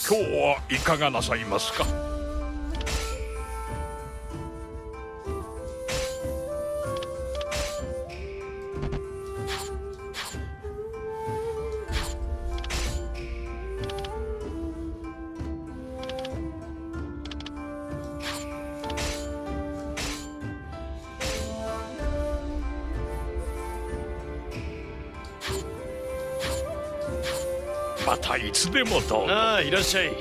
今日はいかがなさいますか？またいつでもどうぞ。ああ、いらっしゃい。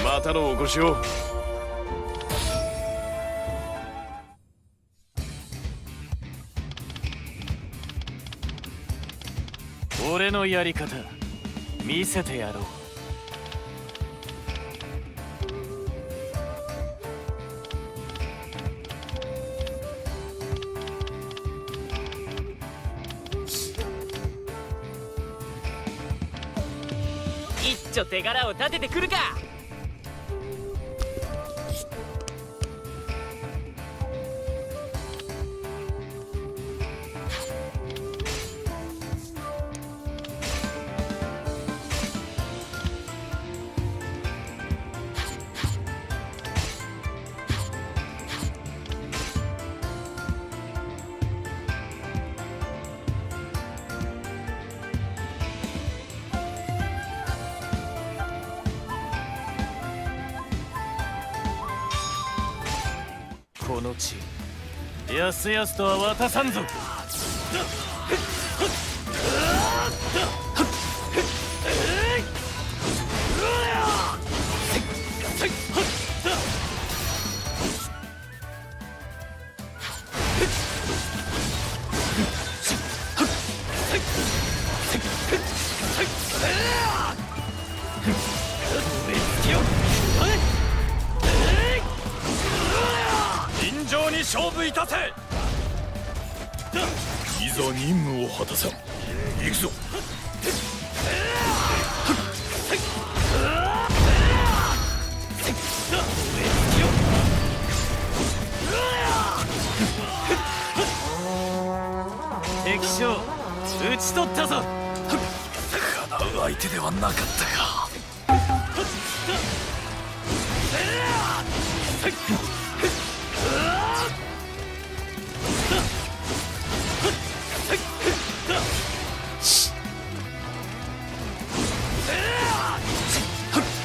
またのお越しを。俺のやり方見せてやろう。一丁手柄を立ててくるか。この地やすやすとは渡さんぞ。尋常に勝負いたせ。いざ任務を果たせ。行くぞ。敵将討ち取ったぞ。かなう相手ではなかったか。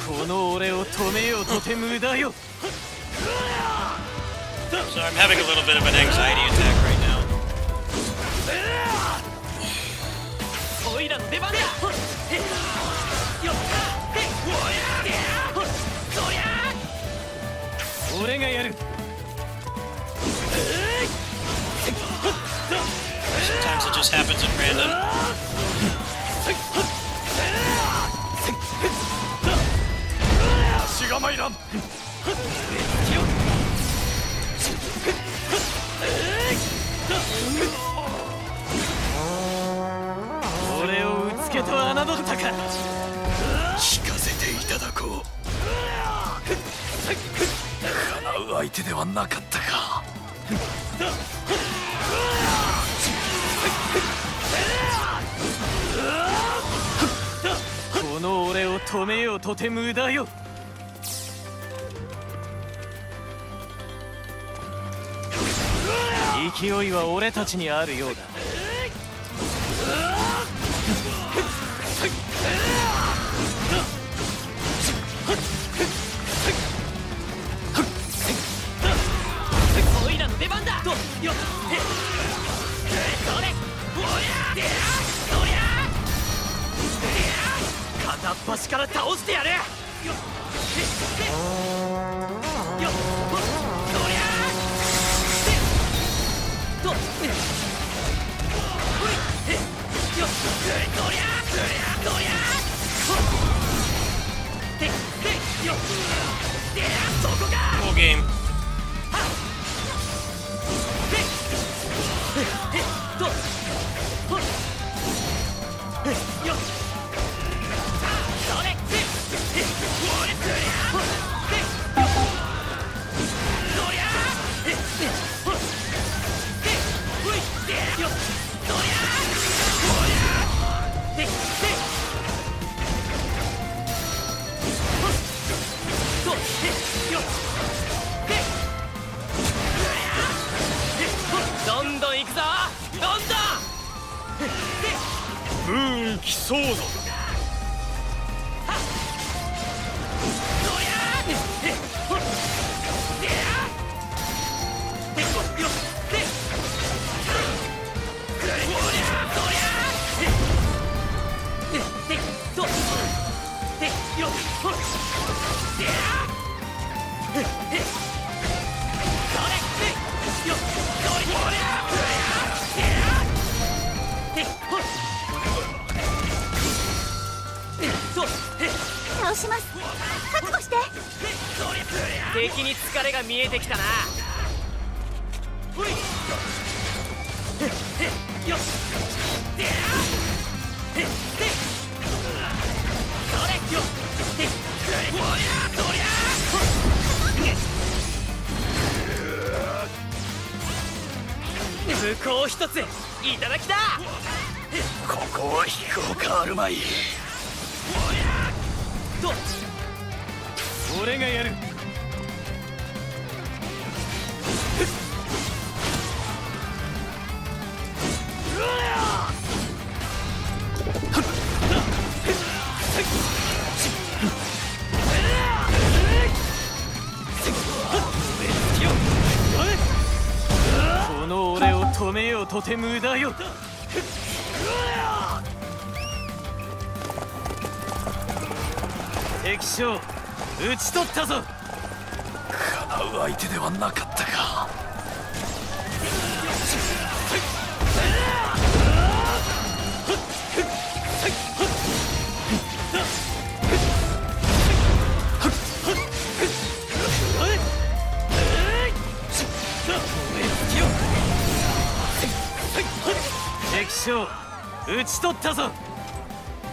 この俺を止めようとて無駄よ。 So I'm having a little bit of an anxiety attack right now. おいらの出番だ。俺がやる。 Sometimes it just happens at random. 足が参らん。俺をうつけと侮ったか。聞かせていただこう。かなう相手ではなかったか。この俺を止めようとて無駄よ。勢いは俺たちにあるようだ。おいらの出番だ。それ片っ端から倒してやれ。行くぞ。どんどん。不運競争ぞ。倒します。覚悟して。敵に疲れが見えてきたな。向こう一ついただきだ。ここは引くほかあるまい。俺がやる。この俺を止めようとて無駄よ。敵将討ち取ったぞ。かなう相手ではなかったか。敵将討ち取ったぞ。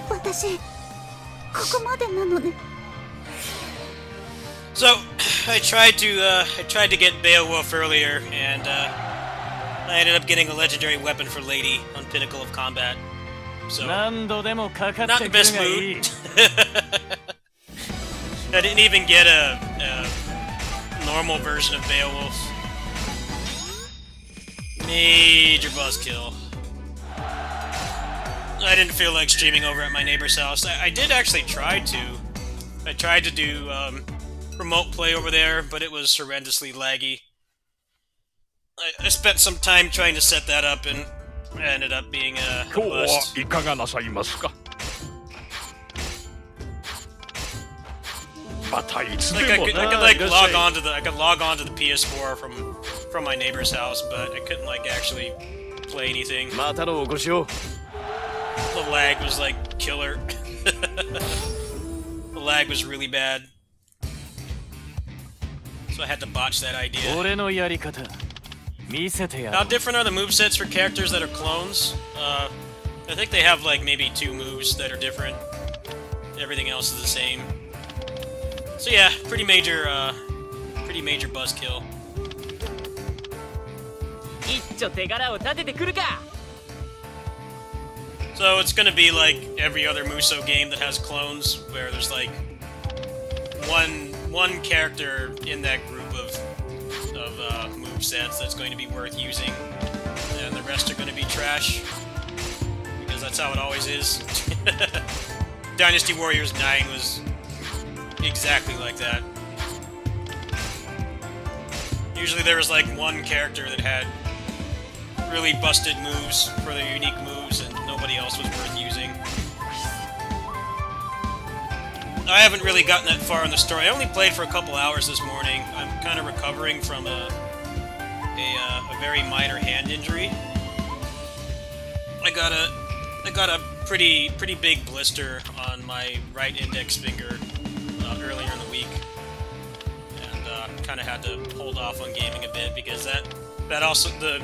私ここまでなのね。So I tried to get Beowulf earlier, and I ended up getting a legendary weapon for Lady on Pinnacle of Combat. So 何度でもかかっ not て the くる best がいい。 mood. I didn't even get a normal version of Beowulf. Major buzzkill. I didn't feel like streaming over at my neighbor's house. I did actually try to. I tried to do remote play over there, but it was horrendously laggy. I spent some time trying to set that up, and ended up being a 今日は bust. いかがなさいますか。またいつ Like で I も could, I な。 could like いらっしゃい I could log on to the PS4 from my neighbor's house, but I couldn't like actually play anything. またのお越しを。 The lag was like killer. The lag was really bad. So I had to botch that idea. 俺のやり方見せてやる。 How different are the movesets for characters that are clones? I think they have like maybe 2 moves that are different. Everything else is the same. So yeah, pretty major buzzkill. 一丁手柄を立ててくるか。 So it's gonna be like every other Muso game that has clones, where there's like one character in that group of movesets that's going to be worth using, and the rest are going to be trash, because that's how it always is. Dynasty Warriors 9 was exactly like that. Usually there was like one character that had really busted moves for their unique moves, and nobody else was worth using. I haven't really gotten that far in the story. I only played for a couple hours this morning. I'm kind of recovering from a very minor hand injury. I got a pretty big blister on my right index finger earlier in the week, and kind of had to hold off on gaming a bit because that also the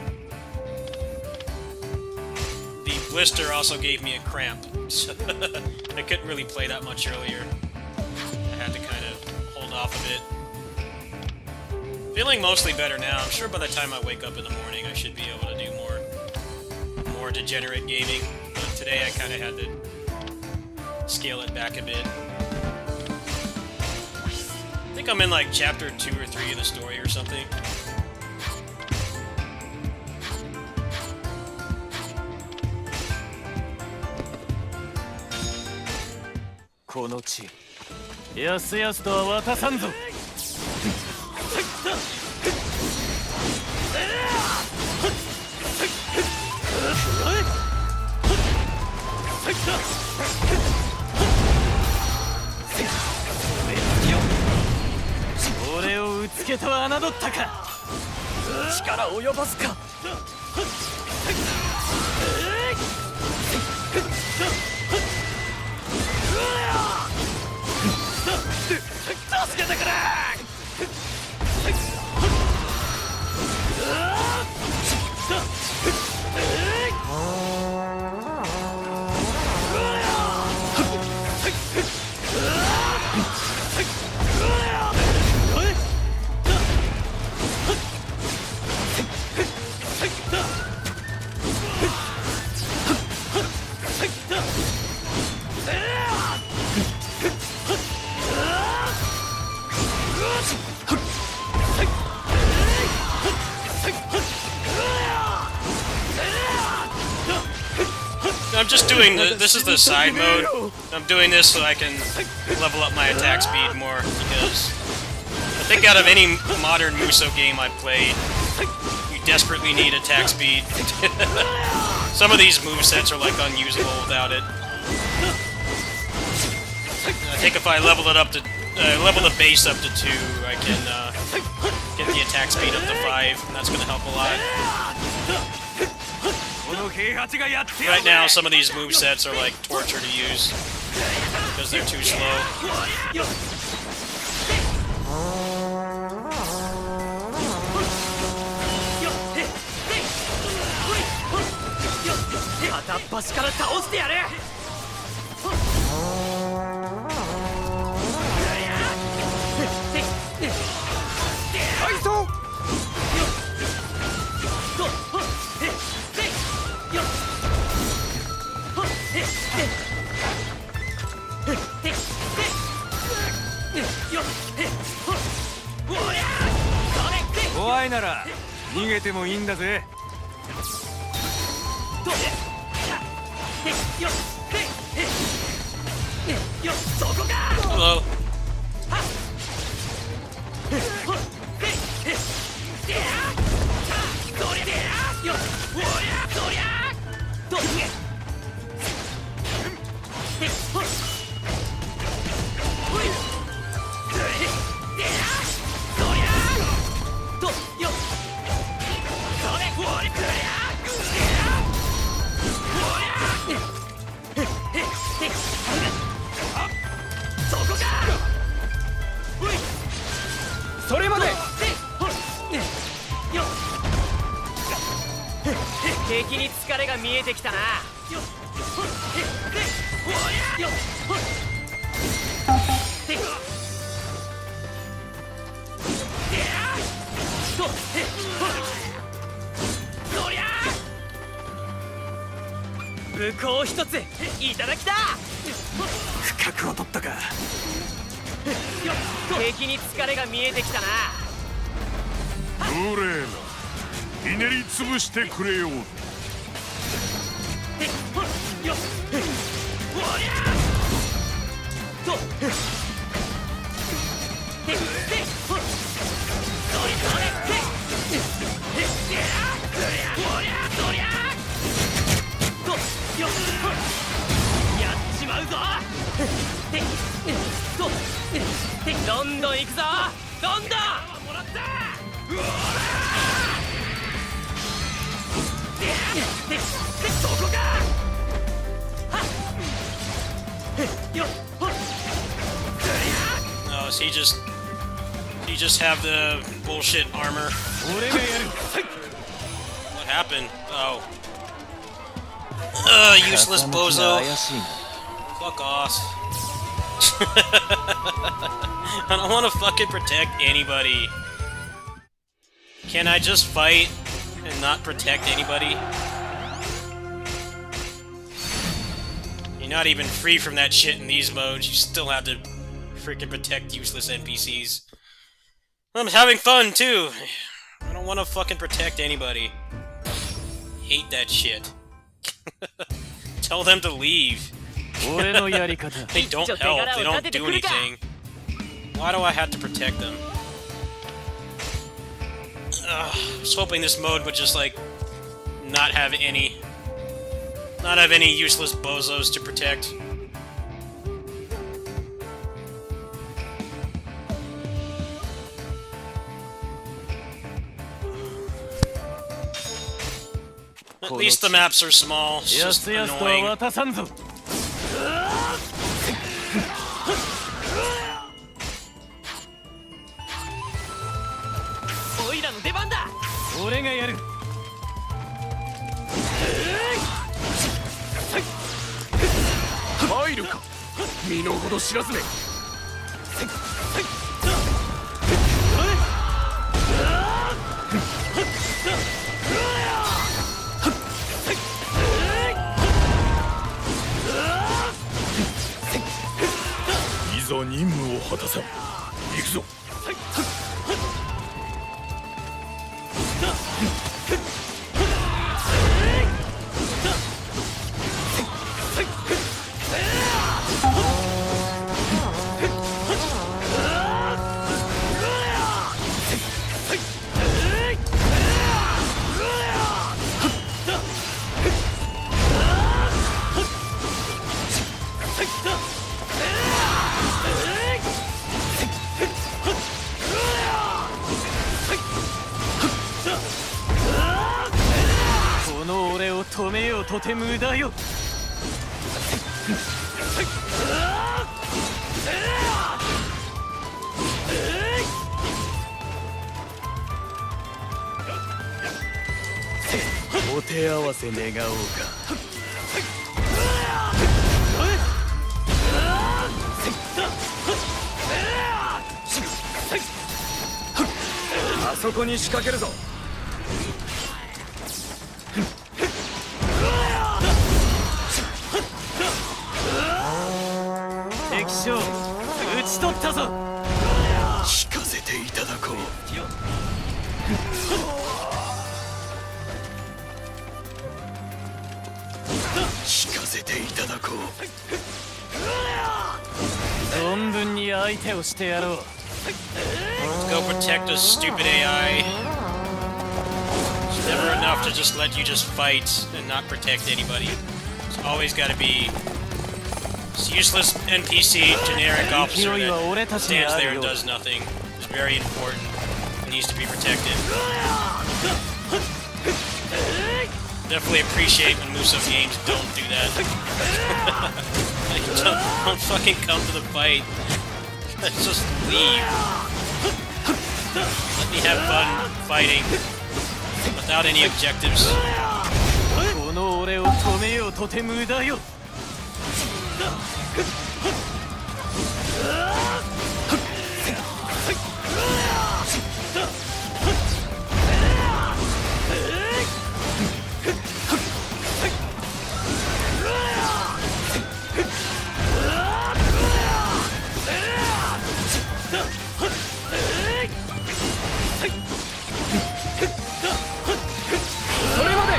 blister also gave me a cramp. So I couldn't really play that much earlier. I had to kind of hold off a bit. Feeling mostly better now. I'm sure by the time I wake up in the morning I should be able to do more degenerate gaming. But today I kind of had to scale it back a bit. I think I'm in like chapter 2 or 3 of the story or something. この地やすやすとは渡さんぞ。俺をうつけと侮ったか。力及ばすか。助けてくれ。I'm just doing this is the side mode. I'm doing this so I can level up my attack speed more, because I think out of any modern Musou game I've played, you desperately need attack speed. Some of these movesets are like unusable without it. I think if I level it up to level the base up to 2, I can get the attack speed up to 5, and that's going to help a lot. Right now, some of these movesets are like torture to use because they're too slow.怖いなら逃げてもいいんだぜ。Hello. Oh, so he just have the bullshit armor. What happened? Oh. Useless bozo. Fuck off. I don't want to fucking protect anybody. Can I just fight and not protect anybody? You're not even free from that shit in these modes. You still have to freaking protect useless NPCs. I'm having fun, too. I don't want to fucking protect anybody. Hate that shit. Tell them to leave. 俺のやり方 They don't help. They don't do anything. Why do I have to protect them? I was hoping this mode would just like not have any useless bozos to protect. At least the maps are small. It's や just すやすと annoying. は渡さんぞオイラの出番だ。俺がやる参るか身の程知らずめ。いざ任務を果たさん。行くぞ。この俺を止めようとて無駄よお手合わせ願おうかあそこに仕掛けるぞ敵将討ち取ったぞ聞かせていただこう。聞かせていただこう。存分に相手をしてやろう Go protect a stupid AI. It's never enough to just let you just fight and not protect anybody. It's always got to be this useless NPC generic officer that stands there and does nothing. It's very important. It needs to be protected. Definitely appreciate when Muso games don't do that. Like, don't fucking come to the fight. Just leave. Let me have fun fighting without any objectives. この俺を止めようとて無駄よそれまで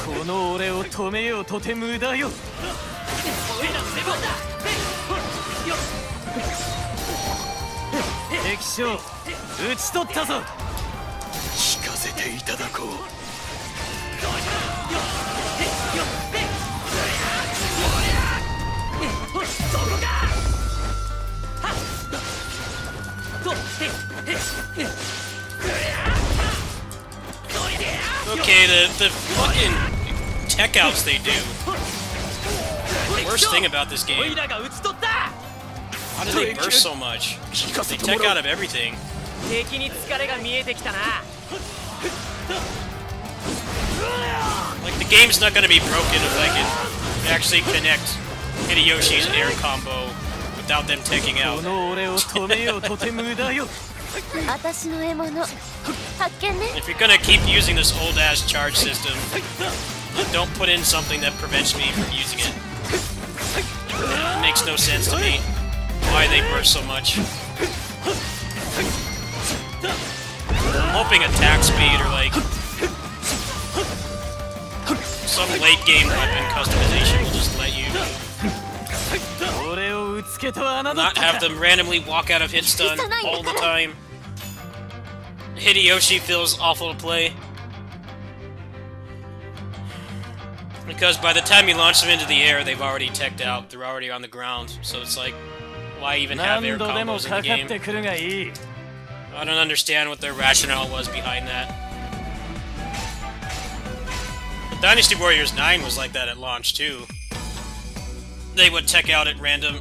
この俺を止めようとて無駄よオイラの出番だ。敵将討ち取ったぞ聞かせていただこう。そこか。Okay, the fucking tech outs they do. Worst thing about this オ game. イラが討ち取った。 How do they burst so much? 聞かせ They ても tech ら out う。 of everything. 敵に疲れが見えてきたな。 Like, the game's not gonna be broken if I can actually connect Hideyoshi's air combo without them taking こ out. の俺を止めようとて無駄よ私の獲物発見ね If you're gonna keep using this old-ass charge system, don't put in something that prevents me from using it. It makes no sense to me why they burst so much. I'm hoping attack speed or like some late-game weapon customization will just let you not have them randomly walk out of hit stun all the time. Hideyoshi feels awful to play. Because by the time you launch them into the air, they've already teched out. They're already on the ground. So it's like, why even have air combos in the game? I don't understand what their rationale was behind that. But Dynasty Warriors 9 was like that at launch, too. They would tech out at random.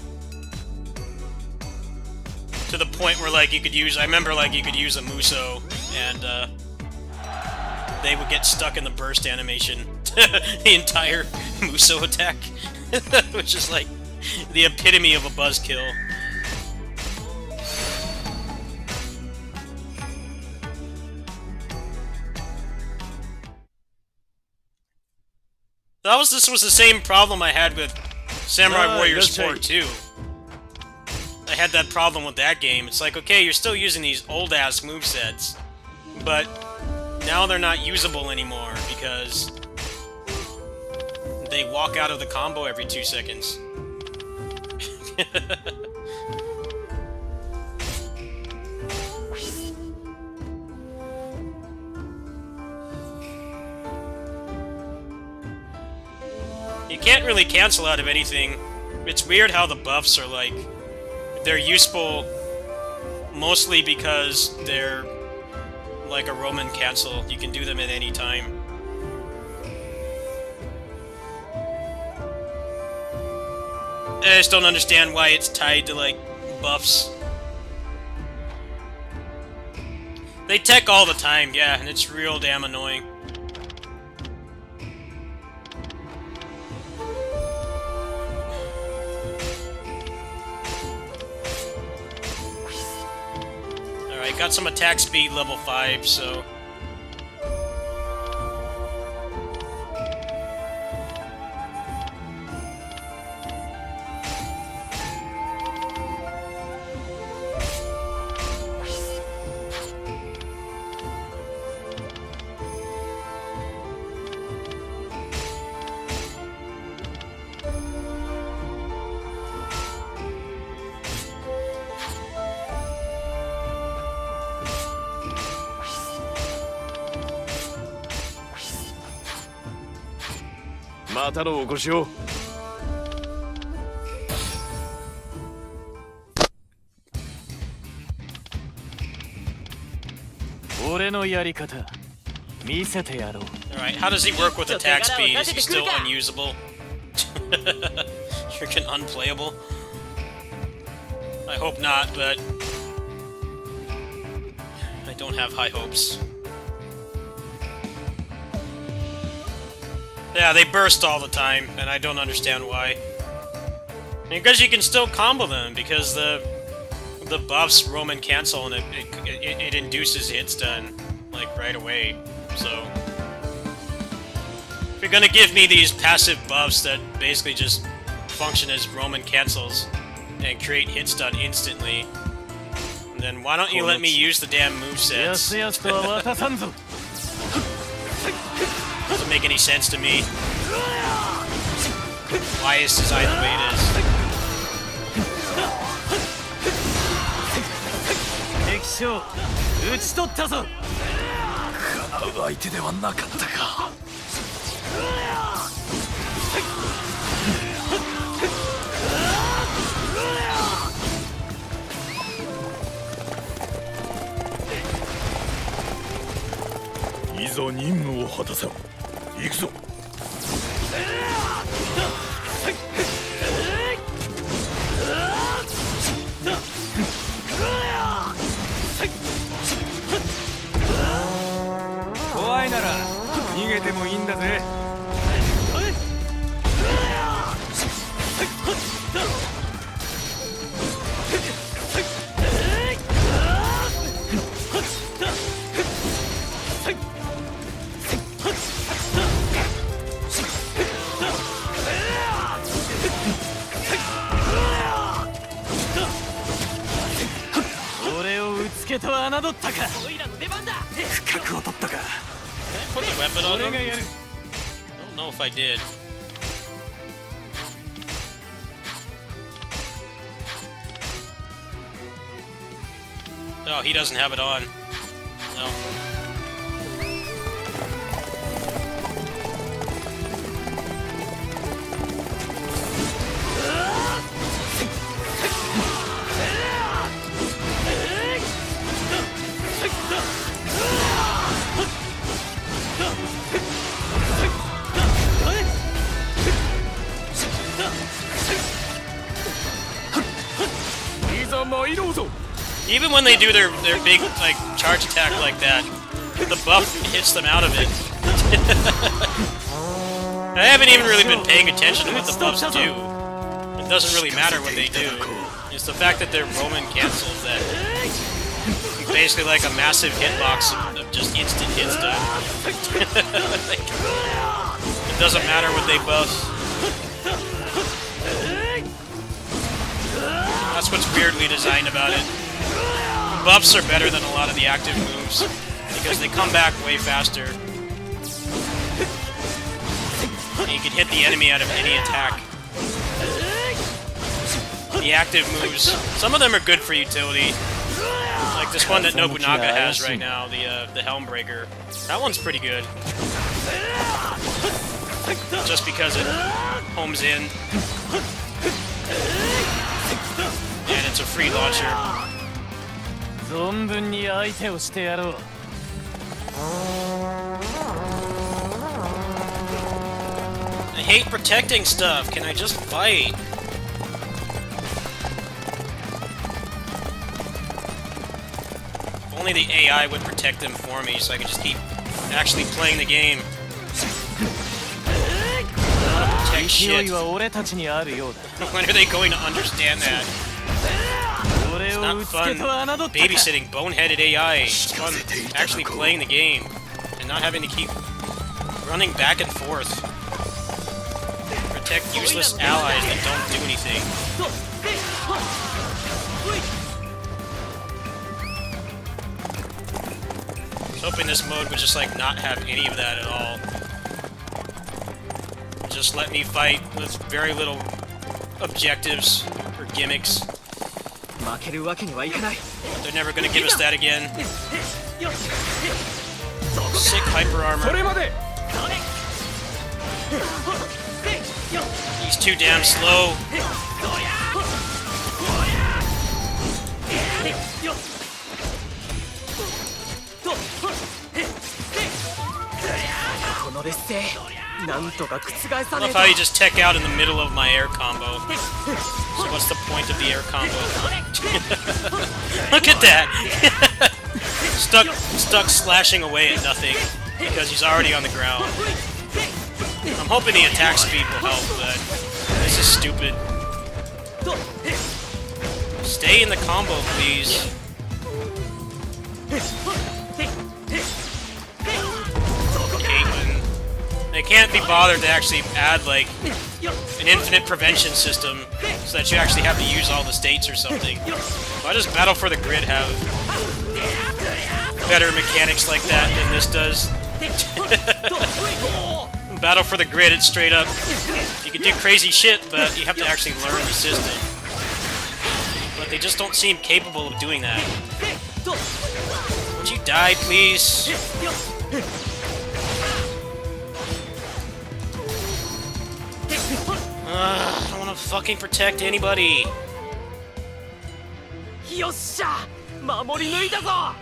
To the point where, like, you could use... I remember, like, you could use a Muso, and, they would get stuck in the burst animation. The entire Muso attack. Which is, like, the epitome of a buzzkill. This was the same problem I had with Samurai Warriors 4 too. I had that problem with that game. It's like, okay, you're still using these old-ass movesets, but now they're not usable anymore because they walk out of the combo every 2 seconds. You can't really cancel out of anything. It's weird how the buffs are like... They're useful mostly because they're like a Roman cancel. You can do them at any time. I just don't understand why it's tied to, like, buffs. They tech all the time, yeah, and it's real damn annoying. Alright, got some attack speed level 5, so...またのお越しを。俺のやり方見せてやろう。 Alright, how does he work with attack speed? Is he still unusable? Freaking unplayable? I hope not, but... I don't have high hopes. Yeah, they burst all the time, and I don't understand why. Because you can still combo them, because the buffs Roman cancel, and it induces hit stun, like, right away, so... If you're gonna give me these passive buffs that basically just function as Roman cancels, and create hit stun instantly, then why don't you let me use the damn movesets? Doesn't make any sense to me. Why is design the way it is? 敵将討ち取ったぞ。かなう相手ではなかったか。いざ任務を果たせ。行くぞ。怖いなら逃げてもいいんだぜ。つけと侮ったか。オイラの出番だ。不覚を取ったか。 Put the weapon on 俺 him? がやる。 I don't know if I did. Oh, he doesn't have it on. No. Even when they do their big like charge attack like that, the buff hits them out of it. I haven't even really been paying attention to what the buffs do. It doesn't really matter what they do. It's the fact that they're Roman cancels that basically like a massive hitbox of just instant hits done. Like, it doesn't matter what they buff. That's what's weirdly designed about it. Buffs are better than a lot of the active moves because they come back way faster. And you can hit the enemy out of any attack. The active moves, some of them are good for utility. Like this one that Nobunaga has right now, the Helmbreaker. That one's pretty good. Just because it homes in. And it's a free launcher. I hate protecting stuff. Can I just fight? If only the AI would protect them for me so I could just keep actually playing the game. Protect shit. When are they going to understand that? It's not fun babysitting boneheaded AI. It's fun actually playing the game and not having to keep running back and forth. Protect useless allies that don't do anything. I was hoping this mode would just like not have any of that at all. Just let me fight with very little objectives or gimmicks. They're never gonna give us that again. Sick hyper armor. He's too damn slow. I love how you just tech out in the middle of my air combo. So what's the point of the air combo? Look at that! Stuck slashing away at nothing because he's already on the ground. I'm hoping the attack speed will help, but this is stupid. Stay in the combo, please. They can't be bothered to actually add, like, an infinite prevention system so that you actually have to use all the states or something. Why does Battle for the Grid have better mechanics like that than this does? Battle for the Grid, it's straight up. You can do crazy shit, but you have to actually learn the system. But they just don't seem capable of doing that. Would you die, please? I don't want to fucking protect anybody. Yossha! 守り抜いたぞ!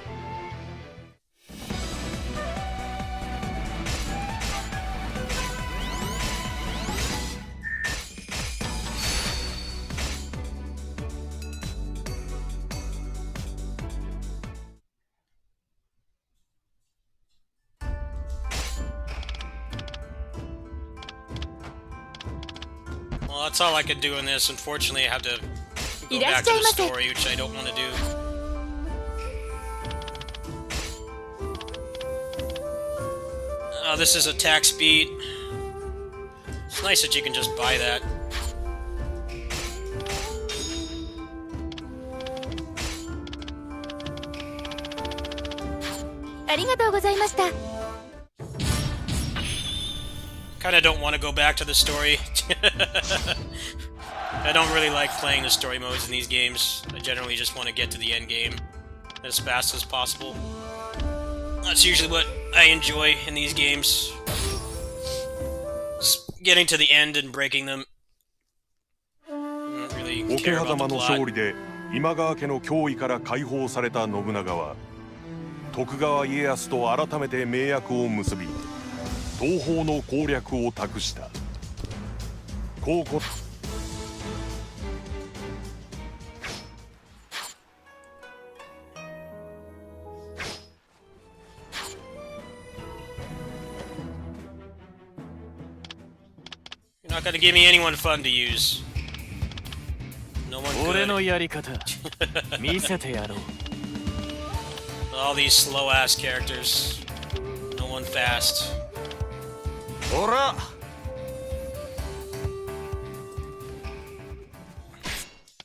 Well, that's all I could do in this. Unfortunately, I have to go back to the story, which I don't want to do. Oh, this is attack speed. It's nice that you can just buy that. ありがとうございました。 Kinda don't want to go back to the story. I don't really like playing the story modes in these games. I generally just want to get to the end game as fast as possible. That's usually what I enjoy in these games. Just getting to the end and breaking them. I don't really care about the 桶狭間の plot. 勝利で今川家の脅威から解放された信長は徳川家康と改めて盟約を結び東方の攻略を託した。こうこ You're not gonna give me anyone fun to use. No one 俺 good. のやり方見せてやろう。 All these slow ass characters. No one fast. ほら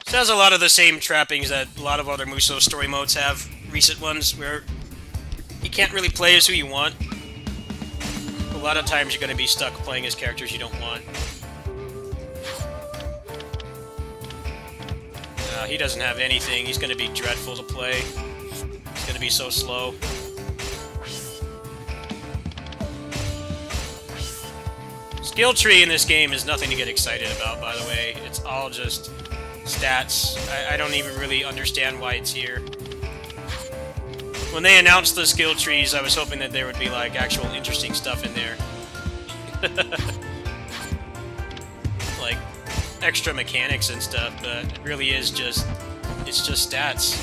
It has a lot of the same trappings that a lot of other Musou story modes have. Recent ones where you can't really play as who you want. A lot of times you're going to be stuck playing as characters you don't want. He doesn't have anything. He's going to be dreadful to play. He's going to be so slow. Skill tree in this game is nothing to get excited about, by the way. It's all just stats. I don't even really understand why it's here. When they announced the skill trees, I was hoping that there would be like actual interesting stuff in there. Like extra mechanics and stuff, but it really is just it's just stats.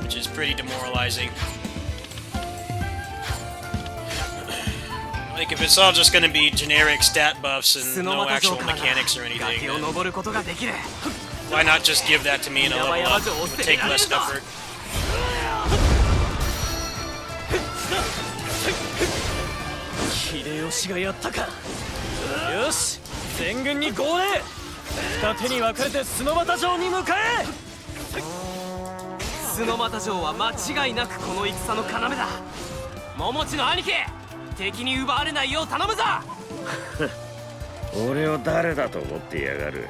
Which is pretty demoralizing. Like, if it's all just gonna be generic stat buffs and no actual mechanics or anything, then why not just give that to me in a level up? It would take less effort. Hideyoshi がやったか。よし、全軍に号令。二手に分かれて須俣城に向かえ。須俣城は間違いなくこの戦の要だ。桃地の兄貴、敵に奪われないよう頼むぞ。俺を誰だと思ってやがる。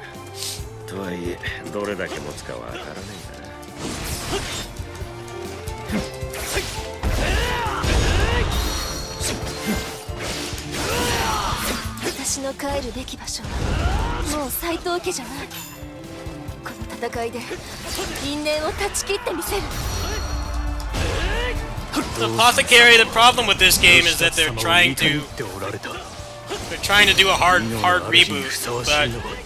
とはいえどれだけ持つかわからない私の帰るべき場所はもう斎藤家じゃない。この戦いで因縁を断ち切ってみせる。 Apothecary, the problem with this game is that they're trying to do a hard reboot,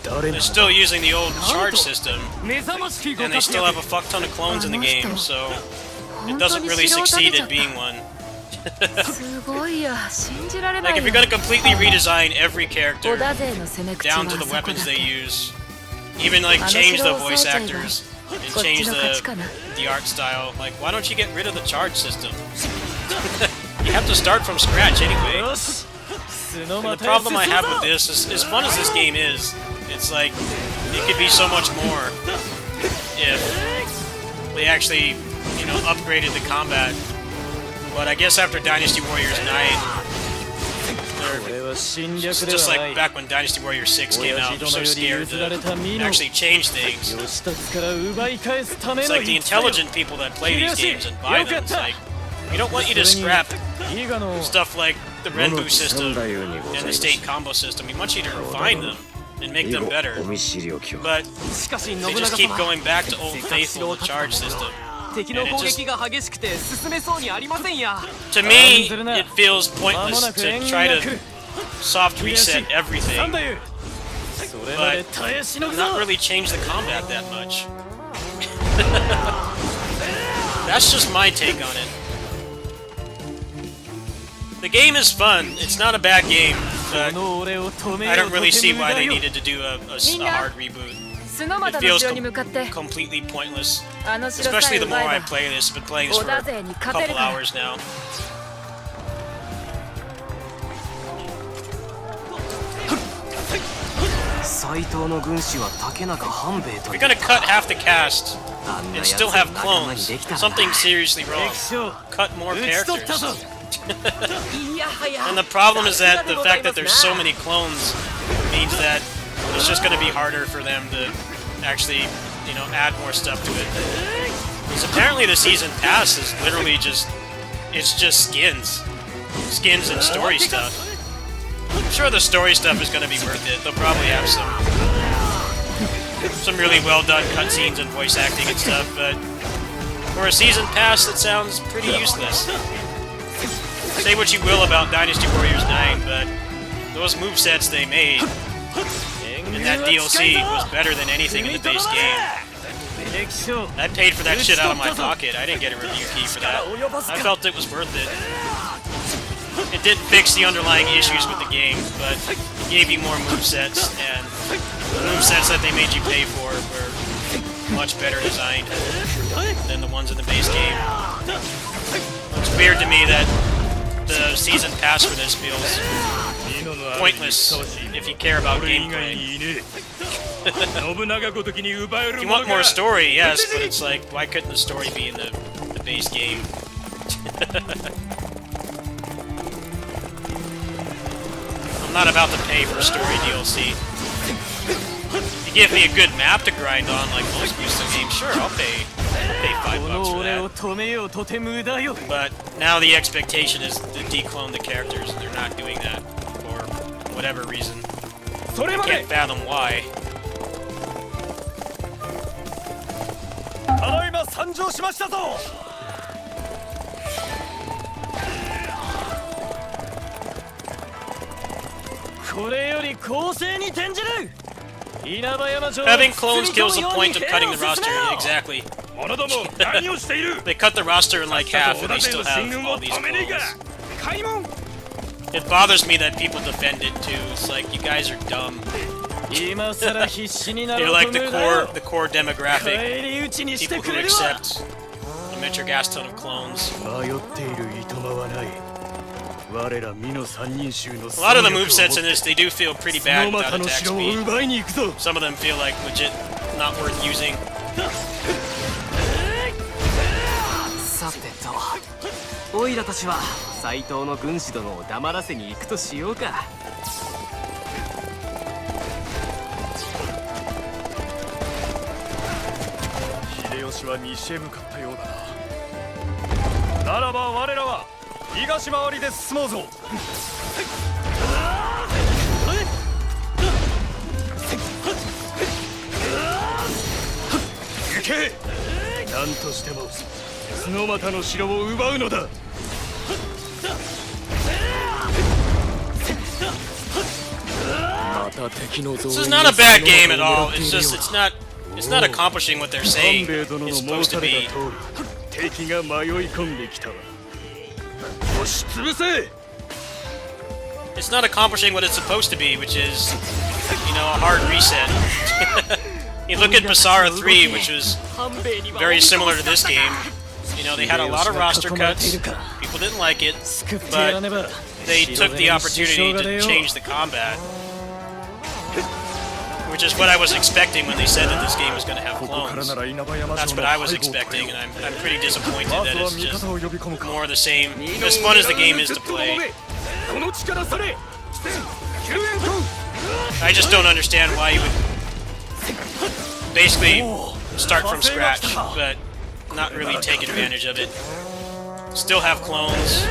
but they're still using the old charge system, and they still have a fuck ton of clones in the game, so it doesn't really succeed at being one. Like, if you're gonna completely redesign every character down to the weapons they use, even like change the voice actors and change the art style, like, why don't you get rid of the charge system? You have to start from scratch anyway. And the problem I have with this is, as fun as this game is, it's like, it could be so much more if they actually, you know, upgraded the combat. But I guess after Dynasty Warriors 9, just like back when Dynasty Warriors 6 came out, they're so scared to actually change things. It's like the intelligent people that play these games and buy them, it's like, we don't want you to scrap stuff like the Reboot system and the state combo system. We want you to refine them and make them better. But they just keep going back to Old Faithful, the charge system. And it just, to me, it feels pointless to try to soft reset everything, but not really change the combat that much. That's just my take on it. The game is fun. It's not a bad game, but I don't really see why they needed to do a hard reboot. It feels completely pointless, especially the more I play this. I've been playing this for a couple hours now. 斎藤の軍師は竹中半兵衛と You're gonna cut half the cast and still have clones. Something seriously wrong. Cut more characters. And the problem is that the fact that there's so many clones means that it's just gonna be harder for them to actually, you know, add more stuff to it. Because apparently the season pass is literally just, it's just skins. Skins and story stuff. I'm sure the story stuff is going to be worth it. They'll probably have some really well done cutscenes and voice acting and stuff, but for a season pass, that sounds pretty useless. Say what you will about Dynasty Warriors 9, but those movesets they made in that DLC was better than anything in the base game. I paid for that shit out of my pocket. I didn't get a review key for that. I felt it was worth it. It didn't fix the underlying issues with the game, but it gave you more movesets, and the movesets that they made you pay for were much better designed than the ones in the base game. It's weird to me that the season pass for this feels pointless if you care about gameplay. If you want more story, yes, but it's like, why couldn't the story be in the base game? I'm not about to pay for story DLC. If you give me a good map to grind on, like most Muso games, sure, I'll pay $5 for that. But now the expectation is to declone the characters, and they're not doing that for whatever reason. I can't fathom why. ただいま参上しましたぞ。これより攻勢に転じる。 Having clones kills the point of cutting the roster. Exactly. They cut the roster in like half, and they still have all these clones. It bothers me that people defend it too. It's like, you guys are dumb. You're like the core demographic. People who accept a metrogas ton of clones. A lot of the movesets in this, they do feel pretty bad without attack speed. Some of them feel like legit not worth using. さてと、オイラたちは斎藤の軍師殿を黙らせに行くとしようか。秀吉は西へ向かったようだな。ならば我らは東回りで進もうぞ。行け。何としても角俣の城を奪うのだ。 This is not a bad game at all. It's just it's not accomplishing what they're saying it's supposed to be. It's not accomplishing what it's supposed to be, which is, you know, a hard reset. You look at Basara 3, which was very similar to this game. You know, they had a lot of roster cuts. People didn't like it, but they took the opportunity to change the combat. Which is what I was expecting when they said that this game was going to have clones. That's what I was expecting, and I'm pretty disappointed that it's just more of the same. As fun as the game is to play, I just don't understand why you would basically start from scratch, but not really take advantage of it. Still have clones.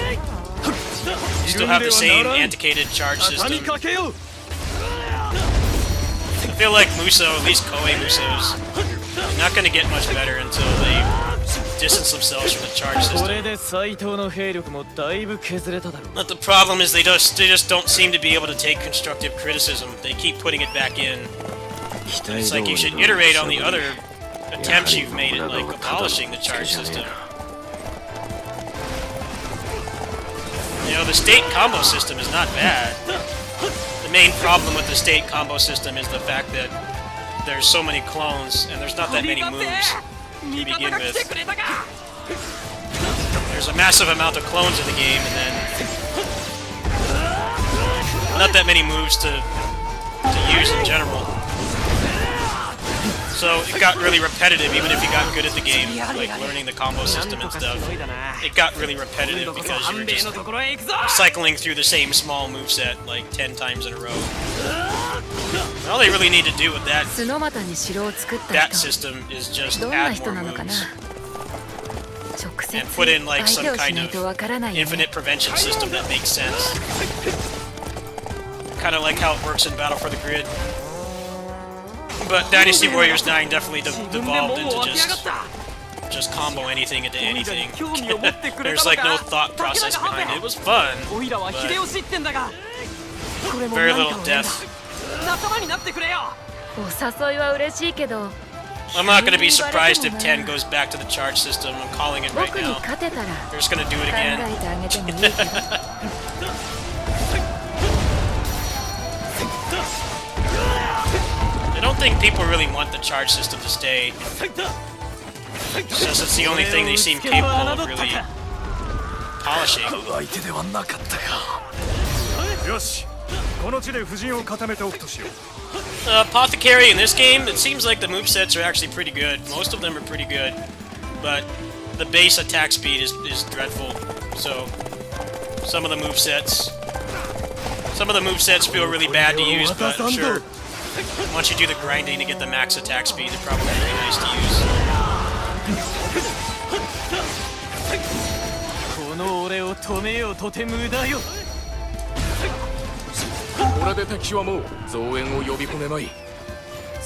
Still have the same antiquated charge system. I feel like Muso, at least Koei Musos, are not going to get much better until they distance themselves from the charge system. But the problem is they just don't seem to be able to take constructive criticism. They keep putting it back in. It's like you should iterate on the other attempts you've made at like abolishing the charge system. You know, the state combo system is not bad. The main problem with the state combo system is the fact that there's so many clones and there's not that many moves to begin with. There's a massive amount of clones in the game and then not that many moves to use in general. So it got really repetitive, even if you got good at the game, like learning the combo system and stuff. It got really repetitive because you were just cycling through the same small moveset like 10 times in a row. All they really need to do with that system is just add more moves. And put in like some kind of infinite prevention system that makes sense. Kind of like how it works in Battle for the Grid. But Dynasty Warriors 9 definitely devolved into just combo anything into anything. There's like no thought process behind it. It was fun, but very little depth. I'm not going to be surprised if 10 goes back to the charge system. I'm calling it right now. They're just going to do it again. I don't think people really want the charge system to stay. It's just it's the only thing they seem capable of really polishing. Apothecary in this game, it seems like the movesets are actually pretty good. Most of them are pretty good, but the base attack speed is dreadful. So some of the movesets feel really bad to use, but I'm sure once you do the grinding to get the max attack speed, they're probably really nice to use. これで敵はもう増援を呼び込めまい。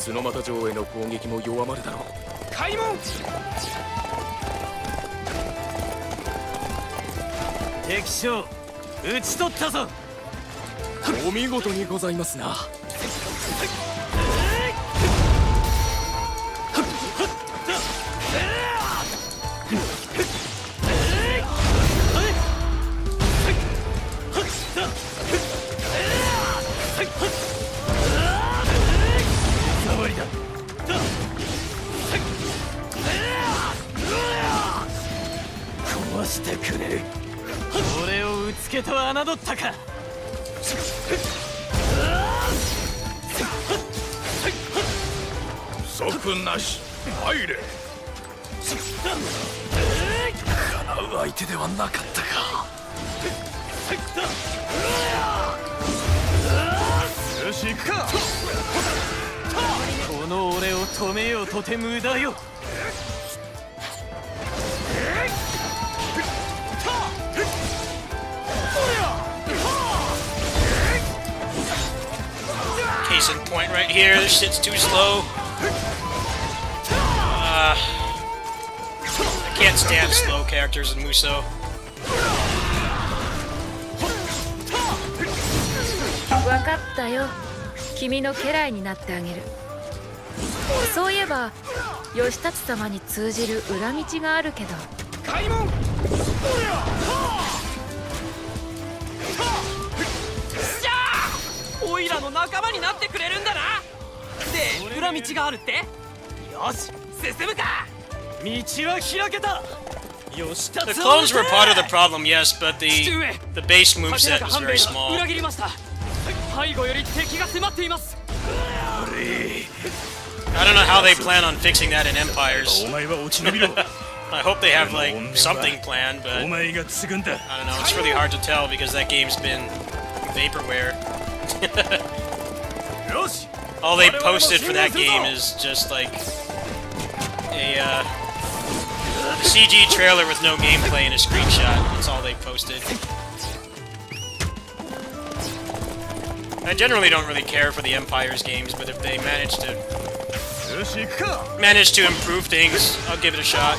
角俣城への攻撃も弱まるだろう。開門。敵将討ち取ったぞ。お見事にございますな。壊してくれ。俺をうつけと侮ったか。即なし入れ。叶う相手ではなかったか。よし行くか。この俺を止めようとて無駄よ。Case in point right here, this shit's too slow. I can't stand slow characters in Musou. 分かったよ。君の家来になってあげる。そういえば義達様に通じる裏道があるけど。開門。じゃあ、オイラの仲間になってくれるんだな。で、裏道があるって？よし、進むか。道は開けた。 The clones were part of the problem, yes, but the base moveset is very small. 背後より敵が迫っています。 I don't know how they plan on fixing that in Empires. I hope they have like something planned, but I don't know, it's really hard to tell because that game's been vaporware. All they posted for that game is just like a CG trailer with no gameplay and a screenshot. That's all they posted. I generally don't really care for the Empires games, but if they manage to improve things, I'll give it a shot.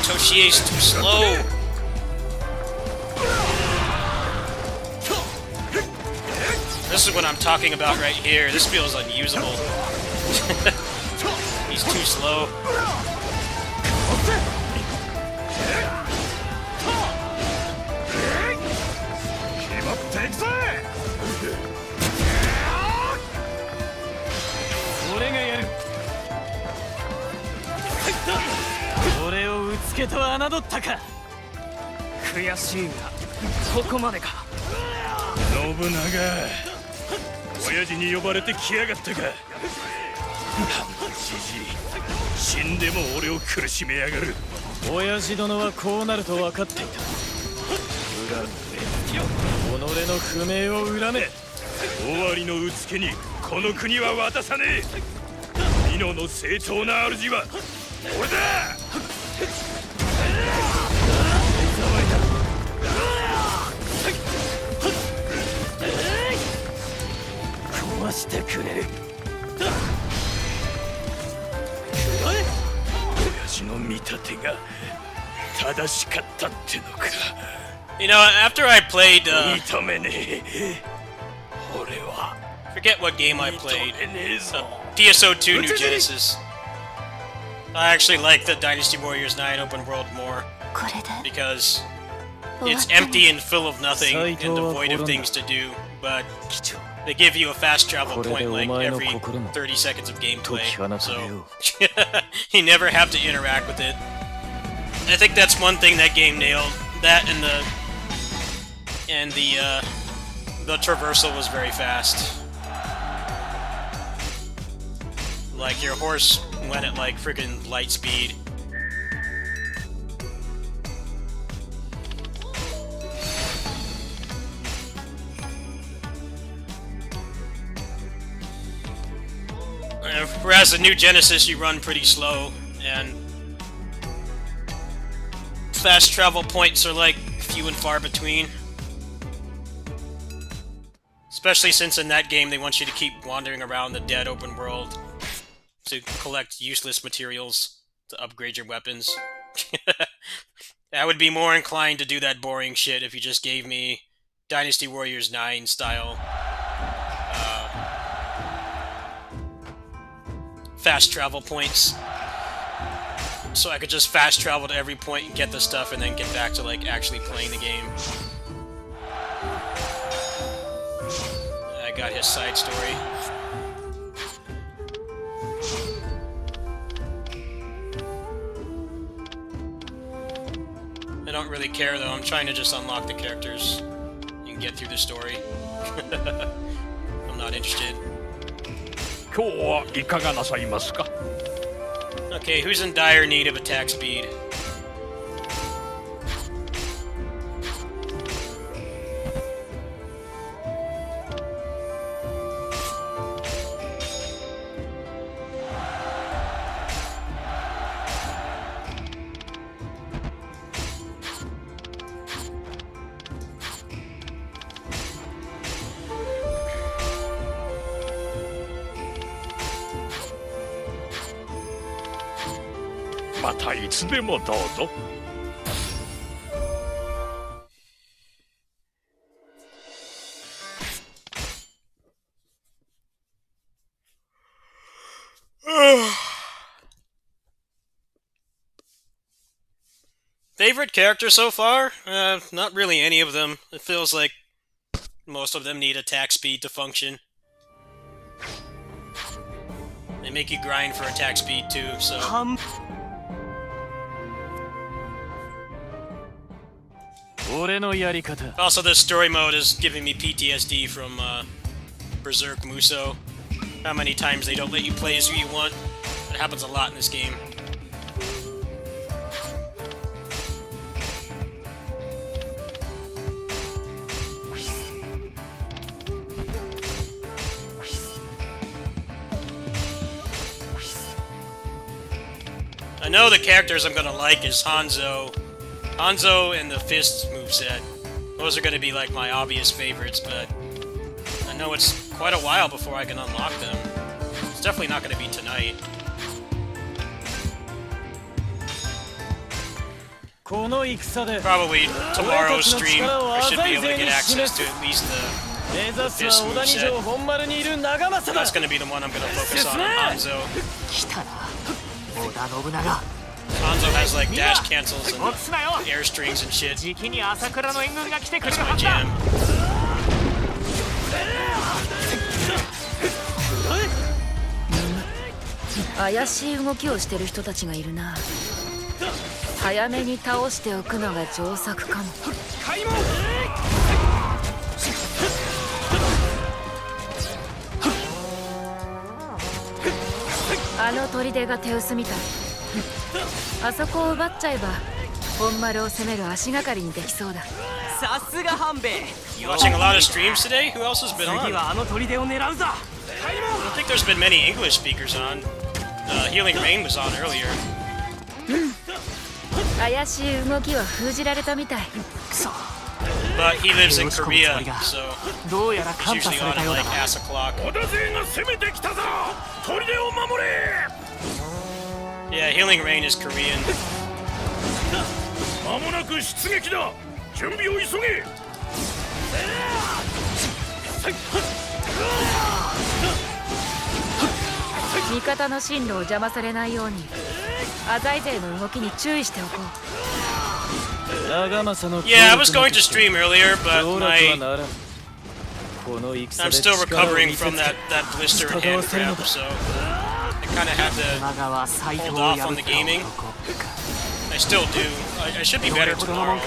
Toshie's too slow. This is what I'm talking about right here. This feels unusable. He's too slow. 信長、親父に呼ばれてきやがったか。じじい、死んでも俺を苦しめやがる。親父殿はこうなると分かっていた。恨め、己の不明を恨め。終わりのうつけにこの国は渡さねえ。美濃の正当な主は俺だ。壊してくれ。親父の見立てが正しかったってのか。You know, after I played, 認めねえ。俺は forget what game I played. 認めねえぞ。PSO2 New Genesis. I actually like the Dynasty Warriors 9 open world more これで because it's empty and full of nothing and devoid of things to do, but they give you a fast travel point like every 30 seconds of gameplay, so you never have to interact with it. I think that's one thing that game nailed. That and the traversal was very fast. Like your horse went at like freaking light speed. Whereas the New Genesis, you run pretty slow, and fast travel points are like few and far between. Especially since in that game they want you to keep wandering around the dead open world to collect useless materials to upgrade your weapons. I would be more inclined to do that boring shit if you just gave me Dynasty Warriors 9 style fast travel points. So I could just fast travel to every point and get the stuff and then get back to like actually playing the game. I got his side story. I don't really care though, I'm trying to just unlock the characters and get through the story. I'm not interested. Okay, who's in dire need of attack speed? Favorite character so far? Not really any of them. It feels like most of them need attack speed to function. They make you grind for attack speed too, so... Also, this story mode is giving me PTSD from Berserk Muso. How many times they don't let you play as who you want. It happens a lot in this game. I know the characters I'm gonna like is Hanzo and the Fist moveset. Those are gonna be like my obvious favorites, but I know it's quite a while before I can unlock them. It's definitely not gonna be tonight. Probably tomorrow's stream, I should be able to get access to at least the Fist moveset. That's gonna be the one I'm gonna focus on Hanzo. Hanzo has like dash cancels and air strings and shit. That's my jam. 怪しい動きをしてる人たちがいるな。早めに倒しておくのが上策かも。あの砦が手薄みたい。あそこを奪っちゃえば本丸を攻める足がかりにできそうだ。さすが半兵衛。 You watching a lot of streams today? Who else has been on? 次はあの砦を狙うぞ。 I don't think there's been many English speakers on. Healing Rain was on earlier. 怪しい動きは封じられたみたい。 But he lives in Korea, so どうやら he's カンタ usually され on た at ようだ like な。 ass o'clock. 織田勢が攻めてきたぞ。砦を守れ。 Yeah, Healing Rain is Korean. 間もなく出撃だ。準備を急げ。 味方の進路を邪魔されないようにアザイ勢の動きに注意しておこう。 Yeah, I was going to stream earlier, but I'm still recovering from that blister hand cramp, so I kind of had to hold off on the gaming. I still do. I should be better tomorrow.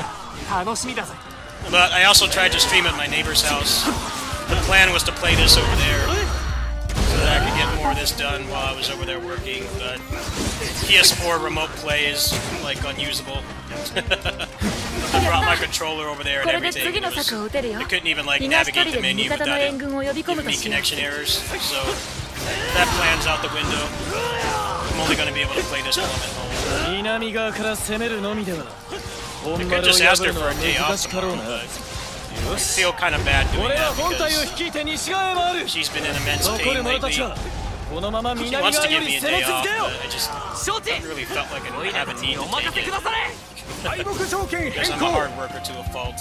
楽しみだぜ。 But I also tried to stream at my neighbor's house. The plan was to play this over there, so that I could get more of this done while I was over there working. But PS4 remote play is like unusable. I brought my controller over there and これで everything. 次の策を打てるよ。 I couldn't even like 東砦 navigate the で味 menu 方の without 援 it 軍を呼び込む giving と me しよう。 connection errors. So that plan's out the window. I'm only going to be able to play this while I'm at home. 南側から攻めるのみでは I could just ask her for a day off tomorrow, but I feel kind of bad doing 俺は that 本体を because 率いて西側へ回る。 she's been in immense 残 pain る者た lately. ちはこのまま She 南 wants 側 to よ give り me a 攻め day 続 off, けよ but I just 承知。 really felt like I お didn't いら have た a ち need に to お任 take せ it くだされ。 敗北条件 because 変 I'm 更。 a hard worker to a fault.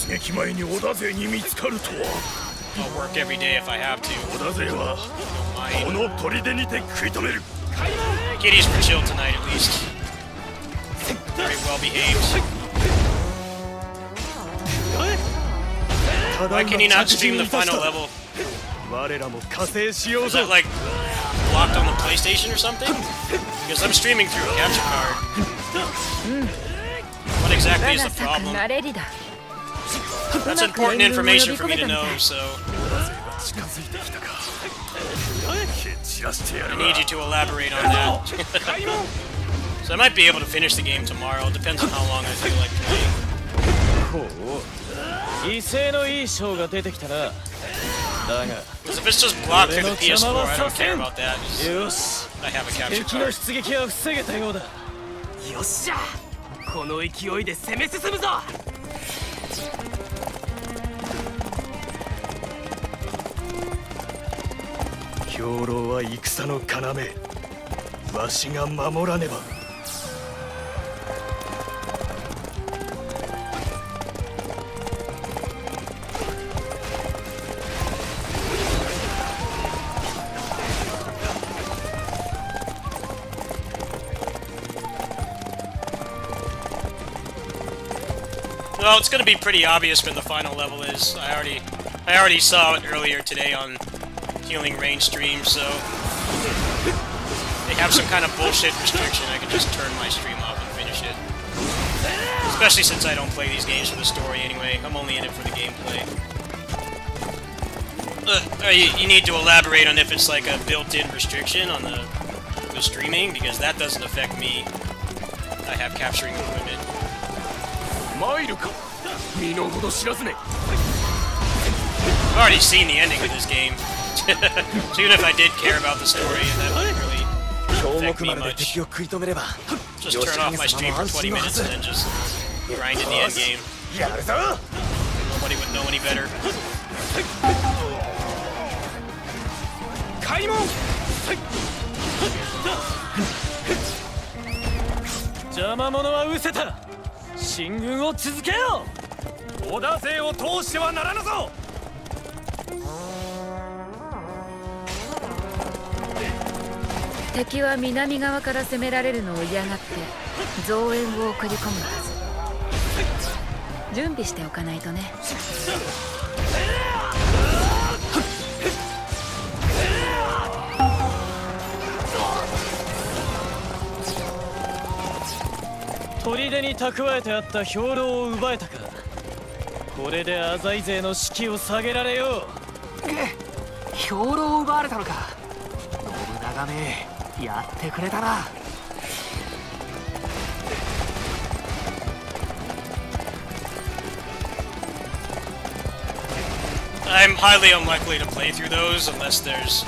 出撃前に織田勢に見つかるとは。 I'll work every day if I have to. 織田勢は Don't こ mind. の砦にて食い止める。 Kitty's for chill tonight at least. Very well behaved. Why can he not stream the final level? 我らも加勢しよう Is ぞ that。like blocked on the PlayStation or something? Because I'm streaming through a capture card. What exactly 我 is が the 策 problem? なれりだ。 That's うまく important 援軍を呼び information 込 for me め to たみた know, い。 so 近づいてきたか。蹴散らしてや I る need you to elaborate on that. So I might be able to finish the game tomorrow. Depends on how long I feel like playing. ほう。威勢のいいショーが出てきたな。だが Because if it's just blocked through the PS4, I don't care about that. よし。 I have a capture 敵の card. 出撃は防げたようだ。よっしゃ。この勢いで攻め進むぞ。兵糧は戦の要。わしが守らねば。Well, it's going to be pretty obvious what the final level is. I already saw it earlier today on Healing Rain stream, so they have some kind of bullshit restriction. I can just turn my stream off and finish it. Especially since I don't play these games for the story anyway. I'm only in it for the gameplay. You need to elaborate on if it's like a built-in restriction on the streaming, because that doesn't affect me. I have capturing equipment. 参るか。身の程知らずね。 I've already seen the ending of this game. So even if I did care about the story, that wouldn't really 兵 affect 目 me までで much. 敵を食い止めれば。 Just turn off my stream for 20 minutes and then just grind in the end game. やるぞ。 Nobody would know any better. 開門。邪魔者は失せた。進軍を続けよう。織田勢を通してはならぬぞ。敵は南側から攻められるのを嫌がって増援を送り込むはず。準備しておかないとね。砦に蓄えてあった兵糧を奪えたか。これで浅井勢の士気を下げられよう。兵糧を奪われたのか。信長め、やってくれたな。I'm highly unlikely to play through those unless there's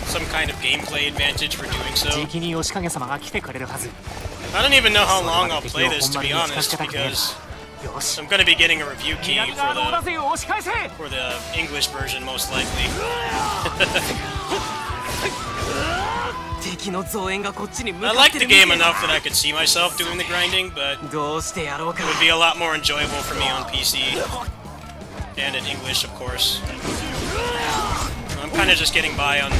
some kind of gameplay advantage for doing so. じきに吉影様が来てくれるはず。 I don't even know how long I'll play this, to be honest, because よし、 I'm going to be getting a review key 南側の織田勢を押し返せ。 for the English version, most likely. 敵の増援がこっちに向 I かっ like て the る。 game enough that I could see myself doing the grinding, but どうしてやろうか。 it would be a lot more enjoyable for me on PC. And in English, of course. I'm kind of just getting by on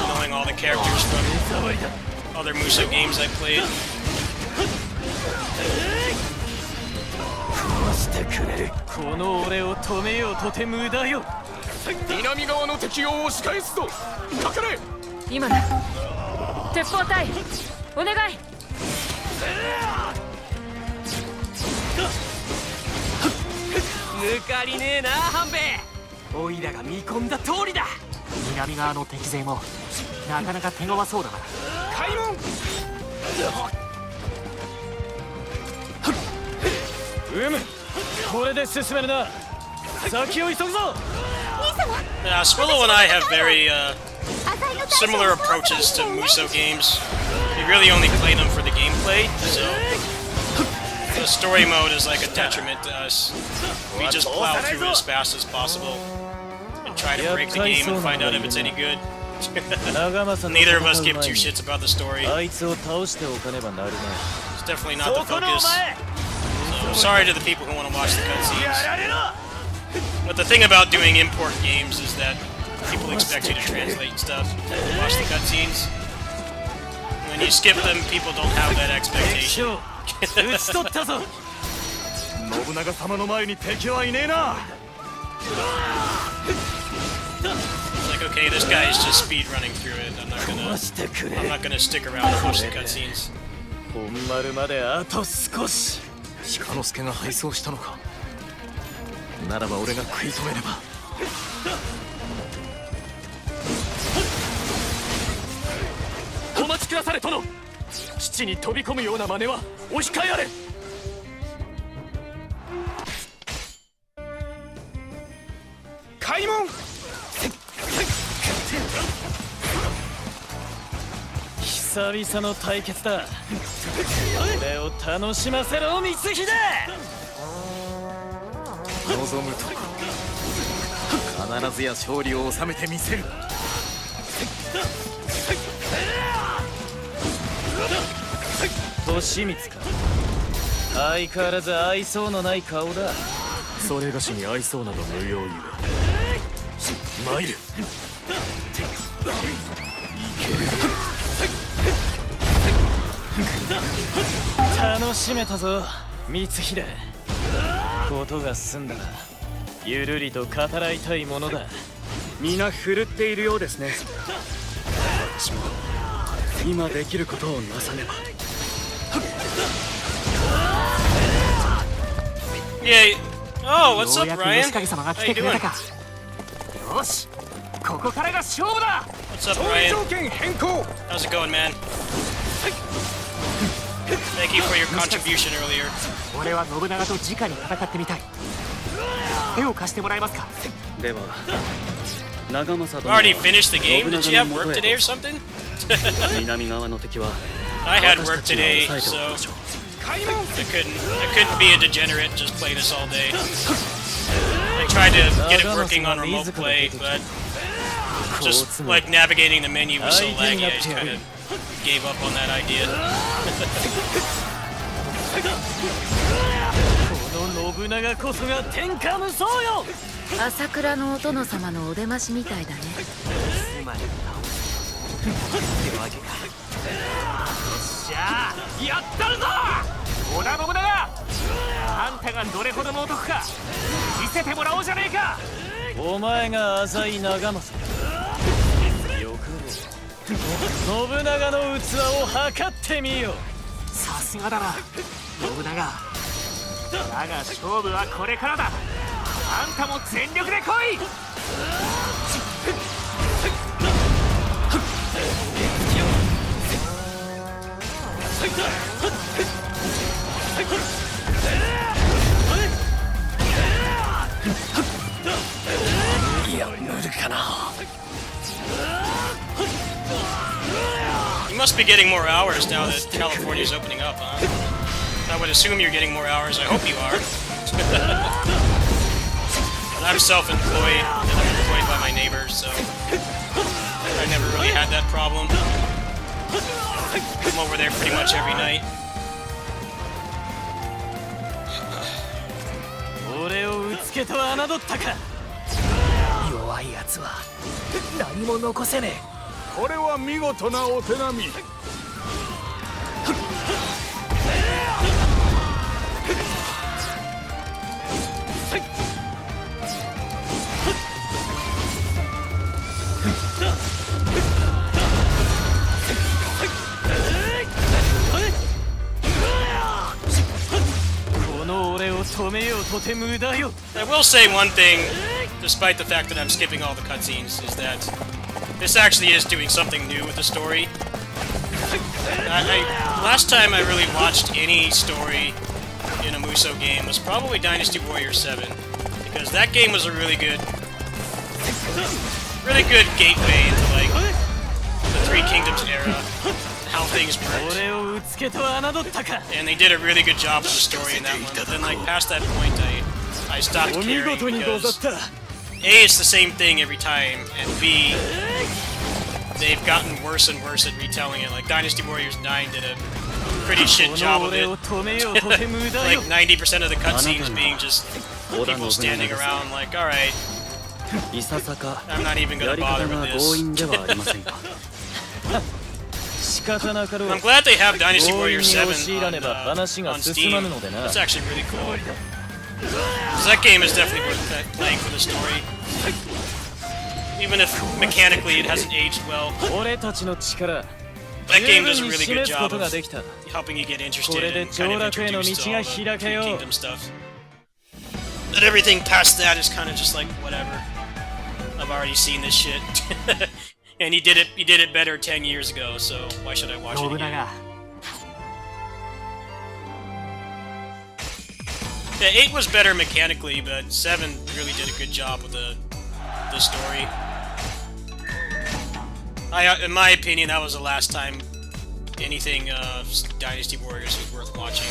knowing all the characters from other Musou games I played. この俺を止めようとて無駄よ。南側の敵を押し返すぞ。かかれ。今だ。鉄砲隊お願い。抜かりねえな半兵衛。オイラが見込んだ通りだ。南側の敵勢もなかなか手強そうだな。開門。これで進めるな。先を急ぐぞ。Yeah, Spillo and I have very similar approaches to Musou games. We really only play them for the gameplay, so the story mode is like a detriment to us. We just plow through it as fast as possible and try to break the game and find out if it's any good. Neither of us give two shits about the story. あいつを倒しておかねばなるな。 It's definitely not the focus. So sorry to the people who want to watch the cutscenes. But the thing about doing import games is that people expect you to translate stuff and watch the cutscenes. When you skip them, people don't have that expectation. 討ち取ったぞ。信長様の前に敵はいねえな。 It's like, okay, this guy is just speed running through it. I'm not gonna stick around and watch the cutscenes. 本丸まであと少し。鹿之助が敗走したのか。ならば俺が食い止めれば。お待ちくだされ殿。基地に飛び込むような真似はお控えあれ。開門。久々の対決だ。俺を楽しませろ光秀。望むとこ必ずや勝利を収めてみせる。利光か。相変わらず愛想のない顔だ。それがしに愛想など無用ゆえ。参る。楽しめたぞ光秀。ことが済んだらゆるりと語らいたいものだ。皆振るっているようですね。私も今できることをなさねば。 Yay! Oh, what's よ up, うやく Ryan? 吉影様が How 来 you てくれ doing? たか。よし、ここからが勝負だ。 What's up, Ryan? 条件変更。 How's it going, man? Thank you for your contribution earlier. 俺は信長と直に戦ってみたい。手を貸してもらえますか。では長政殿 Already finished the game? Did you have work today or something? 南側の敵は I had work today, so I couldn't be a degenerate and just play this all day. I tried to get it working on remote play, but just like navigating the menu was so laggy, I just kind of gave up on that idea. この信長こそが天下無双よ。朝倉のお殿様のお出ましみたいだね。つまり倒すってわけか。よっしゃー、やったるぞ織田信長。あんたがどれほどの男か見せてもらおうじゃねえか。お前が浅井長政。よかろう。信長の器を測ってみよ。さすがだな信長。だが勝負はこれからだ。あんたも全力で来い。You must be getting more hours now that California's opening up, huh? I would assume you're getting more hours. I hope you are. I'm self-employed, and I'm employed by my neighbor, so I never really had that problem. I'm over there pretty much every night. 俺をうつけと侮ったか。弱いやつは何も残せねえ。これは見事なお手並み。この俺を止めようとて無駄よ。 I will say one thing, despite the fact that I'm skipping all the cutscenes, is that this actually is doing something new with the story. Last time I really watched any story in a Musou game was probably Dynasty Warriors 7, because that game was a really good gateway into like the Three Kingdoms era, how things worked. And they did a really good job with the story in that one. But then like past that point I stopped caring because A, it's the same thing every time, and B, they've gotten worse and worse at retelling it. Like Dynasty Warriors 9 did a pretty shit job of it. Like 90% of the cutscenes being just people standing around like, alright, I'm not even gonna bother with this. I'm glad they have Dynasty Warriors 7 on Steam. That's actually really cool. Because that game is definitely worth playing for the story. Even if mechanically it hasn't aged well. That game does a really good job of helping you get interested and kind of introduced to all the Three Kingdom stuff. But everything past that is kind of just like, whatever. I've already seen this shit. And he did it better 10 years ago, so why should I watch it again? Yeah, 8 was better mechanically, but 7 really did a good job with the story. In my opinion, that was the last time anything Dynasty Warriors was worth watching.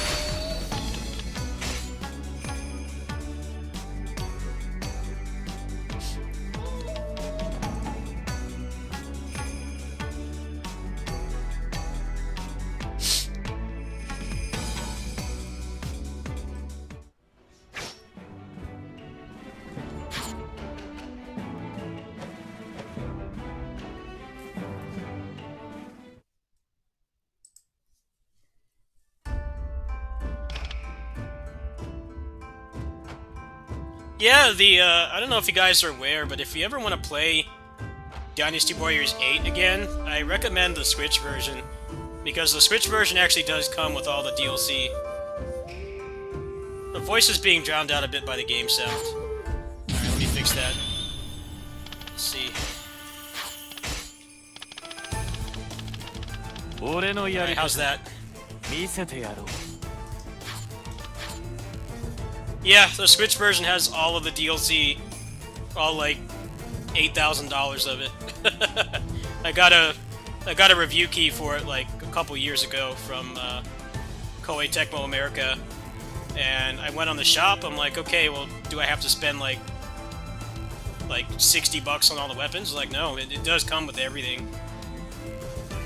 Yeah, I don't know if you guys are aware, but if you ever want to play Dynasty Warriors 8 again, I recommend the Switch version, because the Switch version actually does come with all the DLC. The voice is being drowned out a bit by the game sound. Alright, let me fix that. Let's see. Alright, how's that? Yeah, the Switch version has all of the DLC, all like $8,000 of it. I got a review key for it like a couple years ago from Koei Tecmo America, and I went on the shop. I'm like, okay, well, do I have to spend like $60 on all the weapons? Like, no, it does come with everything.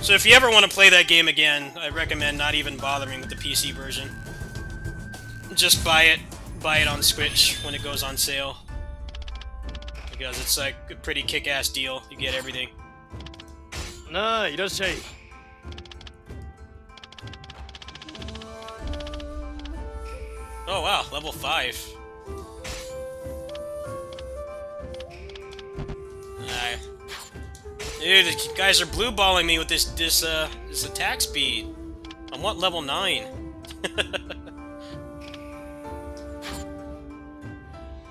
So if you ever want to play that game again, I recommend not even bothering with the PC version. Just buy it on Switch when it goes on sale, because it's like a pretty kick-ass deal. You get everything. Oh wow, level 5. Dude, the guys are blue balling me with this attack speed. I want level 9.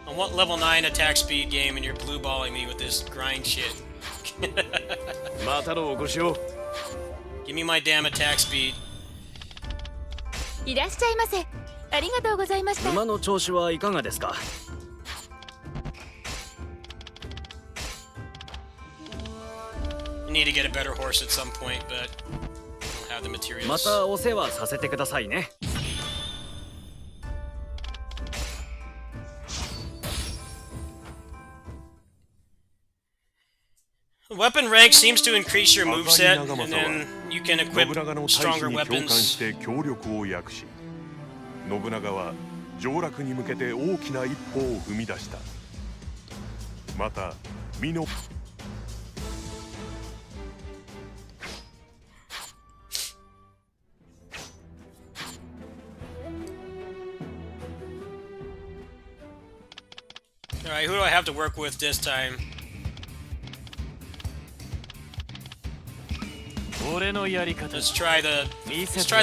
I want level 9 attack speed game, and you're blue balling me with this grind shit. Give me my damn attack speed. いらっしゃいませ。ありがとうございました。馬の調子はいかがですか？ I need to get a better horse at some point, but I don't have the materials. またお世話させてくださいね。 Weapon rank seems to increase your moveset, and then you can 信 equip 長の大 stronger 使に共感 weapons. して協力を訳し、信長は上洛に向けて大きな一歩を踏み出した。また美濃 Alright, who do I have to work with this time? 俺のやり方 Let's try the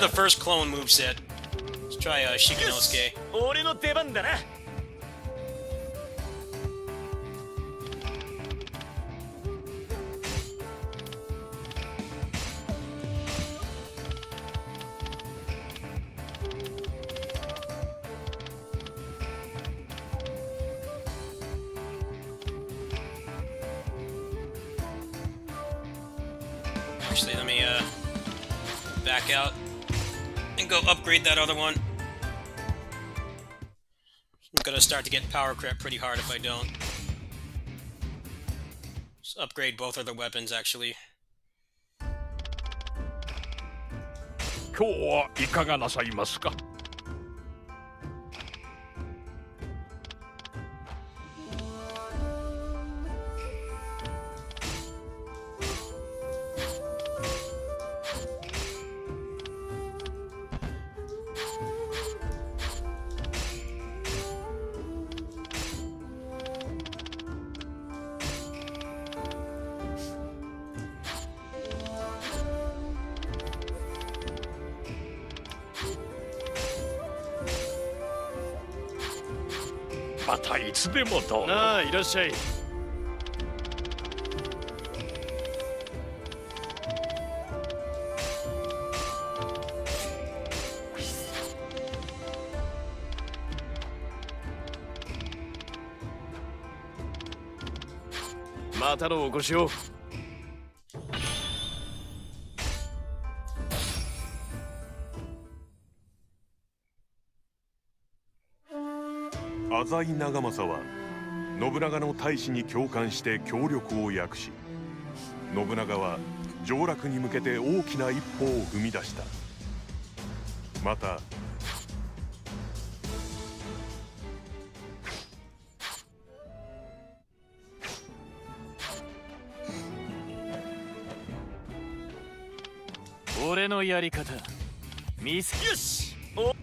first clone moveset. Let's try Shikanosuke. 俺の出番だな。 Actually, let me back out and go upgrade that other one. I'm gonna start to get power creep pretty hard if I don't. Let's upgrade both other weapons, actually. 今日はいかがなさいますか？またいつでもどうぞ。なあ、いらっしゃい。またのお越しを。 浅井長政は信長の大使に共感して協力を訳し、信長は上洛に向けて大きな一歩を踏み出した。また俺のやり方見せ。よし。お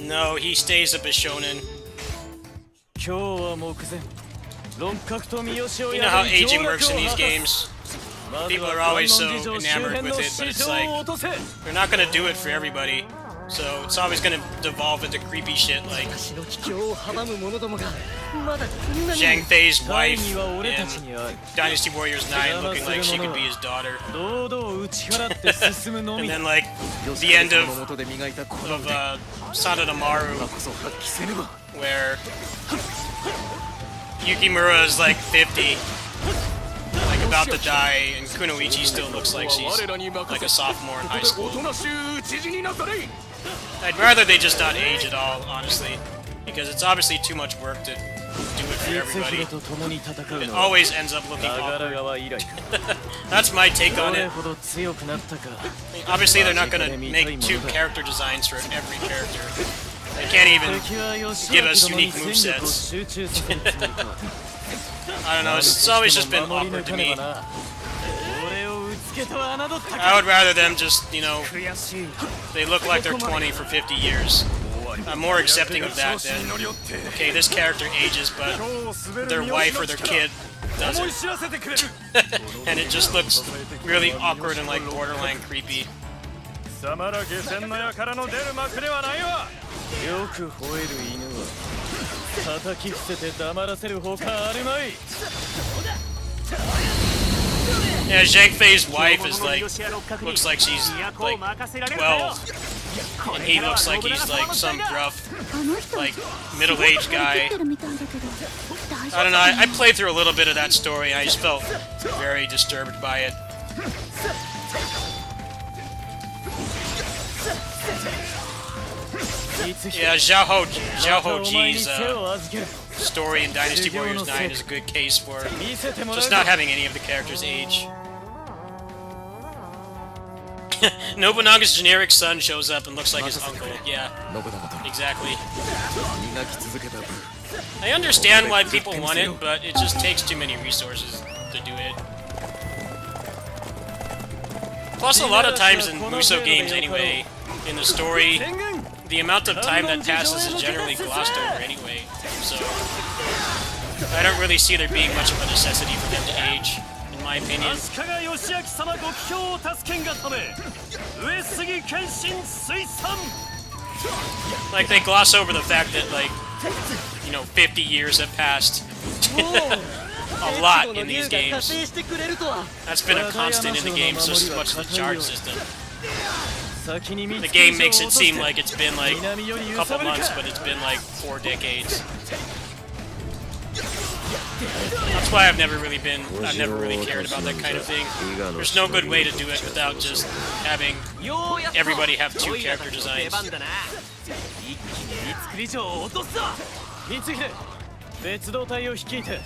No, he stays up as shonen. 今日は目前。論格と三好を You know や how り aging works in these games? People are always so enamored with it, but it's like they're not gonna do it for everybody. So it's always gonna devolve into creepy shit like Zhang Fei's wife in Dynasty Warriors 9 looking like she could be his daughter. And then like the end of Sada Maru, where Yukimura is like 50, like about to die, and Kunoichi still looks like she's like a sophomore in high school. I'd rather they just not age at all, honestly, because it's obviously too much work to do it for everybody. It always ends up looking awkward. That's my take on it. I mean, obviously they're not gonna make two character designs for every character. They can't even give us unique movesets. I don't know, it's always just been awkward to me. I would rather them just, you know, they look like they're 20 for 50 years. I'm more accepting of that than, okay, this character ages, but their wife or their kid doesn't. And it just looks really awkward and like borderline creepy. 貴様ら下船の矢からの出る幕ではないわ。よく吠える犬は叩き伏せて黙らせるほかあるまい。 Yeah, Zhang Fei's wife is like, looks like she's like 12, and he looks like he's like some gruff, like middle-aged guy. I don't know, I played through a little bit of that story, I just felt very disturbed by it. Yeah, Xiao Ji's story in Dynasty Warriors 9 is a good case for just not having any of the characters age. Nobunaga's generic son shows up and looks like his uncle. Yeah, exactly. I understand why people want it, but it just takes too many resources to do it. Plus, a lot of times in Musou games anyway, in the story, the amount of time that passes is generally glossed over anyway, so I don't really see there being much of a necessity for them to age, in my opinion. Like, they gloss over the fact that, like, you know, 50 years have passed. A lot in these games. That's been a constant in the game, so much as the charge system. The game makes it seem like it's been like a couple months, but it's been like 4 decades. That's why I've never really cared about that kind of thing. There's no good way to do it without just having everybody have 2 character designs. 別動隊を率いて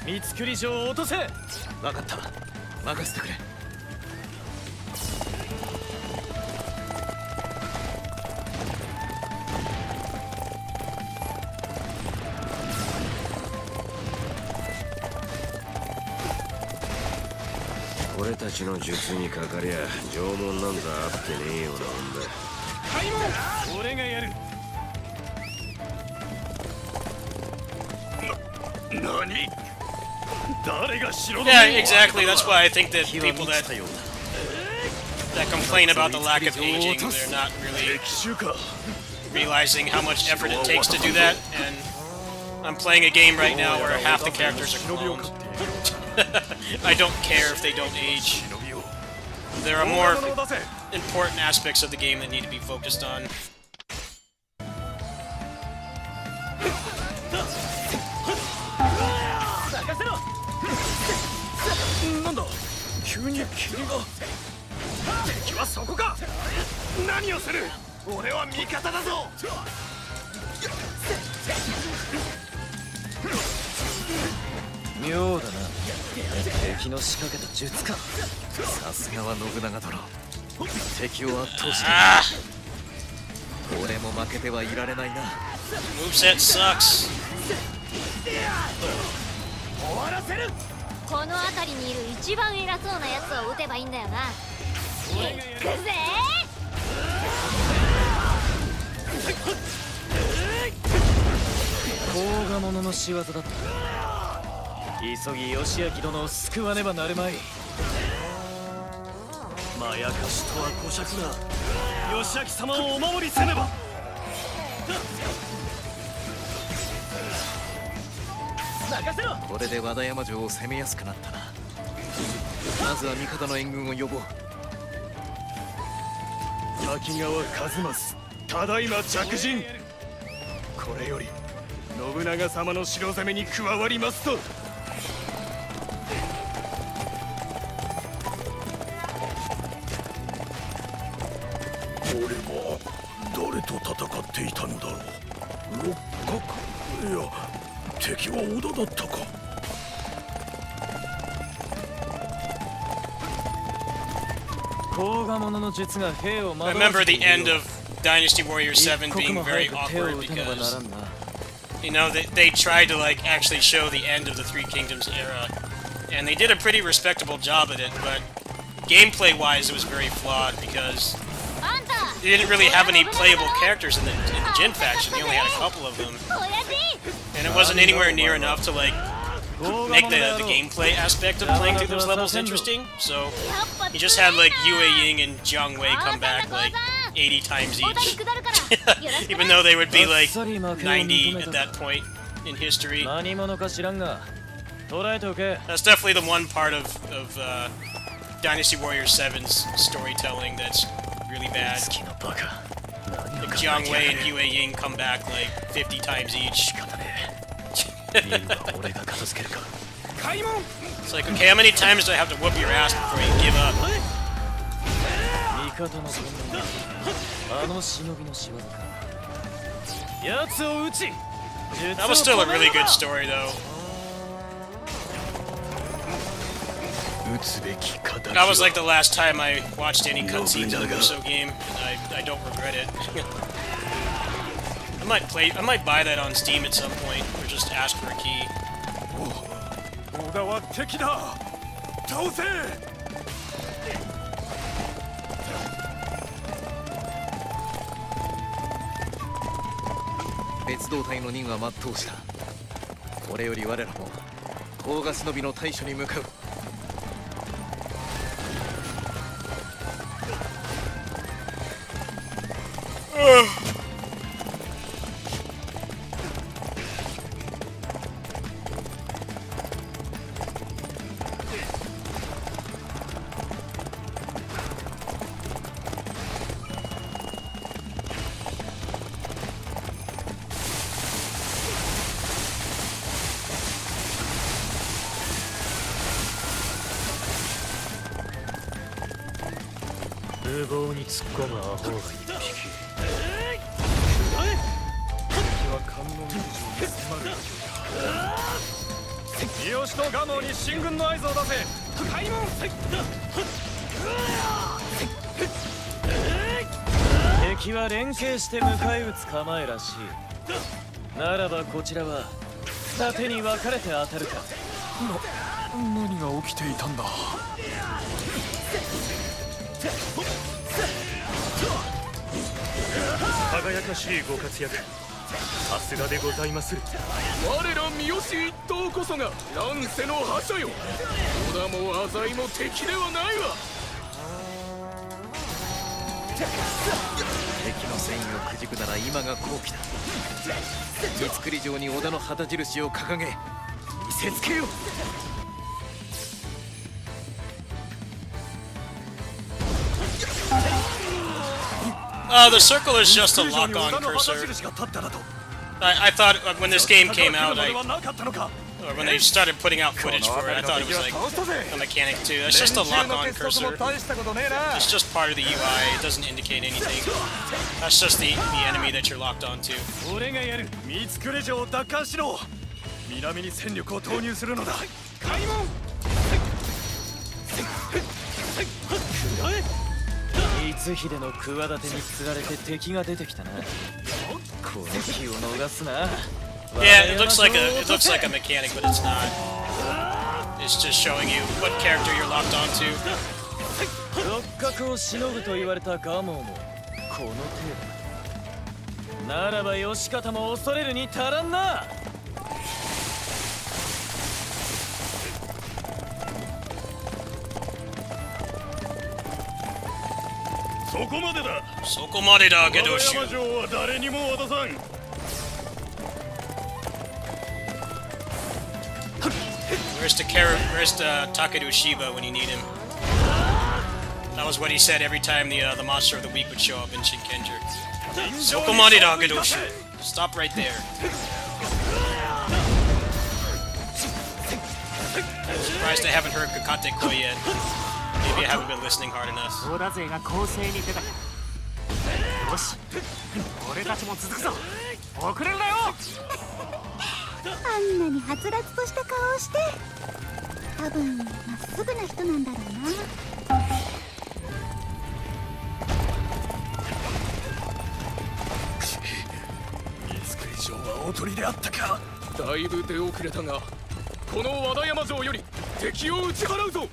三造城を落とせ。分かった。任せてくれ。俺たちの術にかかりゃ縄文なんざあってねえようなもんだ。開門。俺がやる。 Yeah, exactly. That's why I think that people that complain about the lack of aging, they're not really realizing how much effort it takes to do that. And I'm playing a game right now where half the characters are cloned. I don't care if they don't age. There are more important aspects of the game that need to be focused on. なんだ急に霧が敵はそこか何をする俺は味方だぞ妙だな敵の仕掛けた術かさすがは信長殿敵を圧倒して俺も負けてはいられないな Moveset sucks. 終わらせる この辺りにいる一番偉そうなやつを撃てばいいんだよな。行くぜ甲賀者の仕業だった急ぎ義明殿を救わねばなるまいまやかしとは小尺だ義明様をお守りせねばこれで和田山城を攻めやすくなったなまずは味方の援軍を呼ぼう滝川一益ただいま着陣これより信長様の城攻めに加わりますと俺は誰と戦っていたんだろう六角いや敵は織田だったか I remember the end of Dynasty Warriors 7 being very awkward because, you know, they tried to, like, actually show the end of the Three Kingdoms era, and they did a pretty respectable job at it, but gameplay-wise it was very flawed because you didn't really have any playable characters in the Jin faction. You only had a couple of them, and it wasn't anywhere near enough to like make the gameplay aspect of playing through those levels interesting. So you just had like Yue Ying and Jiang Wei come back like 80 times each, even though they would be like 90 at that point in history. That's definitely the one part of Dynasty Warriors 7's storytelling that's really bad. Like Jiang Wei and Yue Ying come back like 50 times each. It's like, okay, how many times do I have to whoop your ass before you give up? That was still a really good story, though. That was like the last time I watched any cutscenes in a Musou game, and I don't regret it. I might buy that on Steam at some point, or just ask for a key.我ら三好一党こそが乱世の覇者よ。織田も浅井も敵ではないわ。敵の戦意をくじくなら今が好機だ。三造城に織田の旗印を掲げ見せつけよう。The circle is just a lock-on cursor. I thought when this game came out, or when they started putting out footage for it, I thought it was like a mechanic too. That's just a lock-on cursor. It's just part of the UI. It doesn't indicate anything. That's just the enemy that you're locked onto. Yeah, it looks like a mechanic, but it's not. It's just showing you what character you're locked onto. Where's Takeru Shiba when you need him? That was what he said every time the monster of the week would show up in Shinkenger. Sokomade da Gedoshu. Stop right there. I'm surprised I haven't heard Kakate Koi yet. Maybe I haven't been listening hard enough. 織田勢が攻勢に出た。よし、俺たちも続くぞ。遅れるなよ。あんなにはつらつとした顔をして、多分まっすぐな人なんだろうな。三造城はおとりであったか。だいぶ出遅れたが、この和田山城より敵を打ち払うぞ。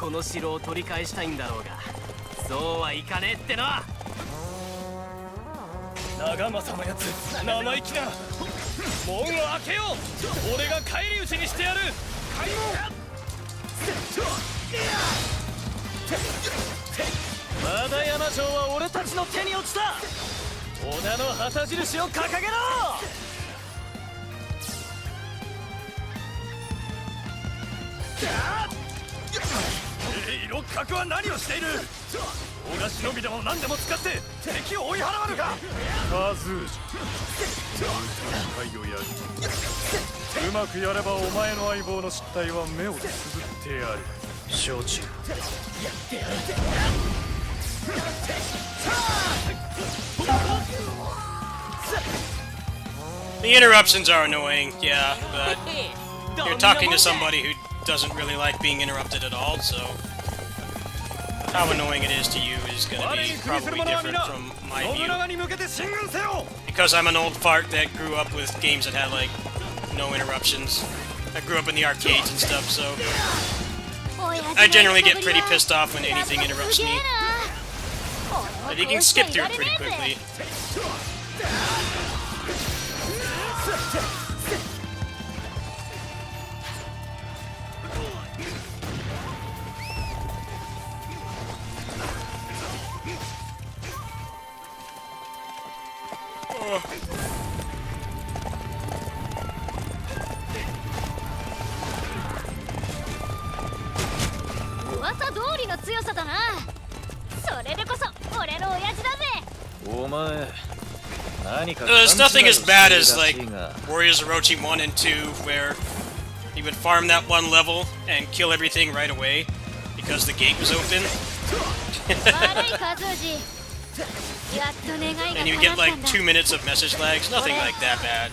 この城を取り返したいんだろうが、そうはいかねえってな。長政のやつ生意気な。門を開けよう。俺が返り討ちにしてやる。開門。まだ山城は俺たちの手に落ちた。織田の旗印を掲げろ。六角は何をしている。大菓子のみでも何でも使って敵を追い払わぬか。カズージ会をやる。うまくやればお前の相棒の失態は目をつぶってやる。承知。 The interruptions are annoying, yeah, but you're talking to somebody who doesn't really like being interrupted at all, so how annoying it is to you is going to be probably different from my view. Because I'm an old fart that grew up with games that had, like, no interruptions. I grew up in the arcades and stuff, so I generally get pretty pissed off when anything interrupts me. But you can skip through it pretty quickly. Oh. 噂通りの強さだな。それでこそ俺の親父だぜ。お前何か There's nothing as bad as like Warriors Orochi 1 and 2 where he would farm that one level and kill everything right away because the gate was open. And you get like 2 minutes of message lags, nothing like that bad.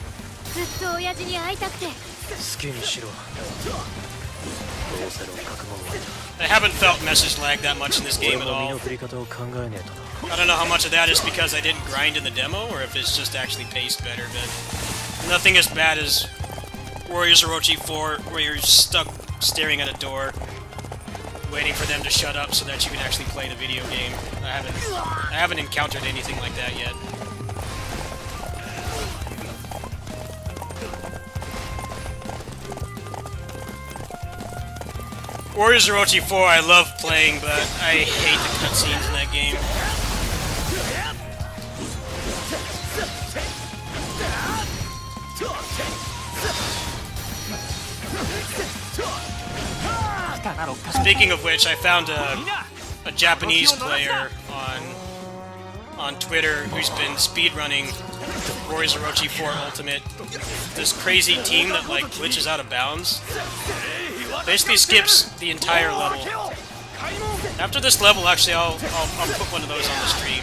ずっと親父に会いたくて。好きにしろ。どうせ六角も I haven't felt message lag that much in this game at all. I don't know how much of that is because I didn't grind in the demo or if it's just actually paced better, but nothing as bad as Warriors Orochi 4 where you're stuck staring at a door waiting for them to shut up so that you can actually play the video game. I haven't encountered anything like that yet. Warriors Orochi 4 I love playing, but I hate the cutscenes in that game. Speaking of which, I found a Japanese player on Twitter who's been speedrunning Warriors Orochi 4 Ultimate. This crazy team that like glitches out of bounds. Basically skips the entire level. After this level, actually, I'll put one of those on the stream.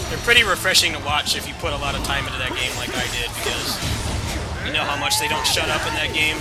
They're pretty refreshing to watch if you put a lot of time into that game like I did, because you know how much they don't shut up in that game.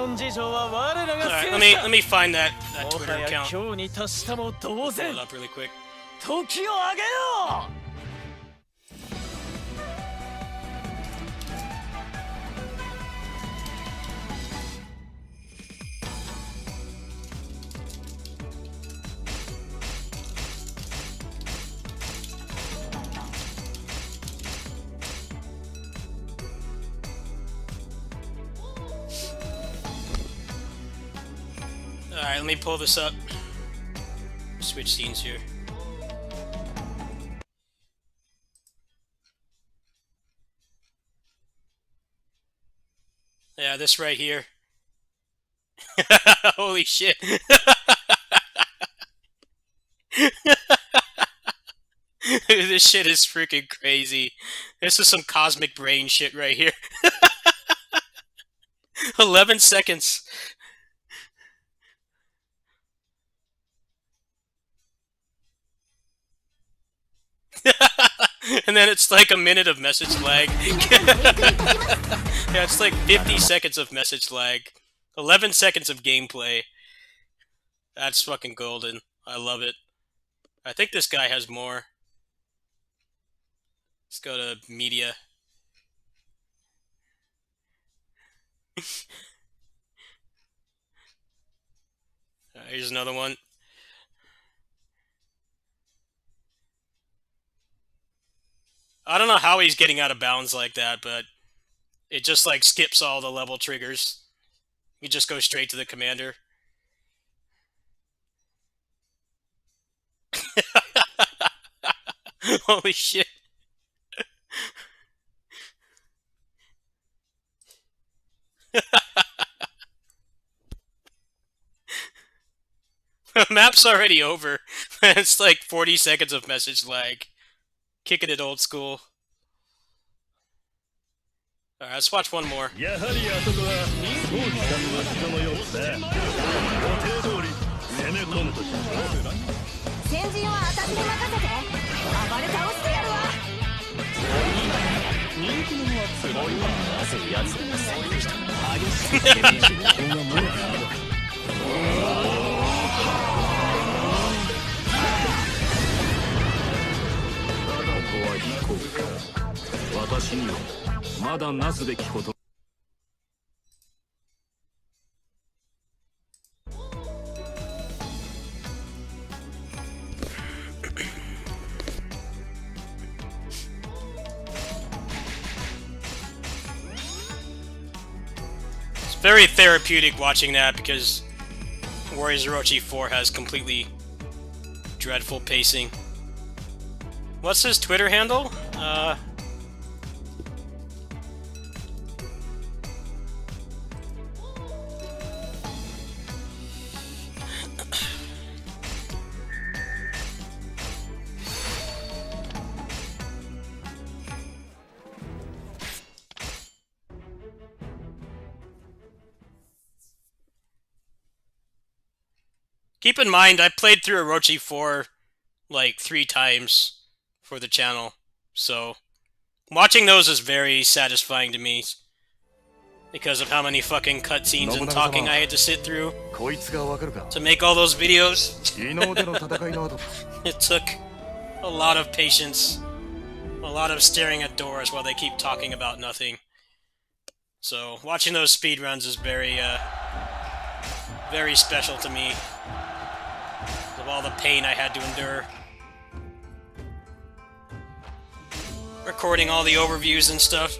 本事情は我らが Alright, 制した let me find that も Twitter はや account. 今日に達したも同 Pull 然 it up really quick. 時をあげよう Alright, let me pull this up. Switch scenes here. Yeah, this right here. Holy shit. This shit is freaking crazy. This is some cosmic brain shit right here. 11 seconds. And then it's like a minute of message lag. Yeah, it's like 50 seconds of message lag. 11 seconds of gameplay. That's fucking golden. I love it. I think this guy has more. Let's go to media. Here's another one. I don't know how he's getting out of bounds like that, but it just like skips all the level triggers. You just go straight to the commander. Holy shit. The map's already over. It's like 40 seconds of message lag. Kicking it old school. Alright, let's watch one more. やはりあそこはそうきさんの人のようだ予定通り攻め込むとしよう先陣は私に任せて暴れ倒してやるわ人気者はつらいなぜ奴らが再現した激しい懸念心がもろくなるのかただこは飛行か私にはまだなすべきこと Very therapeutic watching that because Warriors Orochi 4 has completely dreadful pacing. What's his Twitter handle? Keep in mind, I played through Orochi 4 like 3 times for the channel, so watching those is very satisfying to me because of how many fucking cutscenes and talking I had to sit through to make all those videos. It took a lot of patience, a lot of staring at doors while they keep talking about nothing. So watching those speedruns is very, very special to me. Of all the pain I had to endure. Recording all the overviews and stuff.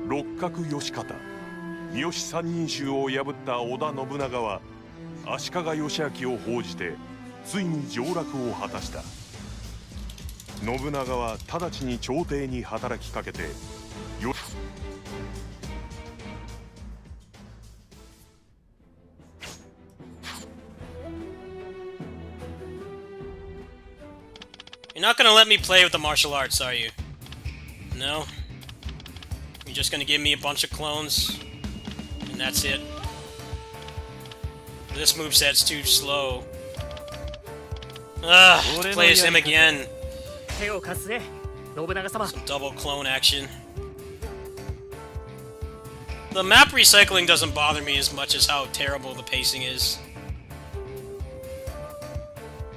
三好三人衆を破った織田信長は足利義昭を奉じてついに上洛を果たした。信長は直ちに朝廷に働きかけてYou're not gonna let me play with the martial arts, are you? No? You're just gonna give me a bunch of clones, and that's it? This moveset's too slow. Ugh, play as him again. 手を貸すぜ信長様 Double clone action. The map recycling doesn't bother me as much as how terrible the pacing is.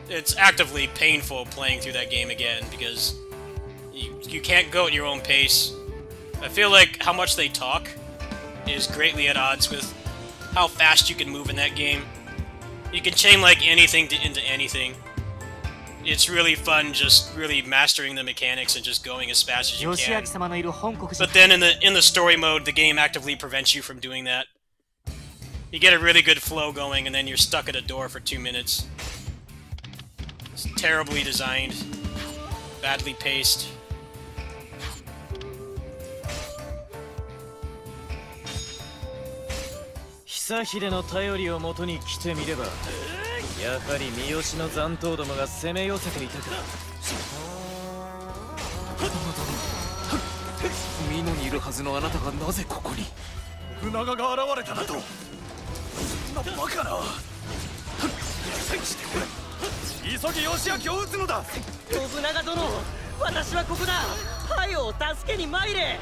It's actively painful playing through that game again because you can't go at your own pace. I feel like how much they talk is greatly at odds with how fast you can move in that game. You can chain like anything into anything. It's really fun just really mastering the mechanics and just going as fast as you 義 can. 明様のいる本国人 But then in the story mode, the game actively prevents you from doing that. You get a really good flow going, and then you're stuck at a door for 2 minutes. It's terribly designed, badly paced. Hisahide の頼りを元に来てみれば、やはり三好の残党どもが攻め寄せていたか。美濃にいるはずのあなたがなぜここに。信長が現れただと。そんなバカな。急ぎ義明を撃つのだ。信長殿、私はここだ。ハイを助けに参れ。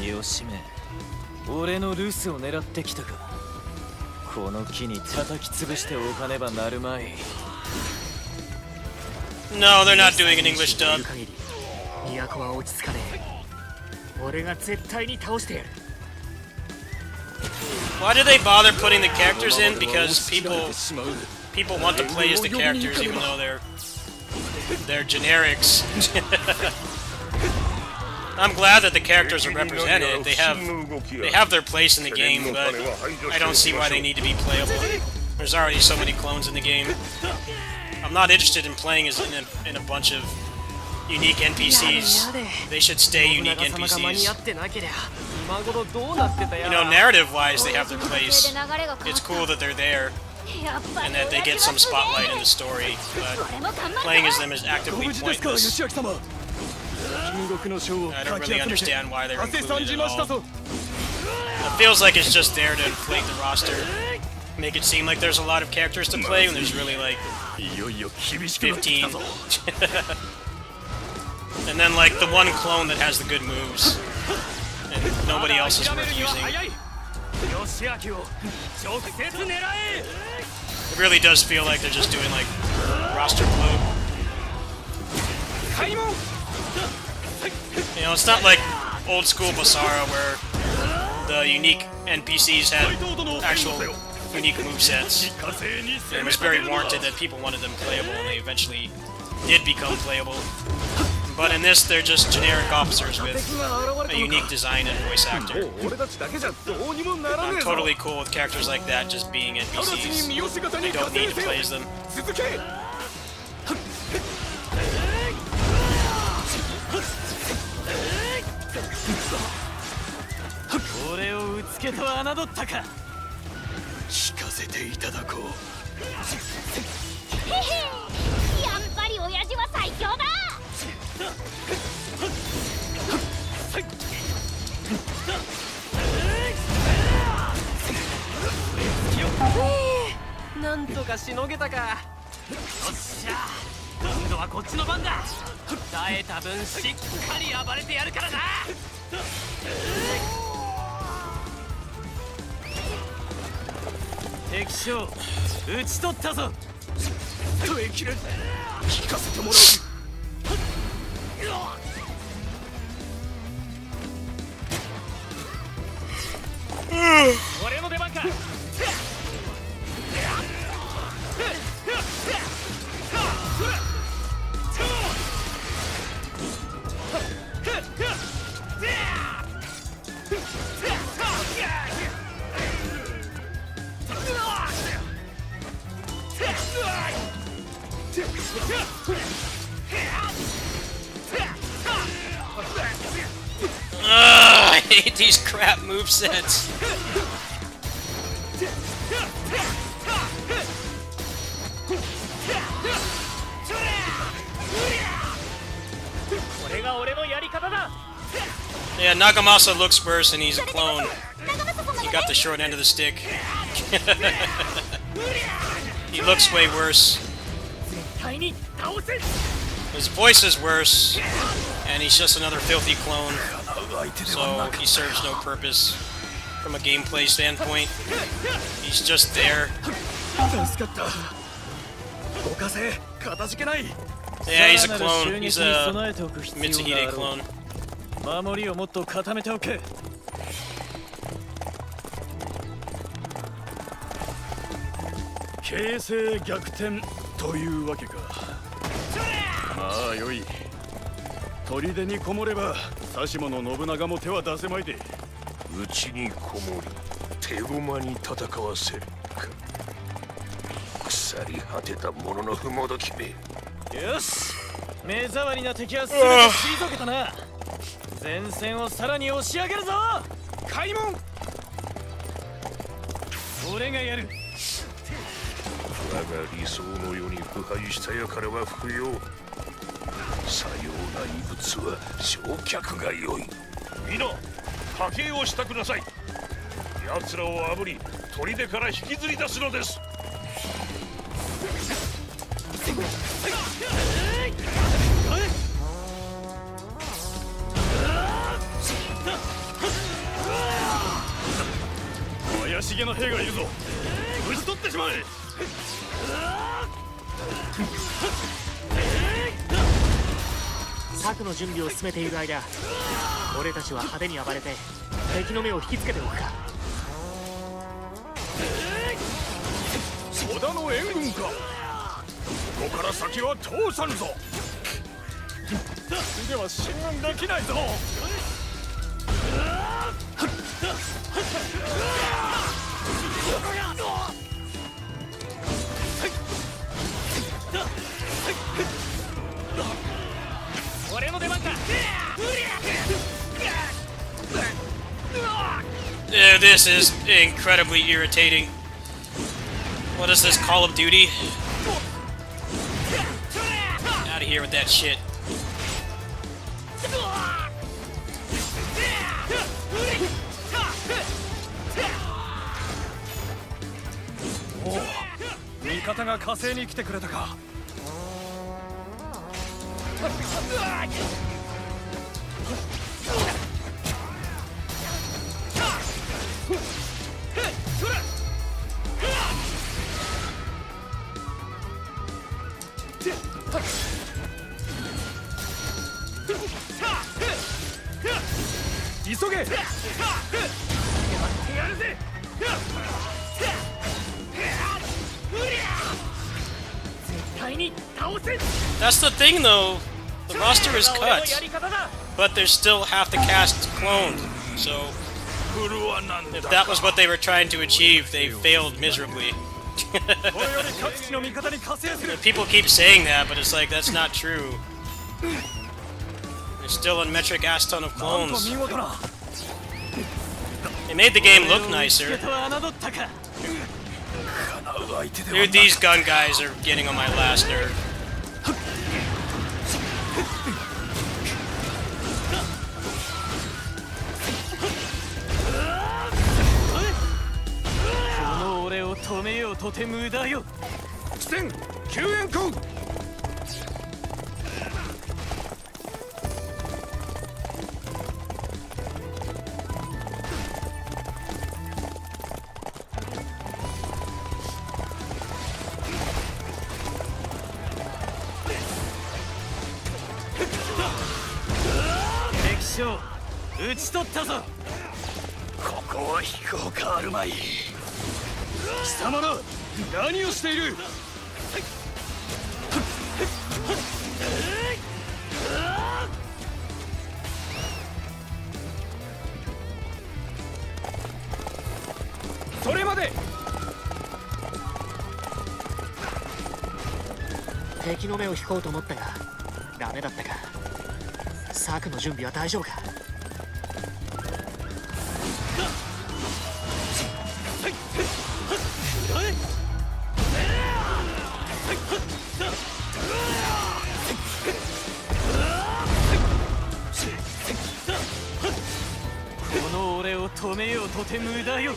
三好め、俺の留守を狙ってきたか。この木に叩き潰しておかねばなるまい。 No, they're not doing an English い dub. る限り都は落ち着かねえ。俺が絶対に倒してやる。 Why do they bother putting the characters in? Because people want to play as the characters even though they're generics. I'm glad that the characters are represented. They have their place in the game, but I don't see why they need to be playable. There's already so many clones in the game. I'm not interested in playing as in a bunch of unique NPCs. They should stay unique NPCs. You know, narrative-wise, they have their place. It's cool that they're there and that they get some spotlight in the story, but playing as them is actively pointless. I don't really understand why they're included at all. It feels like it's just there to inflate the roster, make it seem like there's a lot of characters to play when there's really like 15. And then like the one clone that has the good moves, and nobody else is worth using. It really does feel like they're just doing like roster bloat. You know, it's not like old school Basara where the unique NPCs had actual unique movesets. And it was very warranted that people wanted them playable, and they eventually did become playable. But in this, they're just generic officers with a unique design and voice actor. I'm totally cool with characters like that just being NPCs. I don't need to play as them. 俺をうつけと侮ったか。聞かせていただこう。へへ、やっぱり親父は最強だ。なんとかしのげたか。よっしゃ、今度はこっちの番だ。耐えた分しっかり暴れてやるからな。敵将討ち取ったぞ。耐えきれん。聞かせてもらう。俺の出番か。I hate these crap movesets. Yeah, Nagamasa looks worse and he's a clone. He got the short end of the stick. He looks way worse. His voice is worse, and he's just another filthy clone. So he serves no purpose from a gameplay standpoint. He's just there. Yeah, he's a clone. He's a Mitsuhide clone. 守りをもっと固めておけ。形勢逆転というわけか。まあよい。砦にこもれば指物信長も手は出せまいで。うちにこもり手駒に戦わせるか。腐り果てたものの不もどきめ。よし、目障りな敵は全て退けたな。前線をさらに押し上げるぞ。開門。俺がやる。我が理想の世に腐敗した輩は不要。さような異物は焼却がよい。皆家計をしたください。奴らをあぶり砦から引きずり出すのです。怪しげな兵がいるぞ。討ち取ってしまえ。策の準備を進めている間、俺たちは派手に暴れて敵の目を引きつけておくか。織田の援軍か。ここから先は通さぬぞ。では進軍できないぞ。俺の出番か。Yeah, this is incredibly irritating. What is this, Call of Duty? Out of here with that shit. Oh, 味方が火星に来てくれたか。急げ。やるぜ。絶対に倒せ。 That's the thing, though. The roster is cut, but there's still half the cast cloned. So, if that was what they were trying to achieve, they failed miserably. People keep saying that, but it's like, that's not true. There's still a metric ass ton of clones. They made the game look nicer. Dude, these gun guys are getting on my last nerve.敵の目を引こうと思ったがダメだったか。策の準備は大丈夫か。この俺を止めようとて無駄よ。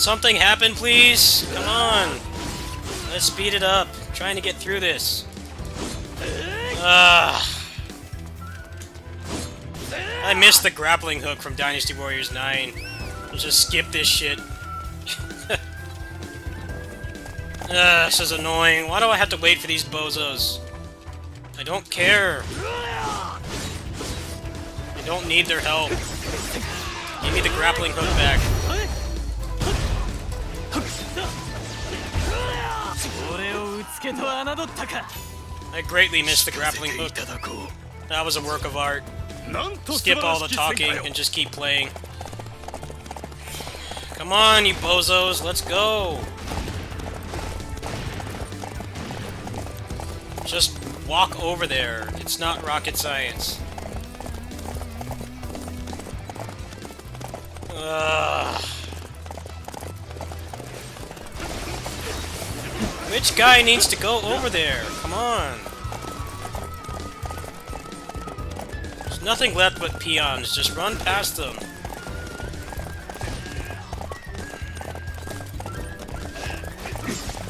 something happen, please? Come on. Let's speed it up. I'm trying to get through this. I missed the grappling hook from Dynasty Warriors 9. Let's just skip this shit. This is annoying. Why do I have to wait for these bozos? I don't care. I don't need their help. Give me the grappling hook back. I greatly missed the grappling hook. That was a work of art. Skip all the talking and just keep playing. Come on, you bozos, let's go! Just walk over there. It's not rocket science. Which guy needs to go over there? Come on. There's nothing left but peons. Just run past them.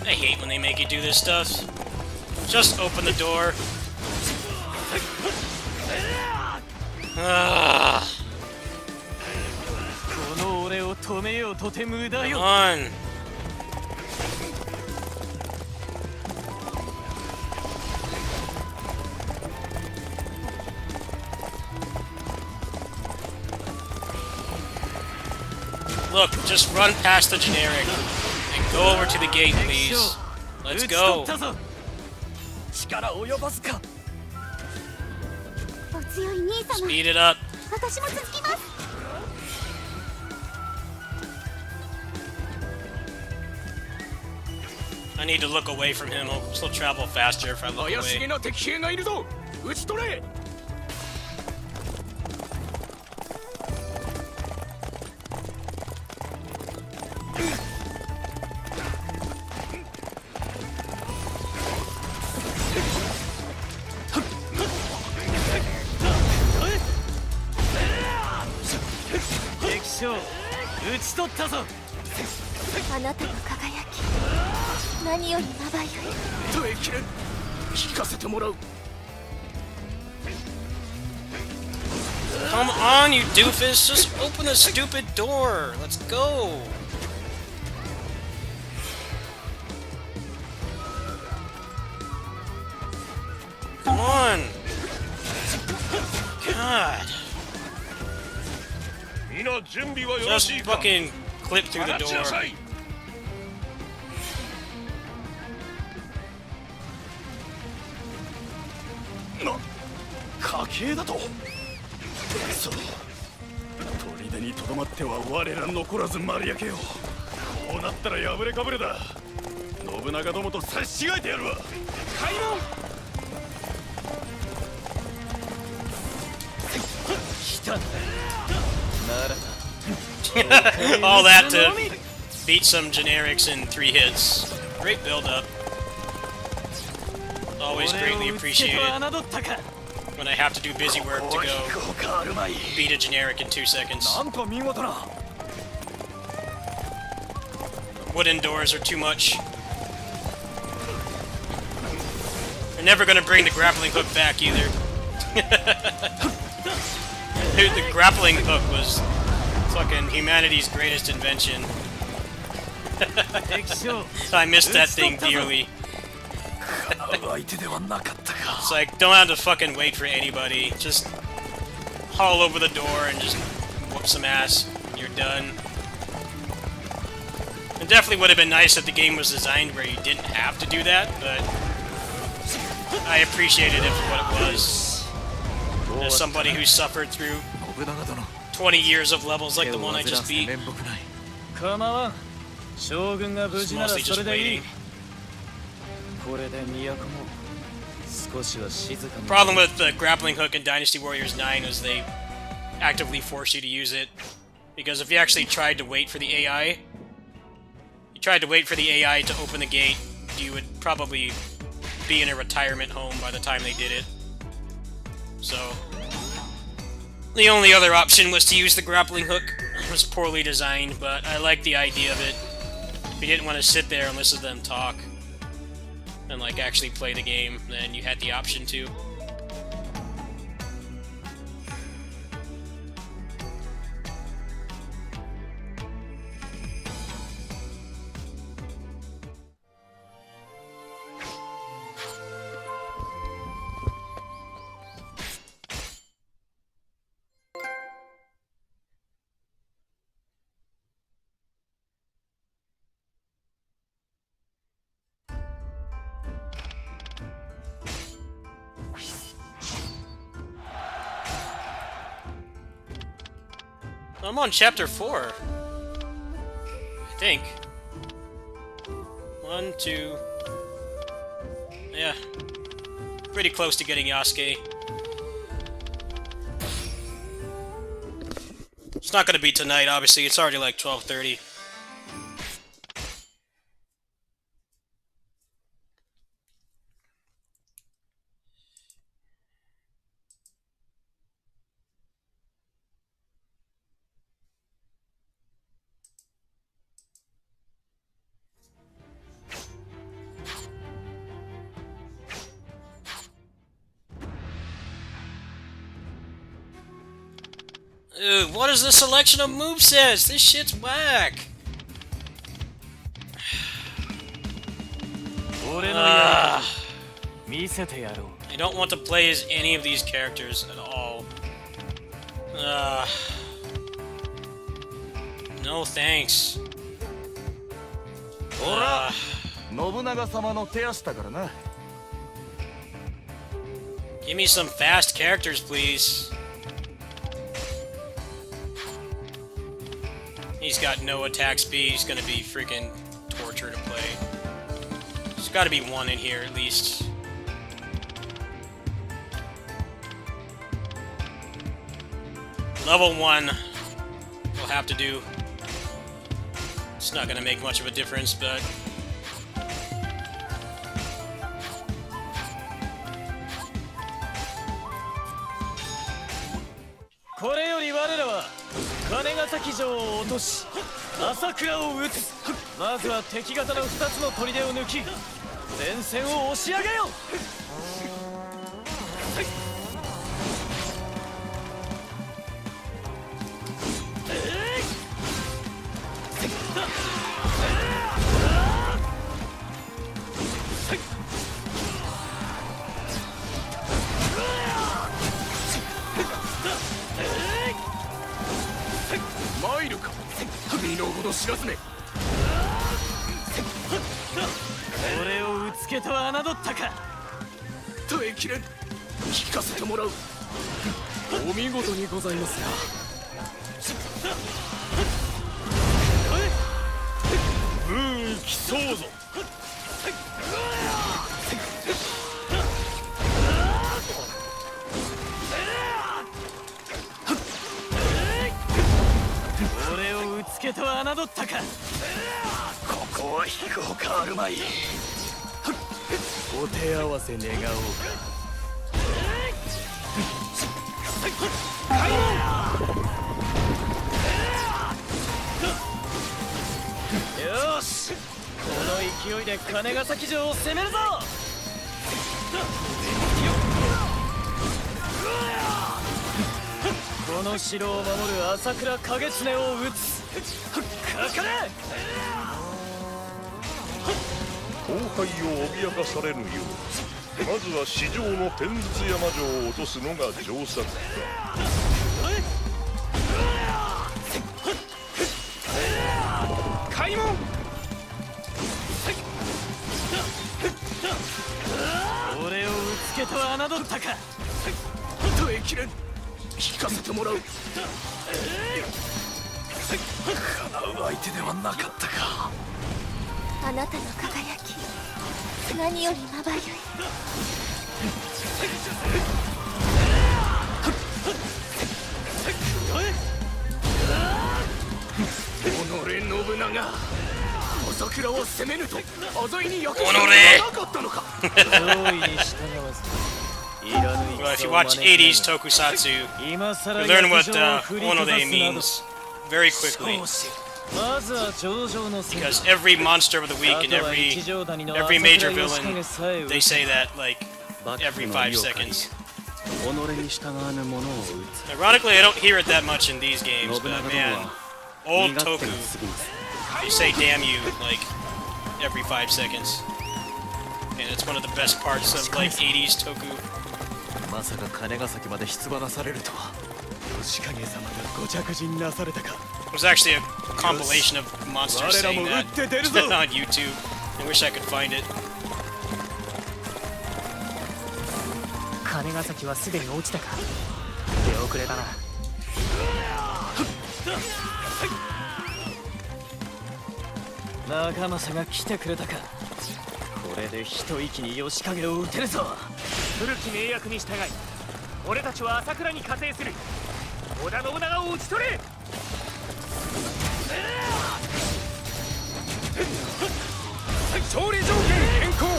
I hate when they make you do this stuff. Just open the door. Come on. Look, just run past the generic and go over to the gate, please. Let's go. Speed it up. I need to look away from him. He'll travel faster if I look away. Come on, you doofus! Just open the stupid door! Let's go! Come on! God! Just fucking clip through the door. All that to beat some generics in 3 hits. Great build-up. Always greatly appreciated when I have to do busy work to go beat a generic in 2 seconds. Wooden doors are too much. They're never gonna bring the grappling hook back either. Dude, the grappling hook was fucking humanity's greatest invention. I missed that thing dearly. It's like, don't have to fucking wait for anybody. Just haul over the door and just whoop some ass. And you're done. It definitely would have been nice if the game was designed where you didn't have to do that, but I appreciated it for what it was. As somebody who suffered through 20 years of levels like the one I just beat. It's mostly just waiting. The problem with the grappling hook in Dynasty Warriors 9 is they actively force you to use it. Because if you actually tried to wait for the AI, to open the gate, you would probably be in a retirement home by the time they did it. So the only other option was to use the grappling hook. was poorly designed, but I liked the idea of it. If you didn't want to sit there and listen to them talk and like actually play the game, then you had the option to. I'm on chapter 4. I think. 1, 2. Yeah. Pretty close to getting Yasuke. It's not gonna be tonight, obviously. It's already like 12:30. Dude, what is the selection of movesets? This shit's whack. I don't want to play as any of these characters at all. No thanks. Give me some fast characters, please. He's got no attack speed. He's gonna be freaking torture to play. There's gotta be one in here at least. Level 1 will have to do. It's not gonna make much of a difference, but...金ヶ崎城を落とし朝倉を討つ。まずは敵方の2つの砦を抜き前線を押し上げよう。参るか身の程知らずめ。俺をうつけと侮ったか。耐えきれん。聞かせてもらう。お見事にございますな。武運競うぞ。俺をうつけと侮ったか。ここは引くほかあるまい。お手合わせ願おうか。よし、この勢いで金ヶ崎城を攻めるぞ。この城を守る朝倉景常を討つ。かかれ。後輩を脅かされぬよう、まずは市場の天仏山城を落とすのが上策。開門。俺をうつけと侮ったか。耐えきれん。聞かせてもらう。叶う相手ではなかったか。あなたの輝き何よりまばゆい。己信長朝倉を攻めぬと浅井に役所がなかったのか。Well, if you watch 80s tokusatsu, you learn what Onore means very quickly. まずは上々の戦 Because every monster of the week and あとは一 every 条谷の every major 朝倉義 villain, 景さえ they say that like 幕 every 府の 5 意を借り seconds. 己に従わぬ者を討 Ironically, I don't hear it that much in these つ games, 信 but 長殿 man, は old 身勝手 Toku, が過ぎます they say damn you like every 5 seconds. And it's one of the best parts of like 80s Toku. まさか金ヶ崎まで出馬なされるとは。義景様がご着陣なされたか。 It was actually a compilation of monsters saying that on YouTube. I wish I could find it. 金ヶ崎はすでに落ちたか。出遅れたな。仲間さが来てくれたか。これで一息に義景を撃てるぞ。古き名役に従い、俺たちは朝倉に加勢する。織田信長を討ち取れ。勝利条件変更。こ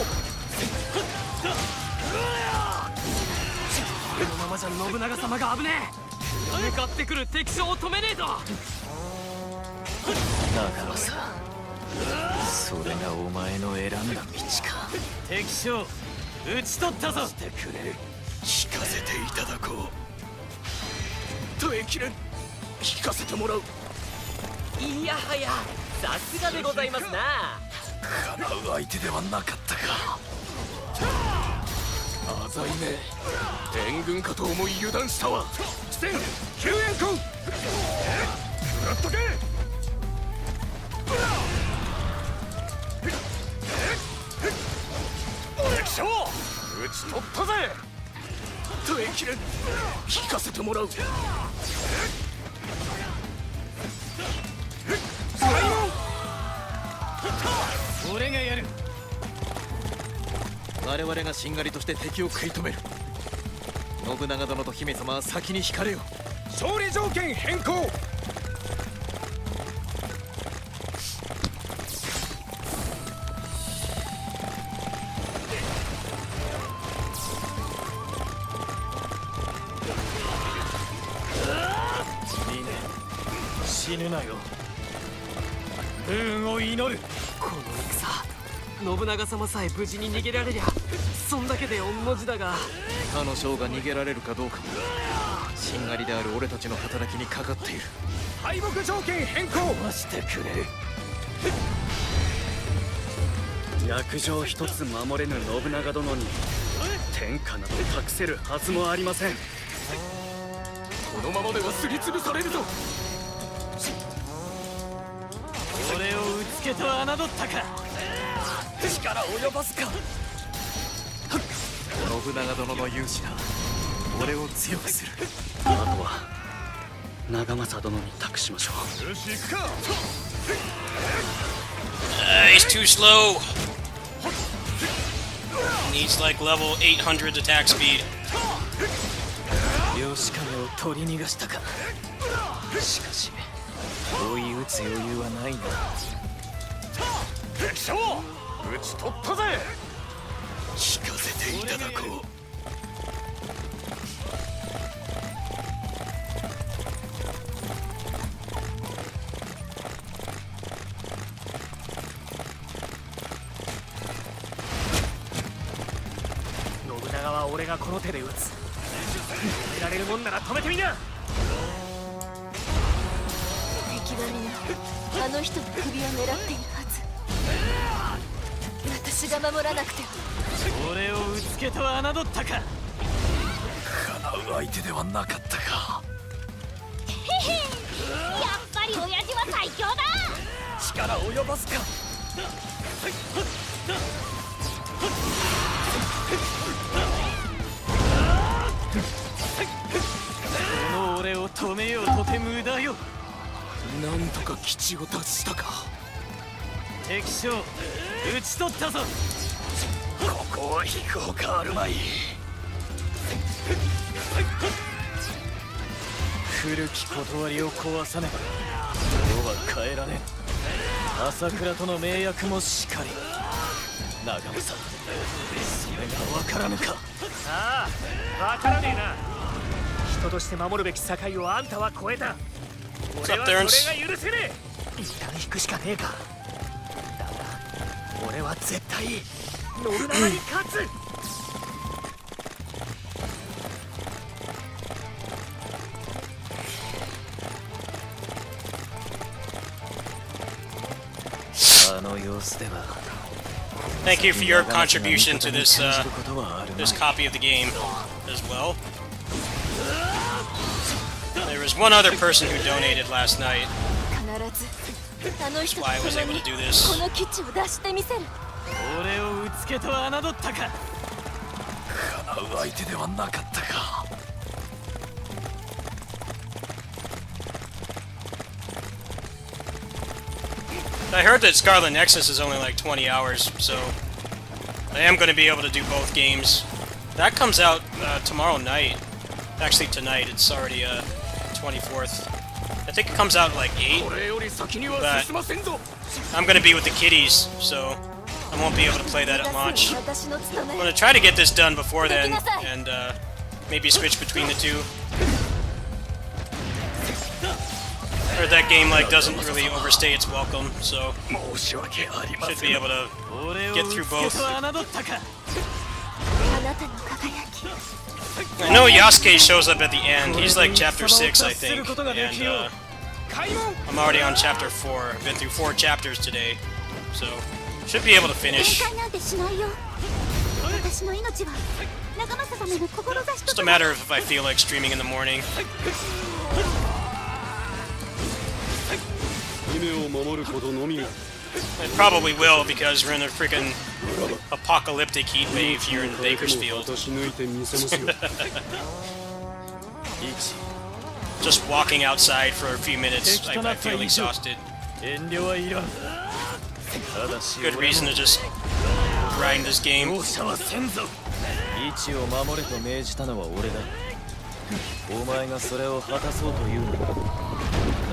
のままじゃ信長様が危ねえ。向かってくる敵将を止めねえと。仲間さ、それがお前の選んだ道か。敵将討ち取ったぞ。してくれ。聞かせていただこう。耐えきれん。聞かせてもらう。いやはや、さすがでございますな。かなう相手ではなかったか。浅いね。援軍かと思い油断したわ。戦救援軍。食らっとけ。敵将討ち取ったぜ。耐えきれん。聞かせてもらう。俺がやる。我々がしんがりとして敵を食い止める。信長殿と姫様は先に引かれよ。勝利条件変更。死ぬなよ。不運を祈る。この戦、信長様さえ無事に逃げられりゃ、そんだけで御の字だが。他の将が逃げられるかどうかもしんがりである俺たちの働きにかかっている。敗北条件変更。ましてくれ。約定一つ守れぬ信長殿に天下など託せるはずもありません。このままではすりつぶされるぞ。俺をうつけと侮ったか。力及ばずか。信長殿の勇姿が俺を強くする。あとは長政殿に託しましょう。よし行くか。He's too slow. Needs like level 800 attack speed. 義景を取り逃がしたか。しかし追い打つ余裕はないな。敵将討ち取ったぜ。聞かせていただこう。信長は俺がこの手で撃つ。止められるもんなら止めてみな。敵は皆あの人の首を狙っているはず。私が守らなくては。俺をうつけと侮ったか。叶う相手ではなかったか。へへ、やっぱり親父は最強だ。力及ばずか。この俺を止めようとて無駄よ。なんとか基地を脱したか。敵将討ち取ったぞ。ここは引くほかあるまい。古き断りを壊さねば世は変えられん。朝倉との盟約もしかり。長政、それが分からぬか。ああ、分からねえな。人として守るべき境をあんたは越えた。What's up, Terrence? 一旦引くしかねえか。だが俺は絶対信長に勝つ。あの様子では Thank you for your contribution to this this copy of the game as well. There was one other person who donated last night. 必 That's why I was able to do this. この基地を出してみせる。俺をうつけと侮ったか。叶う相手ではなかったか。 I heard that Scarlet Nexus is only like 20 hours, so I am going to be able to do both games. That comes out tomorrow night. Actually, tonight. It's already 24th. I think it comes out at like 8. But I'm going to be with the kiddies, so I won't be able to play that at launch. I'm going to try to get this done before then, and maybe switch between the two. Or that game like doesn't really overstay its welcome, so should be able to get through both. I know Yasuke shows up at the end. He's like chapter 6, I think, and I'm already on chapter 4. I've been through 4 chapters today, so should be able to finish. Just a matter of if I feel like streaming in the morning. It probably will, because we're in a freaking apocalyptic heat wave here in Bakersfield. Just walking outside for a few minutes, I feel exhausted. Good reason to just grind this game. 位置を守れと命じたのは俺だ。お前がそれを果たそうというのなら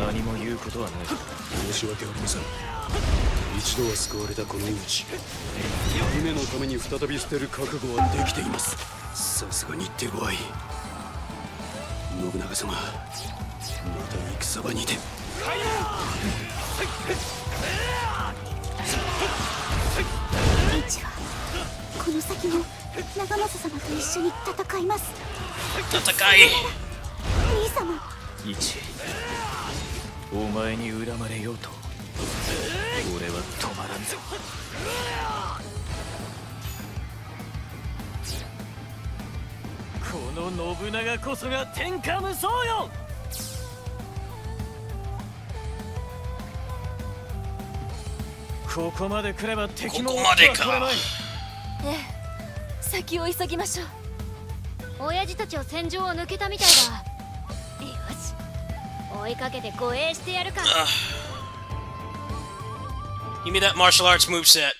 何も言うことはない。申し訳ありません。一度は救われたこの命、夢のために再び捨てる覚悟はできています。さすがに手強い。信長様、また戦場にて。リーチはこの先も長政様と一緒に戦います。戦い。兄様。一、お前に恨まれようと俺は止まらんぞ。この信長こそが天下無双よ。ここまで来れば敵もここまでか。ええ、先を急ぎましょう。親父たちは戦場を抜けたみたいだ。よし、追いかけて護衛してやるか。Give me that martial arts moveset.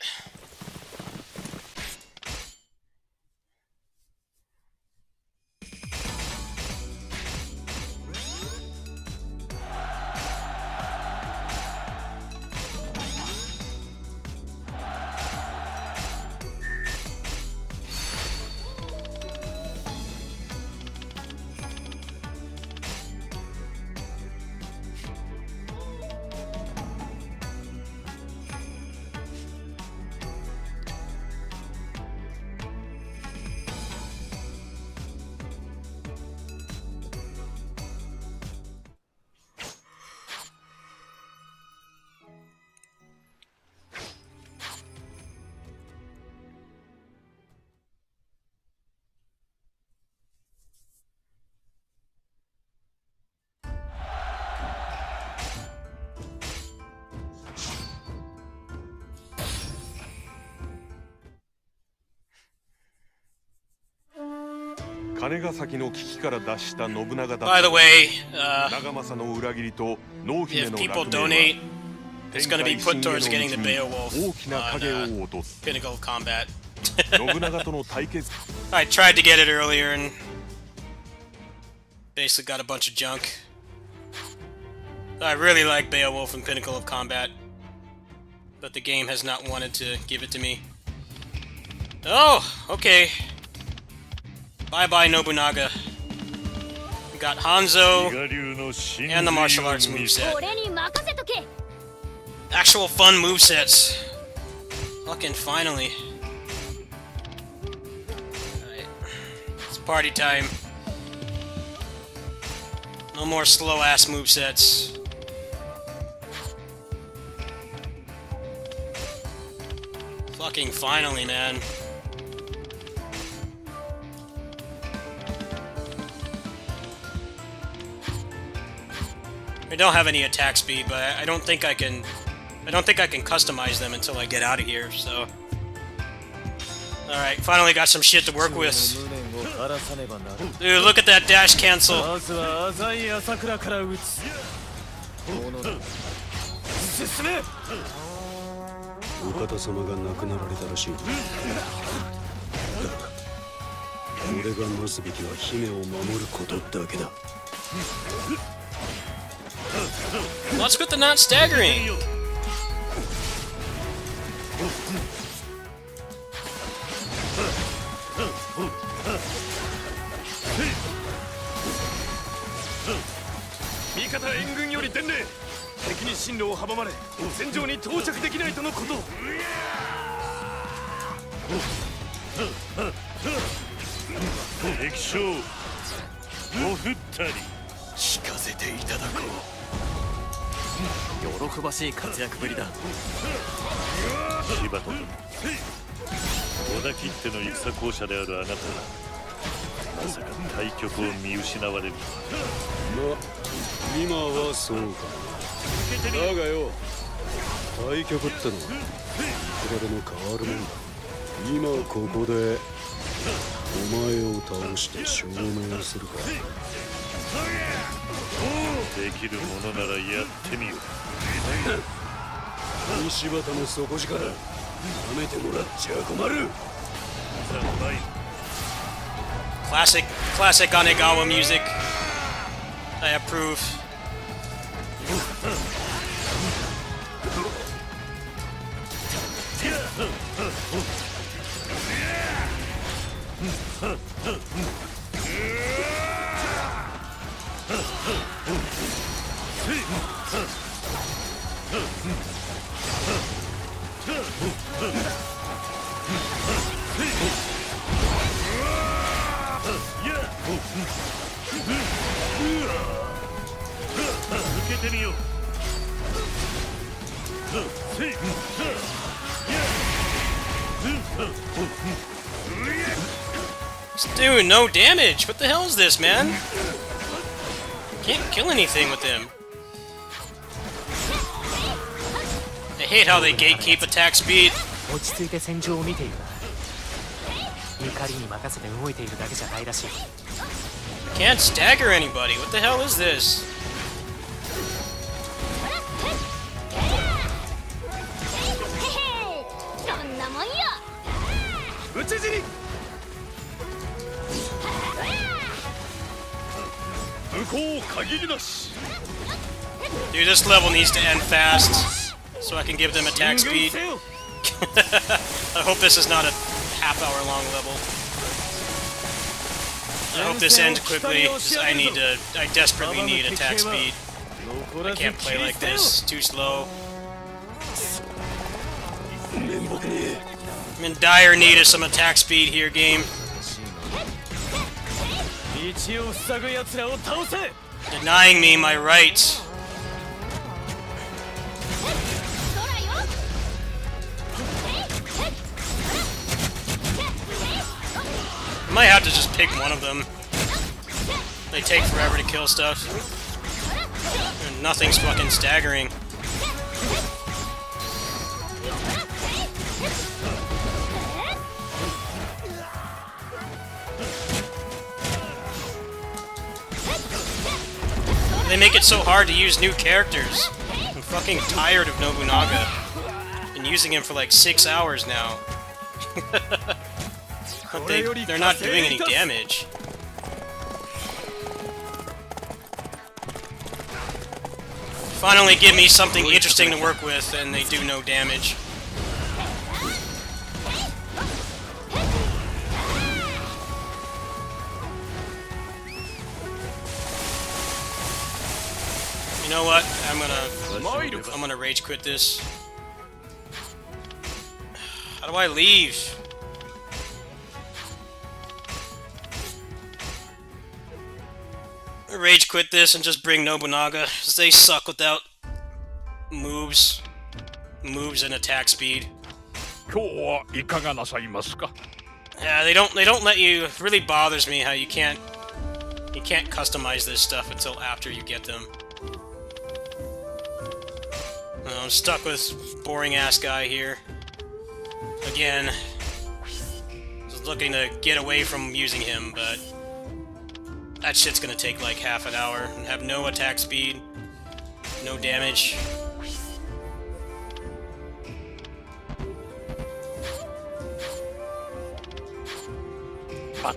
By the way, if people donate, it's going to be put towards getting the Beowulf on Pinnacle of Combat. I tried to get it earlier and basically got a bunch of junk. I really like Beowulf and Pinnacle of Combat, but the game has not wanted to give it to me. Oh, okay. Bye-bye, Nobunaga. got Hanzo and the martial arts moveset. 俺に任せとけ。 Actual fun movesets. Fucking finally. Alright. It's party time. No more slow ass movesets. Fucking finally, man. I don't have any attack speed, but I don't think I can customize them until I get out of here, so. Alright, finally got some shit to work with. Dude, look at that dash cancel. お方様が亡くなられたらしい。だが俺がなすべきは姫を守ることだけだ。 What's with the not staggering? Yoroko ばしい活躍ぶりだ。柴田と織田切手の戦校舎であるあなたはまさか対局を見失われる。ま、今はそうか。だがよ、対局ってのはいくらでも変わるもんだ。今ここでお前を倒して証明するか。できるものならやってみよう。西畑の底力、舐めてもらっちゃ困る。 Classic Onegawa music. I approve. Dude, no damage! What the hell is this, man? Can't kill anything with him. I hate how they gatekeep attack speed. 落ち着いて戦場を見ているな。怒りに任せて動いているだけじゃないらしい。 Can't stagger anybody. What the hell is this? Dude, this level needs to end fast, so I can give them attack speed. I hope this is not a half-hour-long level. I hope this ends quickly, because I desperately need attack speed. I can't play like this, it's too slow. I'm in dire need of some attack speed here, game. Denying me my rights. I might have to just pick one of them. They take forever to kill stuff. And nothing's fucking staggering. They make it so hard to use new characters. I'm fucking tired of Nobunaga. Been using him for like 6 hours now. But they're not doing any damage. Finally give me something interesting to work with, and they do no damage. You know what? I'm gonna rage quit this. How do I leave? Rage quit this and just bring Nobunaga, 'cause they suck without moves and attack speed. Yeah, they don't let you. It really bothers me how you can't customize this stuff until after you get them. I'm stuck with boring ass guy here. Again, just looking to get away from using him, but that shit's gonna take like half an hour and have no attack speed, no damage. I'll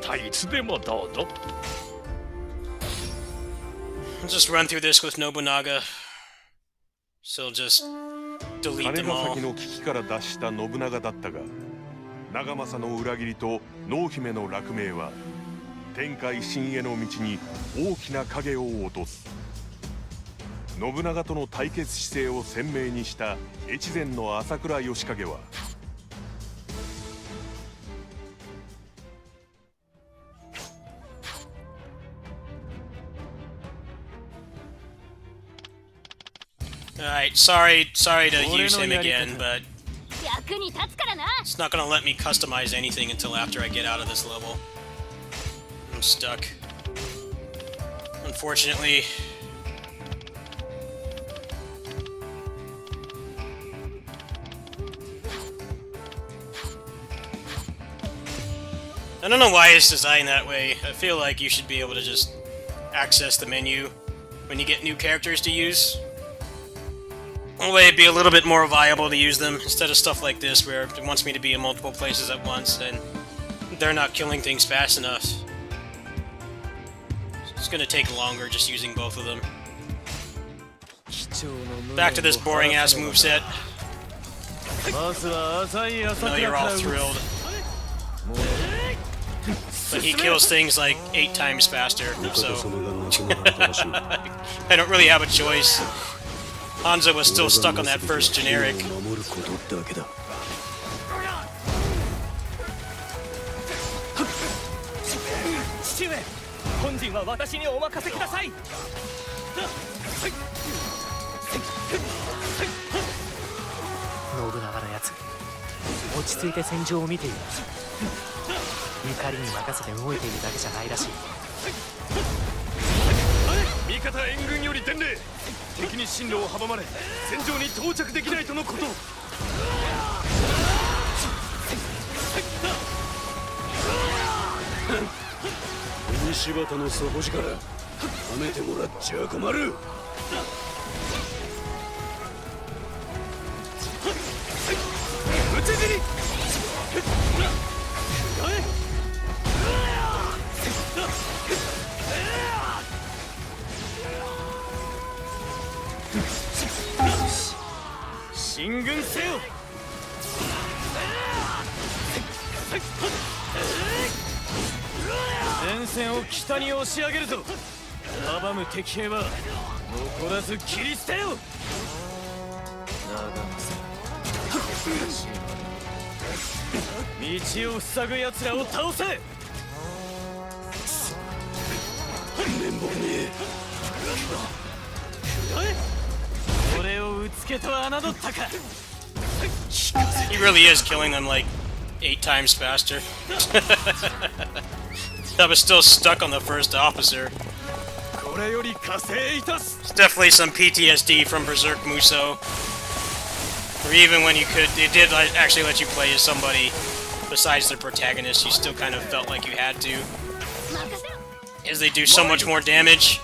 just run through this with Nobunaga. So just delete 金 them ヶ all. 崎の危機から脱した信長だったが、長政の裏切りと濃姫の落命は天下一新への道に大きな影を落とす。信長との対決姿勢を鮮明にした越前の朝倉義景は、Alright, sorry to use him again, but it's not gonna let me customize anything until after I get out of this level. I'm stuck. Unfortunately. I don't know why it's designed that way. I feel like you should be able to just access the menu when you get new characters to use. That way it'd be a little bit more viable to use them, instead of stuff like this where it wants me to be in multiple places at once and they're not killing things fast enough. So it's gonna take longer just using both of them. Back to this boring ass moveset. I know you're all thrilled. But he kills things like 8 times faster, so I don't really have a choice. Hanzo was still stuck on that first generic. He really is killing them like 8 times faster. I was still stuck on the first officer. It's definitely some PTSD from Berserk Musou. Or even when they did actually let you play as somebody besides the protagonist, you still kind of felt like you had to. As they do so much more damage.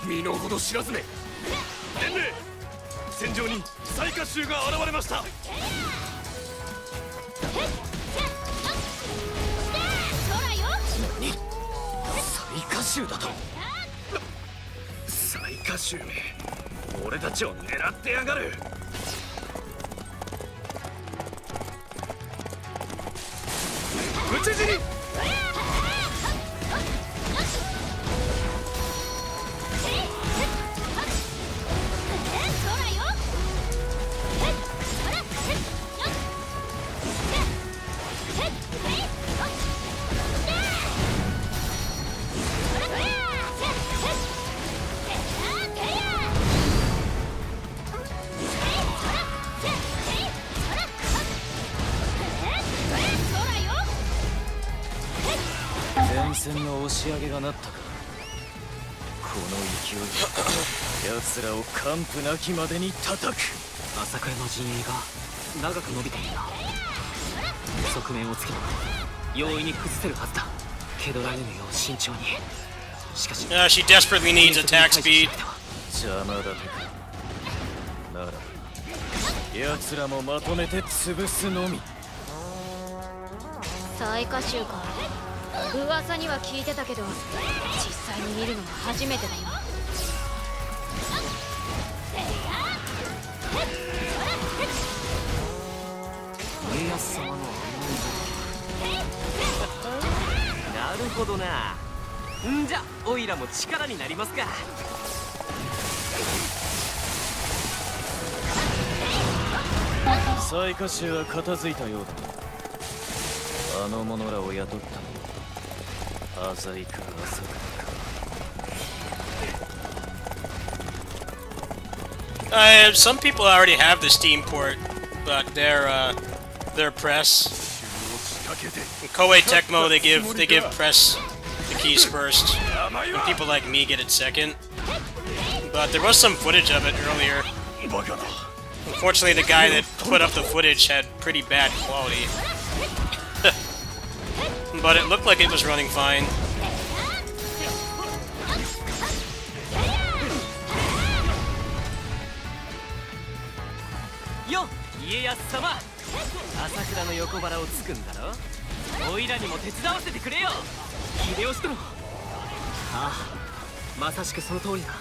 戦の押し上げがなったか。この勢いで奴らを完膚なきまでに叩く。朝倉の陣営が長く伸びているな。側面をつけば容易に崩せるはずだ。蹴取られぬよう慎重に。しかし She desperately needs attack speed. 邪魔だてか。なら奴らもまとめて潰すのみ。最下集か。噂には聞いてたけど実際に見るのは初めてだよ。家康様の案内だ。なるほどな。んじゃオイラも力になりますか。最下集は片付いたようだ。あの者らを雇ったのは浅井か浅倉か。Some people already have the Steam port, but their press, Koei Tecmo, they give press the keys first, and people like me get it second. But there was some footage of it earlier. Unfortunately, the guy that put up the footage had pretty bad quality. But it looked like it was running fine. よ家康様、朝倉の横腹をつくんだろ。おいらにも手伝わせてくれよ秀吉殿。ああ、まさしくその通りだ。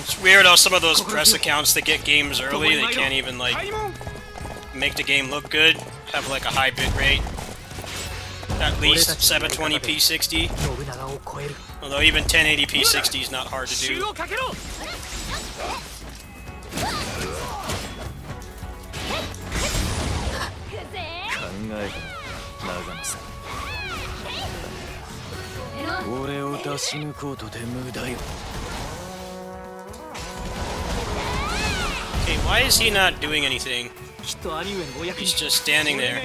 It's weird how some of those press accounts that get games early, they can't even like make the game look good, have like a high bit rate. At least 720p 60. Although even 1080p 60 is not hard to do. 俺を出し抜こうとて無駄よ。 Okay, why is he not doing anything? He's just standing there.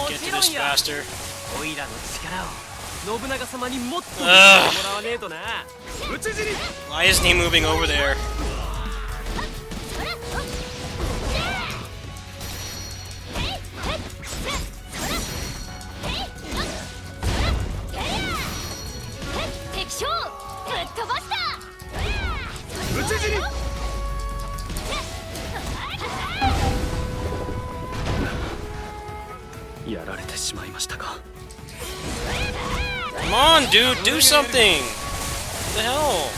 Get to this faster. Why isn't he moving over there? Come on, dude, do something! What the hell?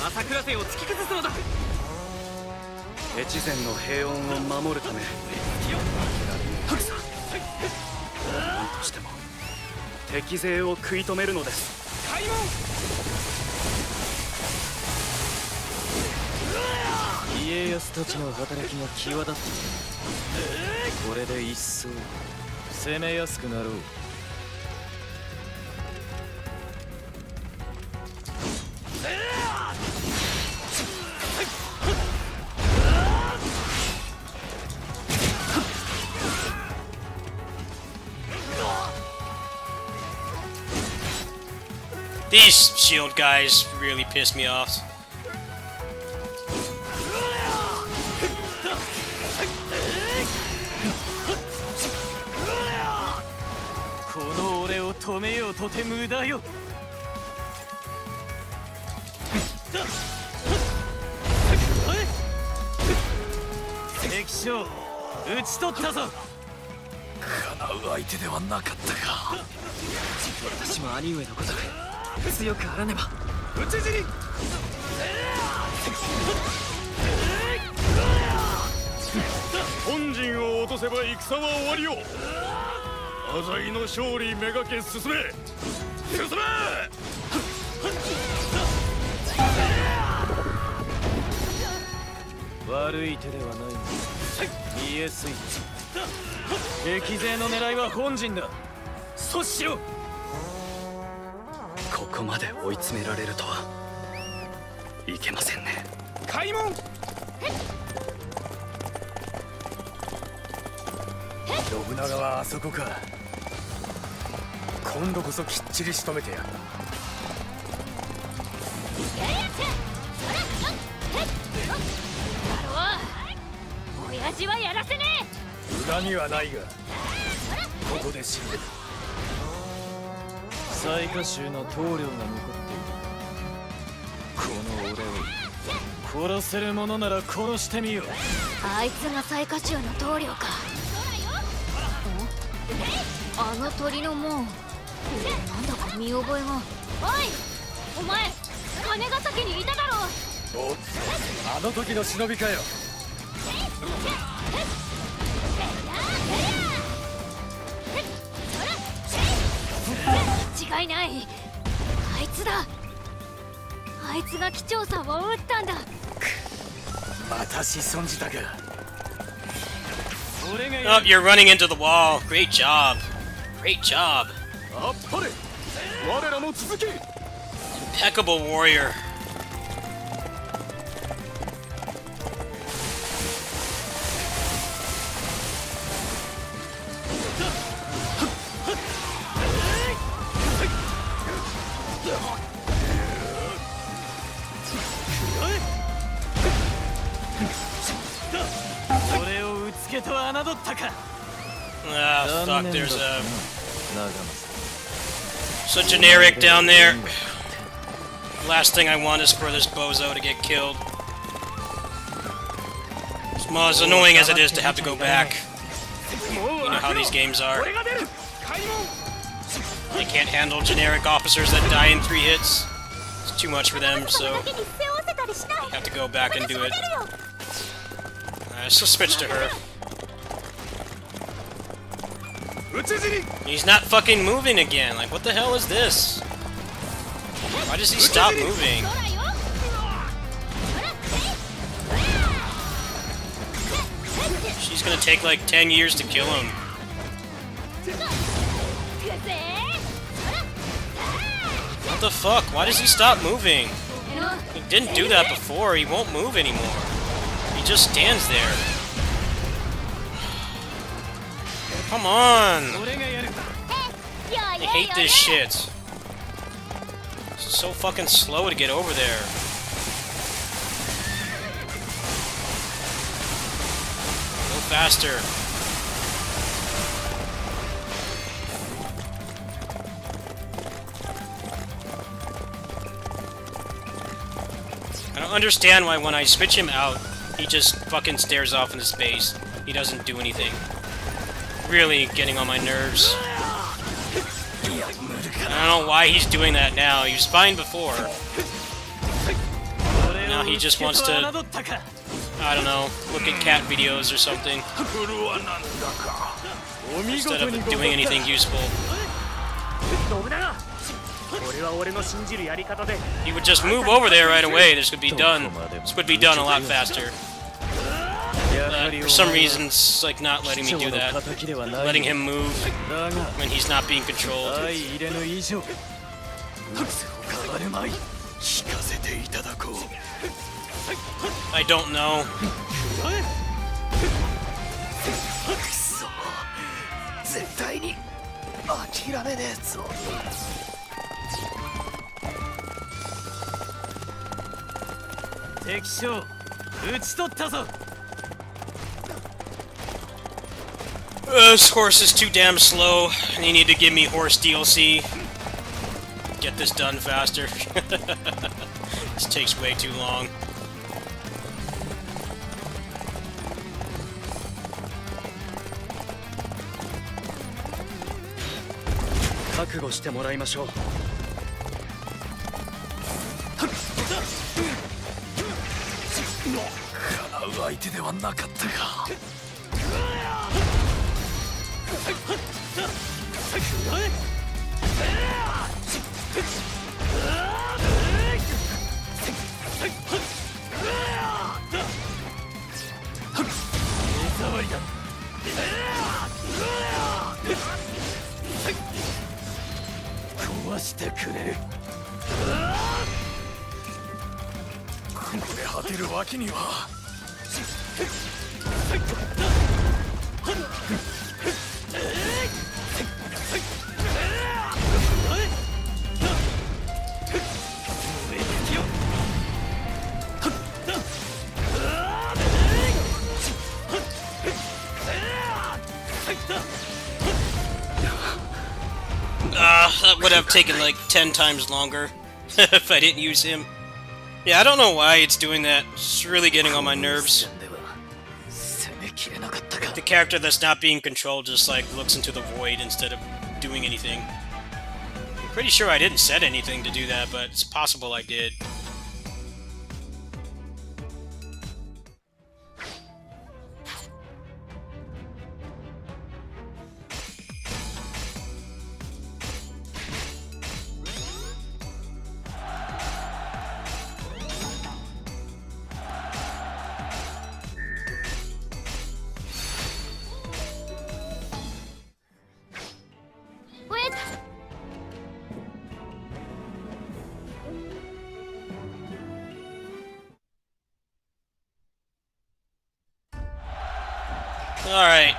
朝倉勢を突き崩すのだ。越前の平穏を守るため何としても敵勢を食い止めるのです。家康たちの働きが際立っている。これで一層攻めやすくなろう。These shield guys really piss me off. この俺を止めようとて無駄よ。敵将討ち取ったぞ。叶う相手ではなかったか。私も兄上のこと強くあらねば。討ち死に。本陣を落とせば戦は終わりよ。浅井の勝利めがけ進め。進め。悪い手ではないが見えすい。敵勢の狙いは本陣だ。阻止しろ。 ここまで追い詰められるとは。いけませんね。開門。信長はあそこか。今度こそきっちり仕留めてやる。親父はやらせねえ。恨みはないがここで死んでる。雑賀衆の棟梁が残っている。この俺を殺せるものなら殺してみよう。あいつが雑賀衆の棟梁か。あの鳥の門、なんだか見覚えが。おいお前、金ヶ崎にいただろ。おっ、あの時の忍びかよ。違いない、あいつだ。あいつが機長さんを撃ったんだ。また失踪したか。 Oh, you're running into the wall. Great job. Great job. Impeccable warrior. Ah, fuck, there's a... So generic down there. Last thing I want is for this bozo to get killed. As annoying as it is to have to go back. You know how these games are. They can't handle generic officers that die in 3 hits. It's too much for them, so... you have to go back and do it. So switch to her. He's not fucking moving again. Like, what the hell is this? Why does he stop moving? She's gonna take like 10 years to kill him. What the fuck? Why does he stop moving? He didn't do that before. He won't move anymore. He just stands there. Come on! I hate this shit. It's so fucking slow to get over there. Go faster. I don't understand why when I switch him out, he just fucking stares off into space. He doesn't do anything. Really getting on my nerves. I don't know why he's doing that now. He was fine before. Now he just wants to, I don't know, look at cat videos or something. Instead of doing anything useful. He would just move over there right away. This would be done. This would be done a lot faster. For some reason, it's like not letting me do that. Letting him move when he's not being controlled. I don't know. This horse is too damn slow. You need to give me horse DLC. Get this done faster. This takes way too long. こで果てるわけには。That would have taken like 10 times longer if I didn't use him. Yeah, I don't know why it's doing that. It's really getting on my nerves. The character that's not being controlled just like looks into the void instead of doing anything. I'm pretty sure I didn't set anything to do that, but it's possible I did. Alright.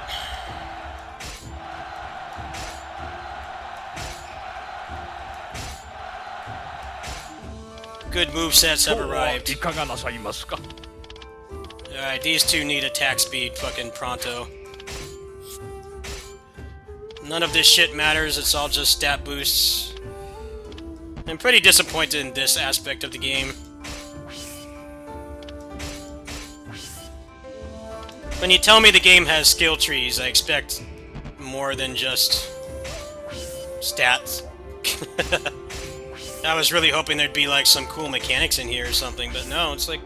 Good movesets have arrived. Alright, these two need attack speed fucking pronto. None of this shit matters, it's all just stat boosts. I'm pretty disappointed in this aspect of the game. When you tell me the game has skill trees, I expect more than just stats. I was really hoping there'd be like some cool mechanics in here or something, but no, it's like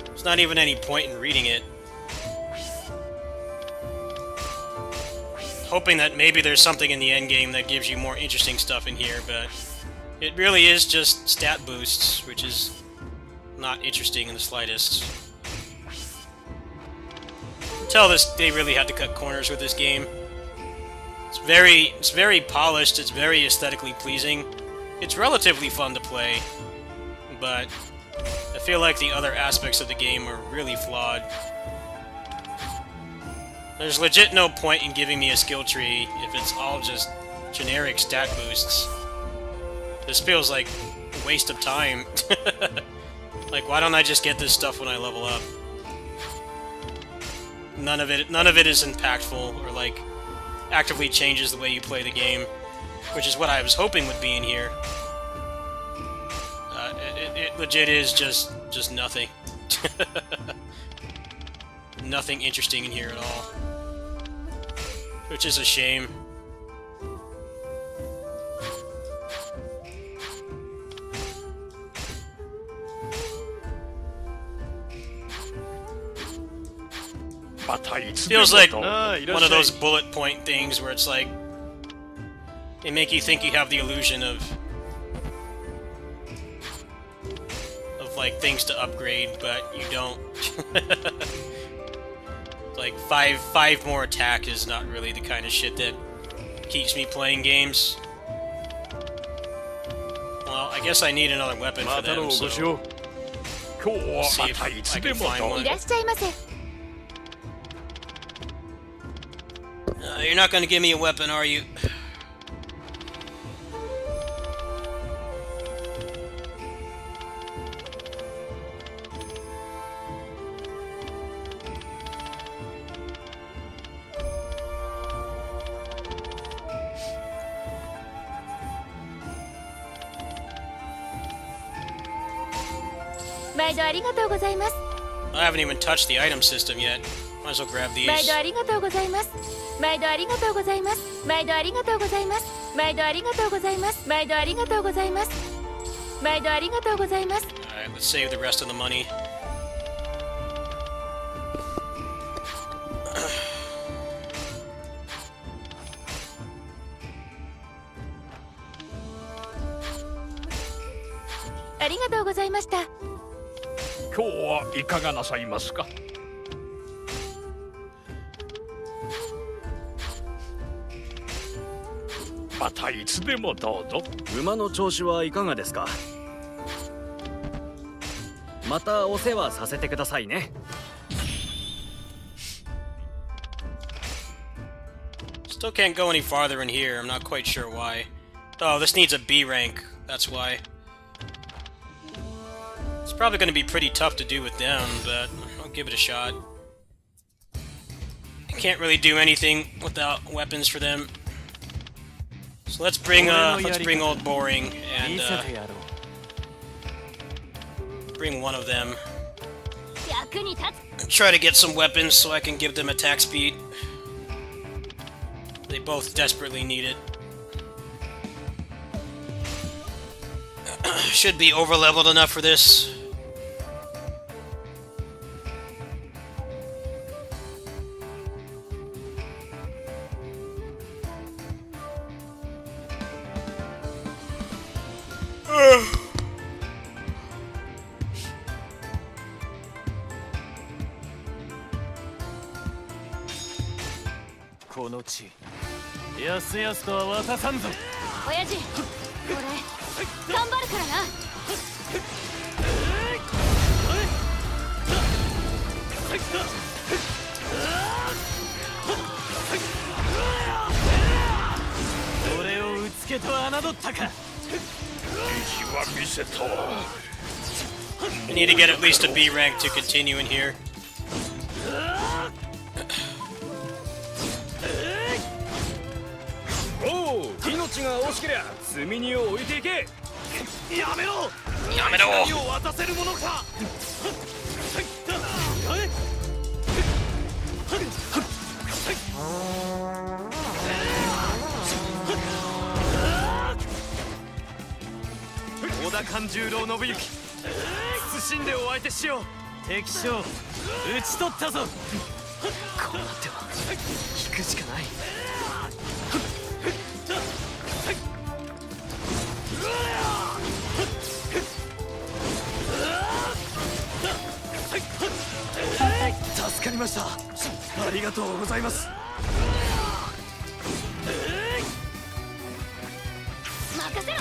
there's not even any point in reading it. Hoping that maybe there's something in the endgame that gives you more interesting stuff in here, but it really is just stat boosts, which is not interesting in the slightest. Tell this they really had to cut corners with this game. It's very polished, it's very aesthetically pleasing. It's relatively fun to play, but I feel like the other aspects of the game are really flawed. There's legit no point in giving me a skill tree if it's all just generic stat boosts. This feels like a waste of time. Like, why don't I just get this stuff when I level up? None of it is impactful or like actively changes the way you play the game, which is what I was hoping would be in here. It legit is just nothing. Nothing interesting in here at all, which is a shame. Feels like one of those bullet point things where it's like they make you think you have the illusion of like things to upgrade, but you don't. Like five more attack is not really the kind of shit that keeps me playing games. Well, I guess I need another weapon for them, so see if I can find one. You're not gonna give me a weapon, are you? I haven't even touched the item system yet. Might as well grab these. Alright, let's save the rest of the money. またお世話させてくださいね。Still can't go any farther in here. I'm not quite sure why. Oh, this needs a B rank. That's why. It's probably going to be pretty tough to do with them, but I'll give it a shot. I can't really do anything without weapons for them. So let's bring old Boring and bring one of them. Try to get some weapons so I can give them attack speed. They both desperately need it. Should be over-leveled enough for this. Oyaji, 俺頑張るからな。俺をうつけと侮ったか。意地は見せたわ。 I need to get at least a B rank to continue in here. おお、命が惜しけりゃ積み荷を置いていけ。やめろ。やめろ。何を渡せるものか。織田勘十郎信行、謹んでお相手しよう。敵将討ち取ったぞ。こうなっては引くしかない。助かりました。ありがとうございます。任せろ。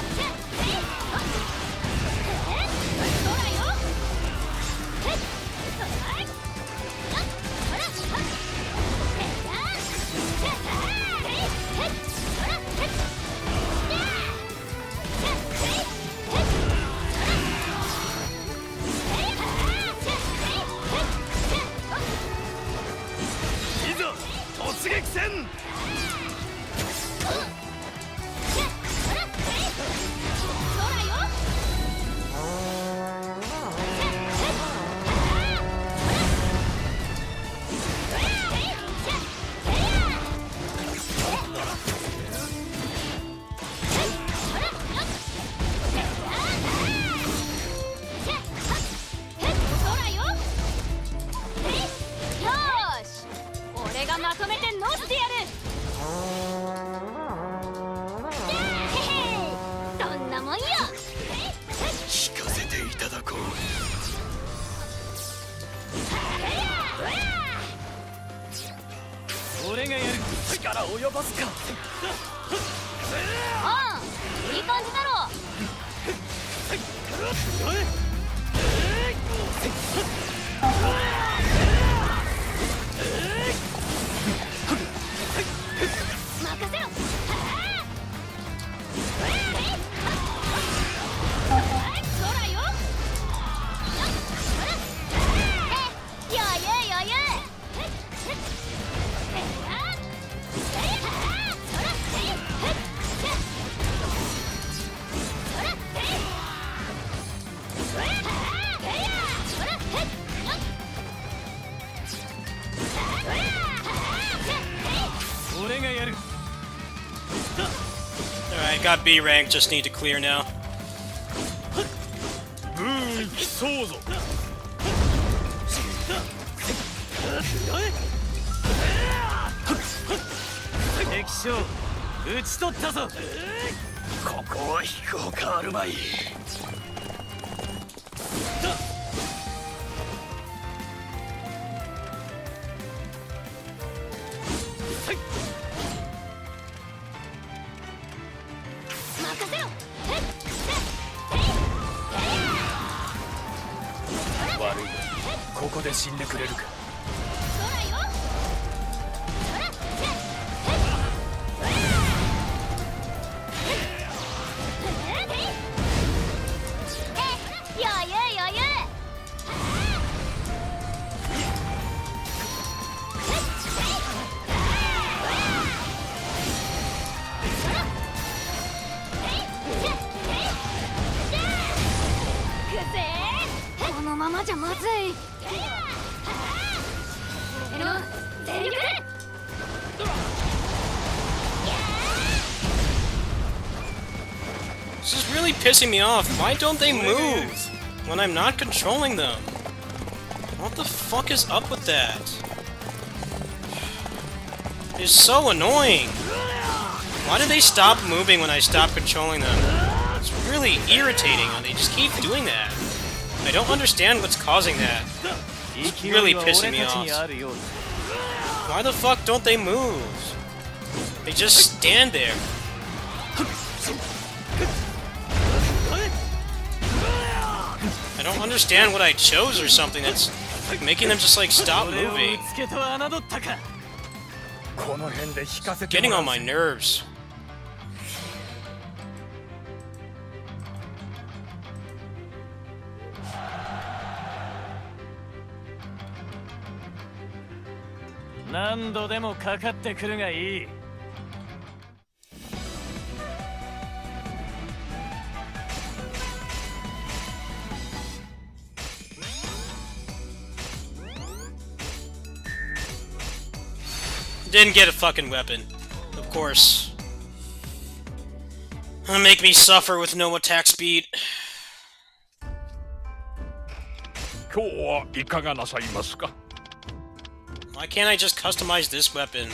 突撃戦。まとめて乗せてやる。そんなもんよ。聞かせていただこう。俺がやる。力及ばすか。ああ、いい感じだろう。任せろ。空よ。余裕余裕。俺がやる。Alright, got B rank, just need to clear now. ブーン競争ぞ。敵将討ち取ったぞ。ここは引くほかあるまい。任せろ。で死んでくれるか。余裕余裕。このままじゃまずい。全力。 This is really pissing me off. Why don't they move when I'm not controlling them? What the fuck is up with that? It's so annoying. Why do they stop moving when I stop controlling them? It's really irritating and they just keep doing that. I don't understand what's causing that. It's really pissing me off. Why the fuck don't they move? They just stand there. I don't understand what I chose or something that's making them just like stop moving. It's getting on my nerves. Didn't get a fucking weapon. Of course. Make me suffer with no attack speed. Why can't I just customize this weapon?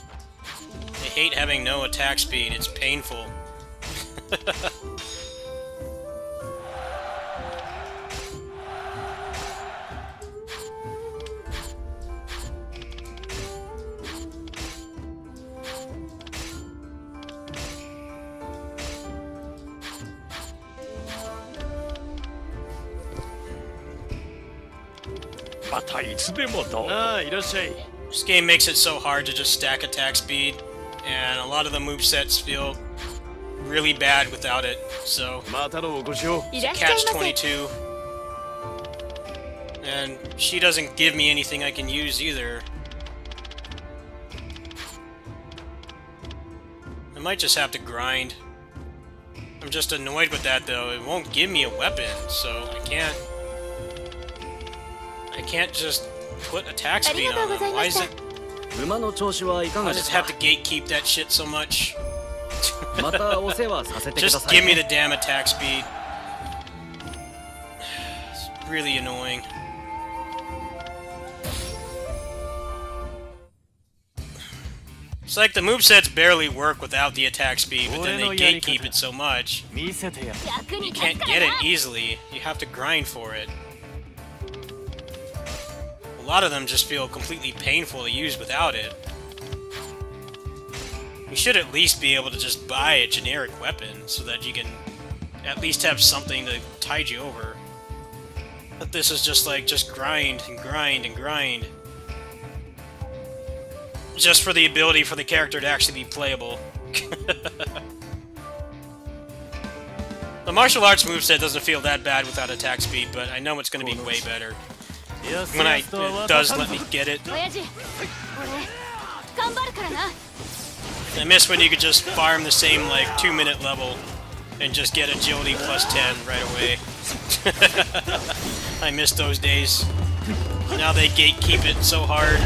I hate having no attack speed. It's painful. This game makes it so hard to just stack attack speed, and a lot of the movesets feel really bad without it, so it's a catch-22. And she doesn't give me anything I can use either. I might just have to grind. I'm just annoyed with that though. It won't give me a weapon, so I can't just put attack speed on them. Why is it... I just have to gatekeep that shit so much. Just give me the damn attack speed. It's really annoying. It's like the movesets barely work without the attack speed, but then they gatekeep it so much. You can't get it easily. You have to grind for it. A lot of them just feel completely painful to use without it. You should at least be able to just buy a generic weapon so that you can at least have something to tide you over. But this is just like, just grind and grind and grind. Just for the ability for the character to actually be playable. The martial arts moveset doesn't feel that bad without attack speed, but I know it's going to be way better. When it does let me get it. I miss when you could just farm the same, like, 2-minute level and just get agility plus 10 right away. I miss those days. Now they gatekeep it so hard.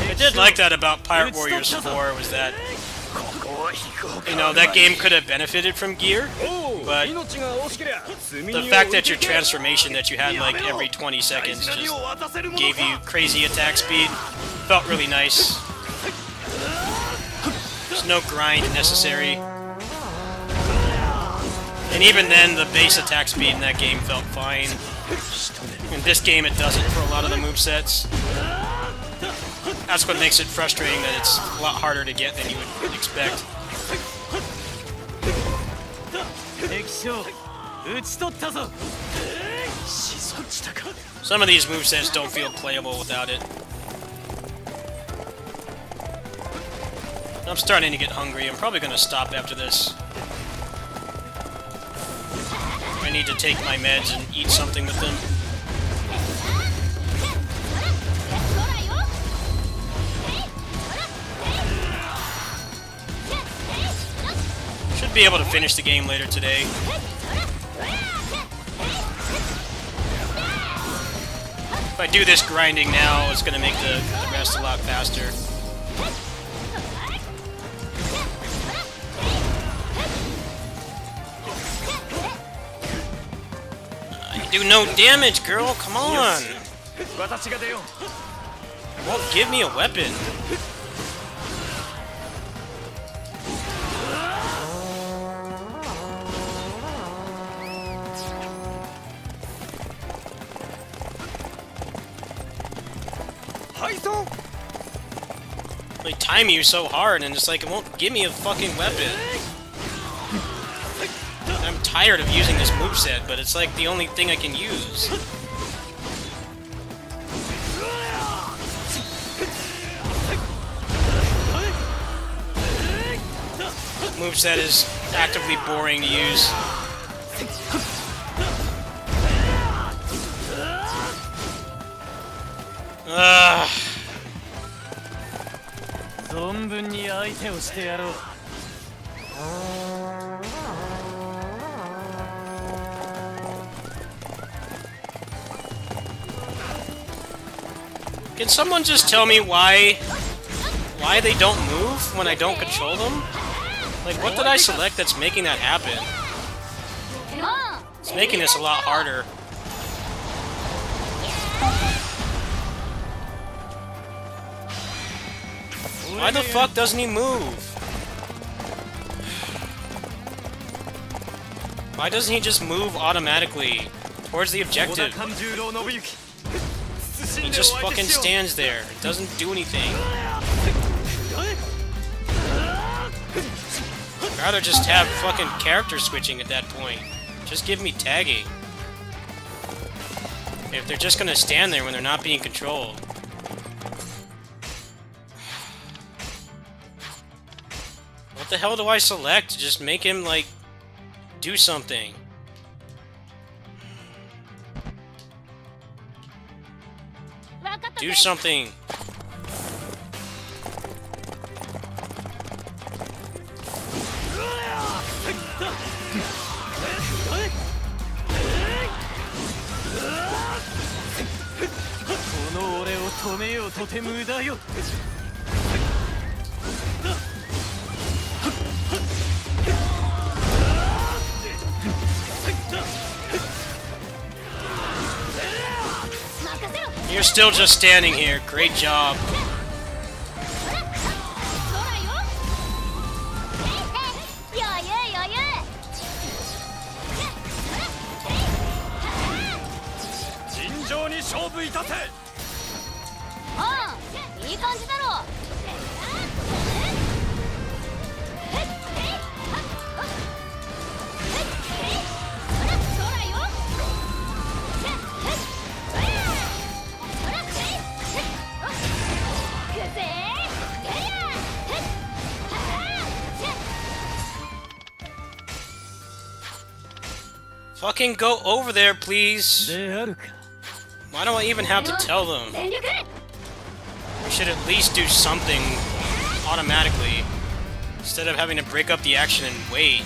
I did like that about Pirate Warriors 4, was that, you know, that game could have benefited from gear, but the fact that your transformation that you had like every 20 seconds just gave you crazy attack speed felt really nice. There's no grind necessary. And even then, the base attack speed in that game felt fine. In this game, it doesn't for a lot of the movesets. That's what makes it frustrating, that it's a lot harder to get than you would expect. Some of these movesets don't feel playable without it. I'm starting to get hungry. I'm probably going to stop after this. I need to take my meds and eat something with them. Should be able to finish the game later today. If I do this grinding now, it's going to make the rest a lot faster. You do no damage, girl. Come on. Won't give me a weapon. They time you so hard, and it's like it won't give me a fucking weapon. I'm tired of using this moveset, but it's like the only thing I can use. Moveset is actively boring to use. Ugh. Can someone just tell me why they don't move when I don't control them? Like, what did I select that's making that happen? It's making this a lot harder. Why the fuck doesn't he move? Why doesn't he just move automatically towards the objective? He just fucking stands there. It doesn't do anything. I'd rather just have fucking character switching at that point. Just give me tagging. If they're just gonna stand there when they're not being controlled. What the hell do I select to just make him, like, do something? Do something! You're still just standing here. Great job. Fucking go over there, please. Why do I even have to tell them? We should at least do something automatically, instead of having to break up the action and wait.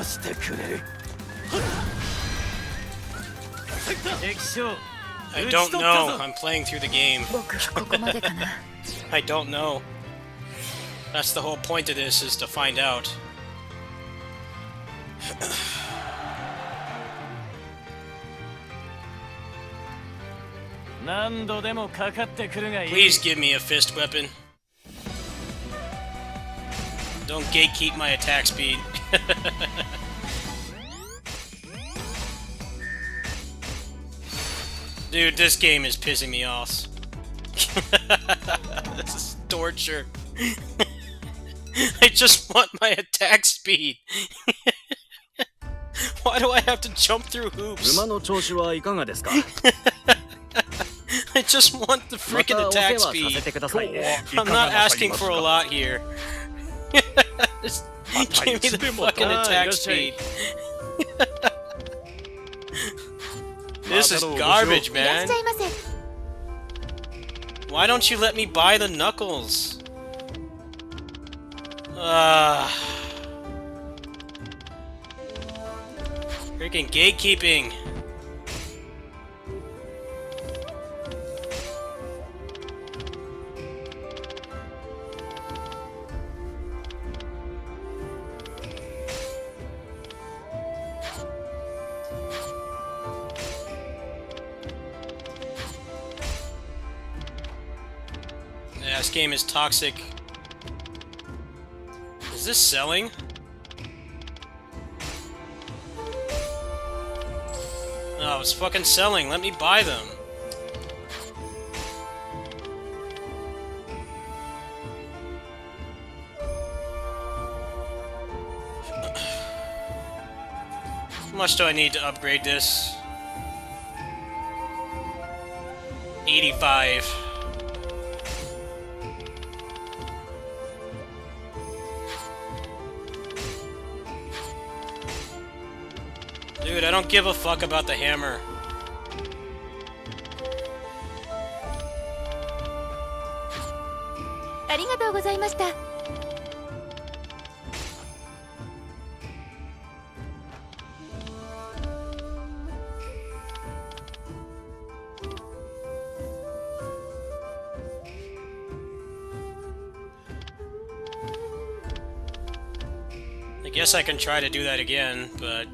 してくれる。 I don't know. I'm playing through the game. 僕ここまでかな。 I don't know. That's the whole point of this, is to find out. Please give me a fist weapon. Don't gatekeep my attack speed. Dude, this game is pissing me off. This is torture. I just want my attack speed. Why do I have to jump through hoops? 馬の調子はいかがですか？ I just want the freaking attack speed. I'm not asking for a lot here. Just give me the fucking attack speed. This is garbage, man. Why don't you let me buy the knuckles? Freaking gatekeeping. Yeah, this game is toxic. Is this selling? No, it's fucking selling. Let me buy them. How much do I need to upgrade this? 85. Dude, I don't give a fuck about the hammer. I guess I can try to do that again, but...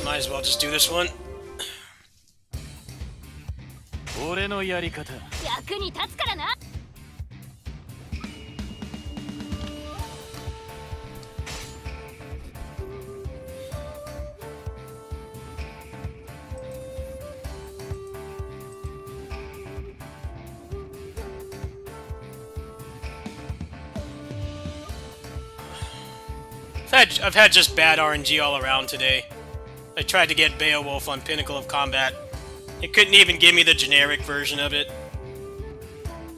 might as well just do this one. 俺のやり方。役に立つからな。 I've had just bad RNG all around today. I tried to get Beowulf on Pinnacle of Combat. It couldn't even give me the generic version of it.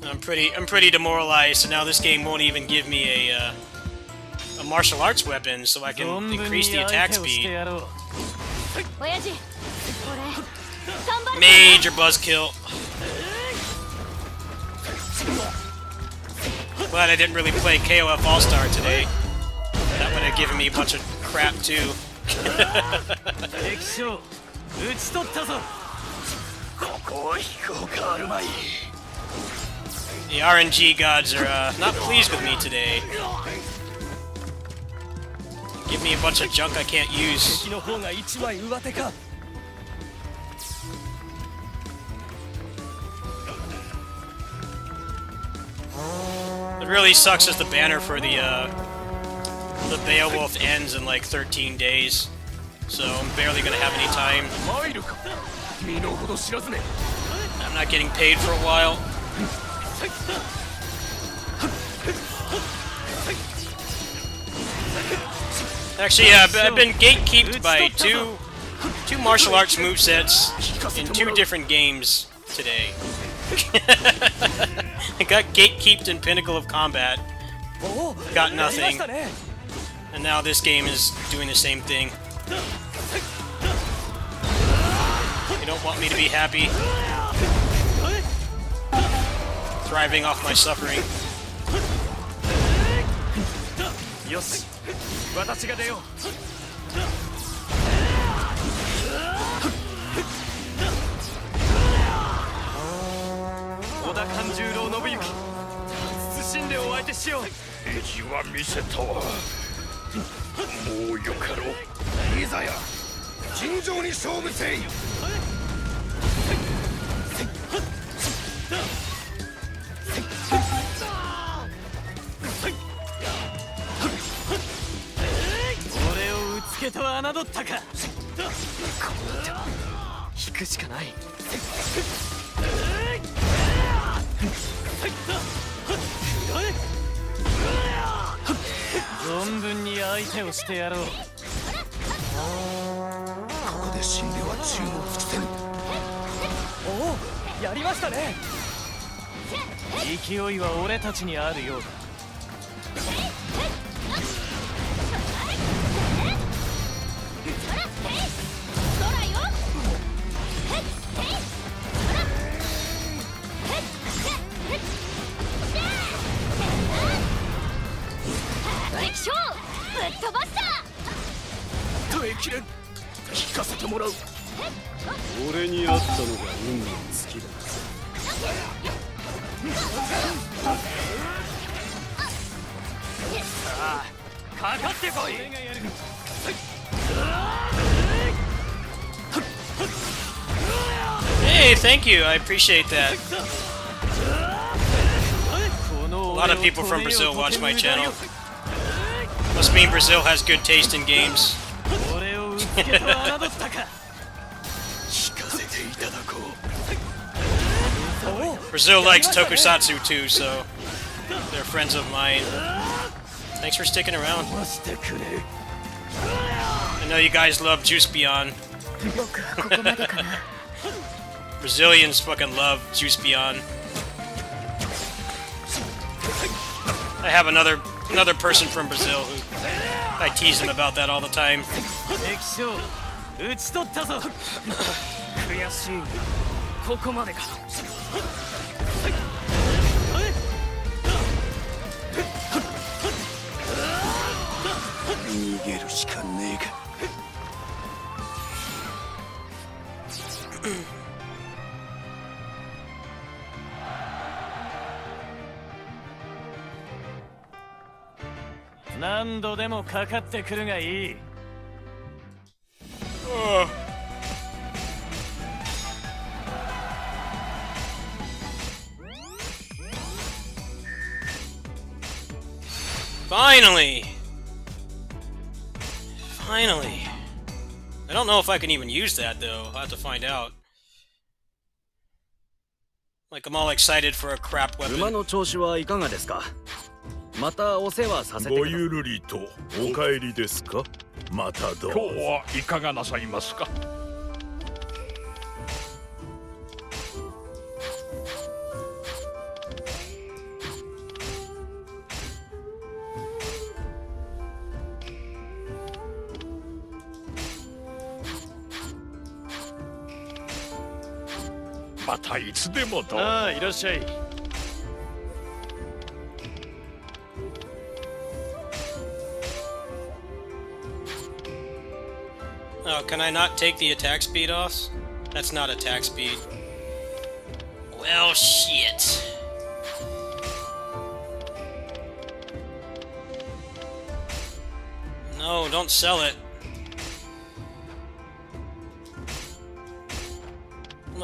I'm pretty demoralized, so now this game won't even give me a martial arts weapon, so I can increase the attack speed. Major buzzkill. Glad I didn't really play KOF All-Star today. That would have given me a bunch of crap too. The RNG gods are not pleased with me today. Give me a bunch of junk I can't use. What really sucks is the banner for the Beowulf ends in like 13 days, so I'm barely gonna have any time. I'm not getting paid for a while. Actually, yeah, I've been gatekeeped by two martial arts movesets in 2 different games today. I got gatekeeped in Pinnacle of Combat. Got nothing. And now this game is doing the same thing. You don't want me to be happy. Thriving off my suffering. よし、私が出よう。織田勘十郎信行、謹んでお相手しよう。意地は見せたわ。もうよかろう。いざや、尋常に勝負せい。俺をうつけと侮ったか。こうなっては引くしかない。存分に相手をしてやろう。ここで死んでは銃も尽きせぬ。おお、やりましたね。勢いは俺たちにあるようだ。耐えきれん。聞かせてもらう。俺にあったのが運の尽きだ。さあ、かかってこい。 Hey, thank you. I appreciate that. A lot of people from Brazil watch my channel. Must mean Brazil has good taste in games. Brazil likes tokusatsu too, so they're friends of mine. Thanks for sticking around. I know you guys love Juice Beyond. Brazilians fucking love Juice Beyond. I have another person from Brazil who I tease him about that all the time. 討ち取ったぞ。悔しい。ここまでか。逃げるしかねえか。何度でもかかってくるがいい。Finally! Finally! I don't know if I can even use that though. I'll have to find out. Like, I'm all excited for a crap weapon. 馬の調子はいかがですか。またお世話させてください。ごゆるりとお帰りですか。またどうぞ。今日はいかがなさいますか。またいつでもどうぞ。ああ、いらっしゃい。Oh, can I not take the attack speed off? That's not attack speed. Well, shit. No, don't sell it.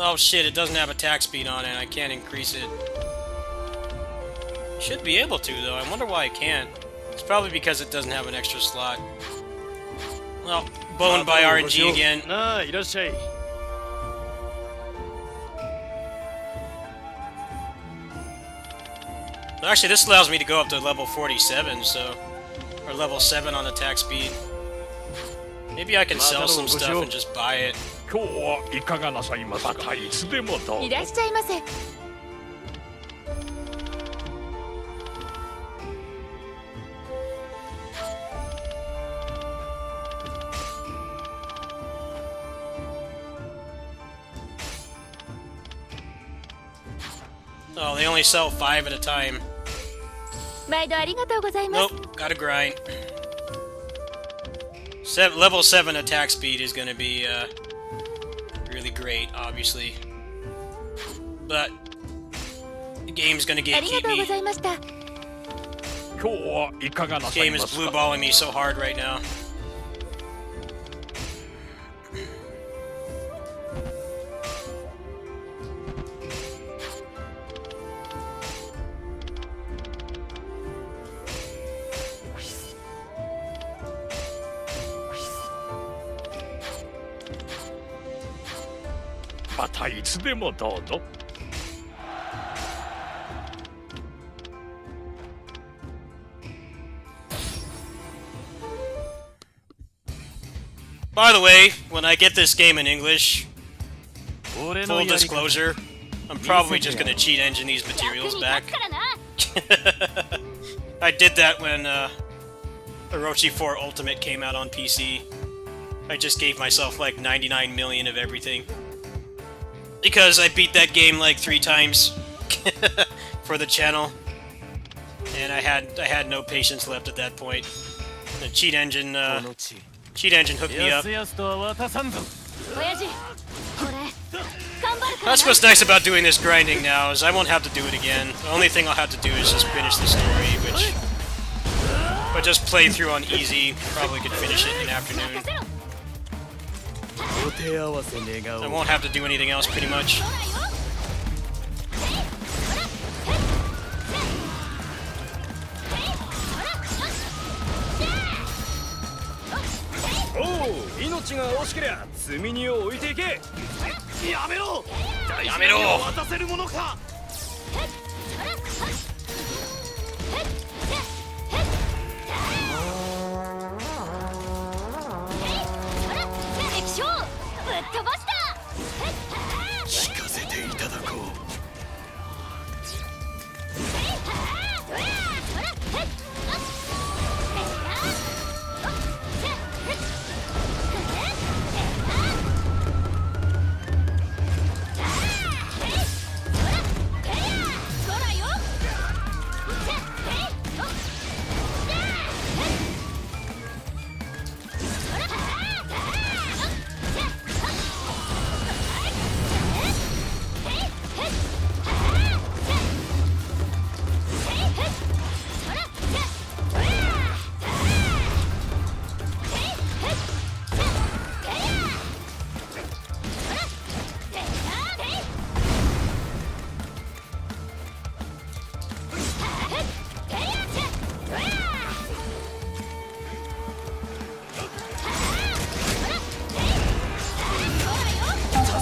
Oh shit, it doesn't have attack speed on it. I can't increase it. Should be able to, though. I wonder why I can't. It's probably because it doesn't have an extra slot. Well, boned by RNG again. ああ、いらっしゃい。Actually, this allows me to go up to level 47, so... Or level 7 on attack speed. Maybe I can sell some stuff and just buy it. 今日はいかがなさいますか。またいつでもどうぞ。いらっしゃいませ。Oh, they only sell 5 at a time. 毎度ありがとうございます。 Nope, gotta grind. Level 7 attack speed is gonna be really great, obviously. But the game's gonna ありが gatekeep とうご me. ざいました。今日はいかがな This さい game ま is すか。 blueballing me so hard right now. またいつでもどうぞ。 By the way, when I get this game in English, 俺の full やり方 disclosure, I'm probably just gonna cheat engine these materials back. I did that when Orochi 4 Ultimate came out on PC. I just gave myself like 99 million of everything. Because I beat that game like 3 times for the channel. And I had no patience left at that point. The cheat engine hooked me up. やすやすとは渡さんぞ。親父、これ頑張るからな。 That's what's nice about doing this grinding now, is I won't have to do it again. The only thing I'll have to do is just finish the story, which... If I just play through on easy, probably could finish it in an afternoon. お手合わせ願お I う。 won't have to do anything else, pretty much. おう、命が惜しけりゃ積み荷を置いていけ。やめろ。やめろ。渡せるものか。液晶ぶっ飛ばした。聞かせていただこう。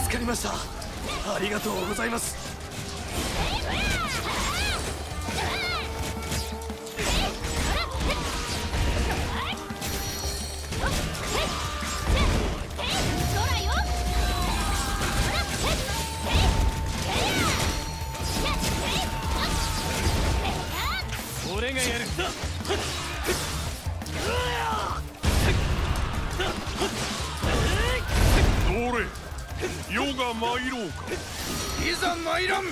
助かりました。ありがとうございます。 俺がやる。どれ世が参ろうか。いざ参らん。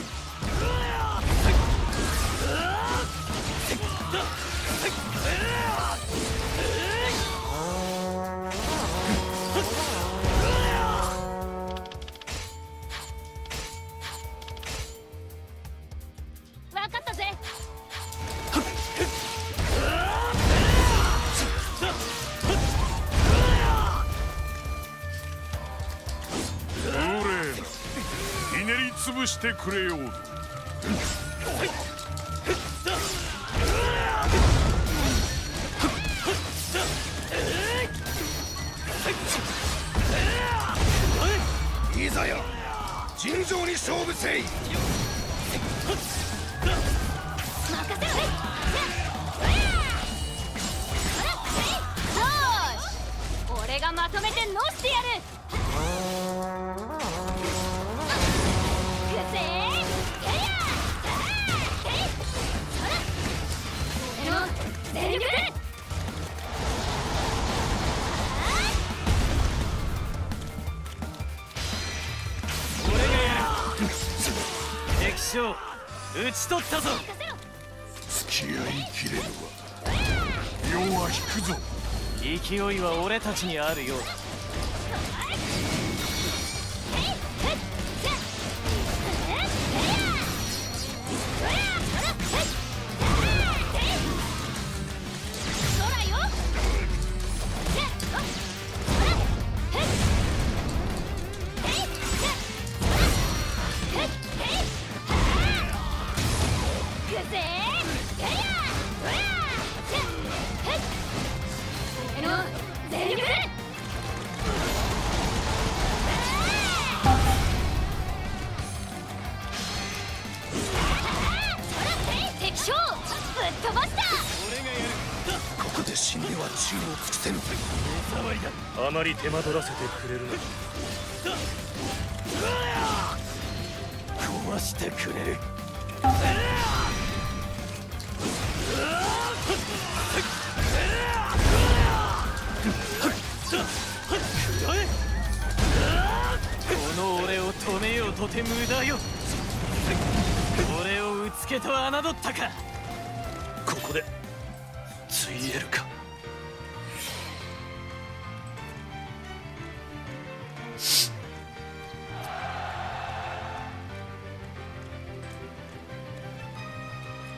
わかったぜ。 どれひねり潰してくれよう。 いざよ、尋常に勝負せい。 任せろ。よーし、俺がまとめてのしてやる。くせー。俺の全力。 液晶討ち取ったぞ。付き合いきれぬわ。世は引くぞ。勢いは俺たちにあるようだ。ここで死んでは宙を尽くせぬ。あまり手間取らせてくれるな。壊してくれる。この俺を止めようとて無駄よ。俺をうつけと侮ったか。ここでついえるか。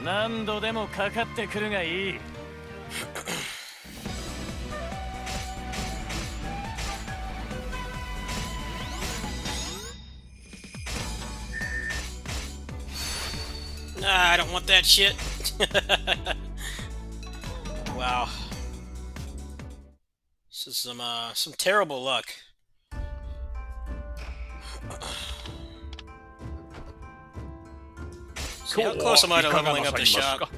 何度でもかかってくるがいい。Nah, I don't want that shit. Wow. This is some terrible luck. See, how close am I to leveling up the shop?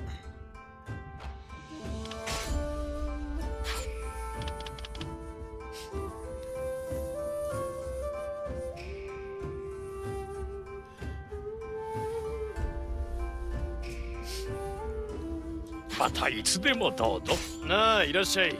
Ah, いらっしゃい。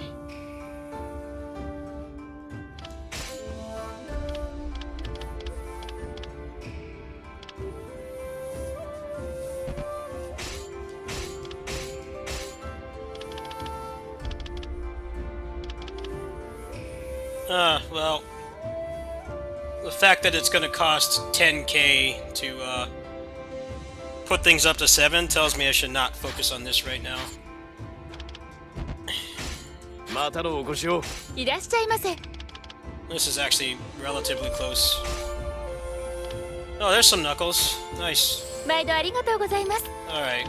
Well, the fact that it's going to cost 10k to put things up to 7 tells me I should not focus on this right now. またのお越しを。いらっしゃいませ。 This is actually relatively close. Oh, there's some knuckles. Nice. 毎度ありがとうございます。 Alright.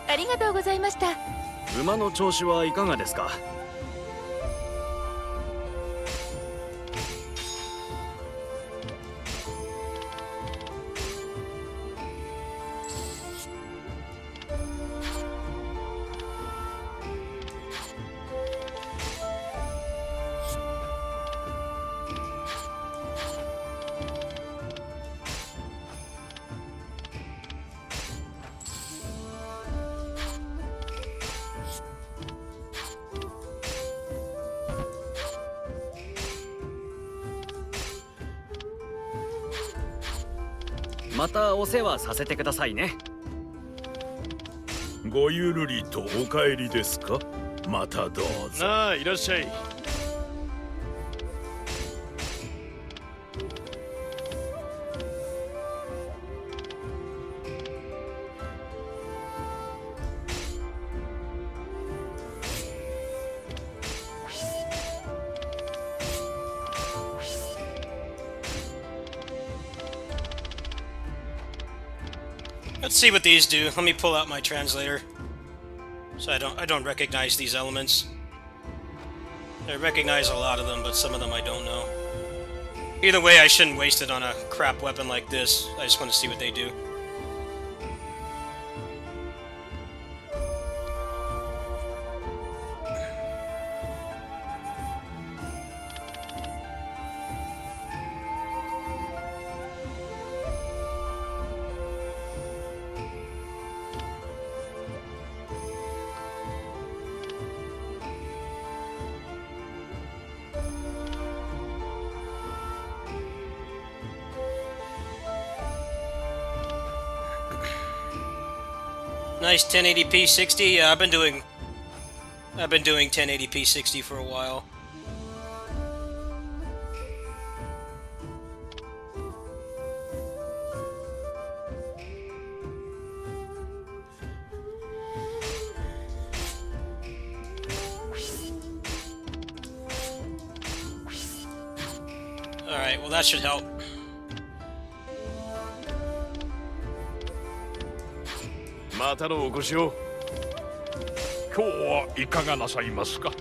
ありがとうございました。馬の調子はいかがですか？またお世話させてくださいね。ごゆるりとお帰りですか。またどうぞ。ああ、いらっしゃい。Let's see what these do. Let me pull out my translator. So I don't recognize these elements. I recognize a lot of them, but some of them I don't know. Either way, I shouldn't waste it on a crap weapon like this. I just want to see what they do. Nice 1080p 60. Yeah, I've been doing 1080p 60 for a while. Alright, well that should help. またのお越しを。今日はいかがなさいますか。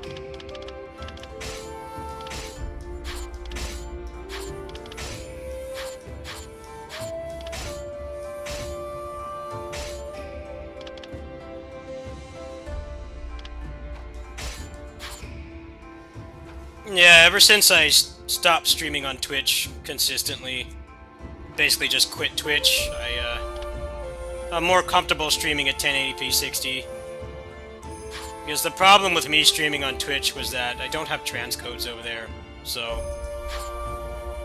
Yeah, ever since I stopped streaming on Twitch consistently, basically just quit Twitch, I'm more comfortable streaming at 1080p 60. Because the problem with me streaming on Twitch was that I don't have transcodes over there, so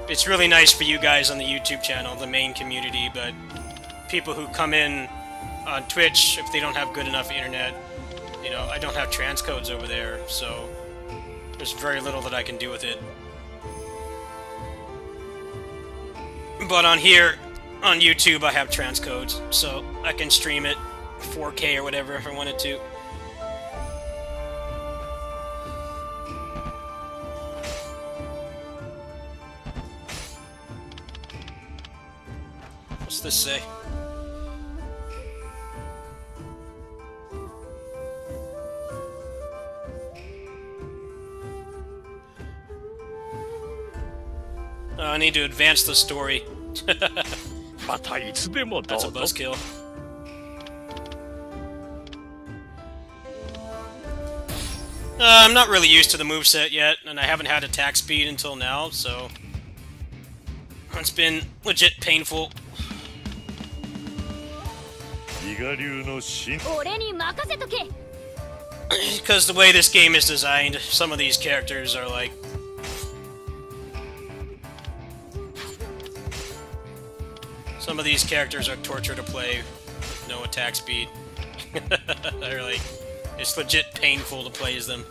it's really nice for you guys on the YouTube channel, the main community, but people who come in on Twitch, if they don't have good enough internet, you know, I don't have transcodes over there, so there's very little that I can do with it. But on here, on YouTube, I have transcodes, so I can stream it 4K or whatever if I wanted to. What's this say? I need to advance the story. またいつでもどう That's ぞ。 a buzzkill. I'm not really used to the moveset yet, and I haven't had attack speed until now, so it's been legit painful. 伊賀流の神。俺に任せとけ。 Because the way this game is designed, some of these characters are like... Some of these characters are torture to play with no attack speed. They're like... It's legit painful to play as them.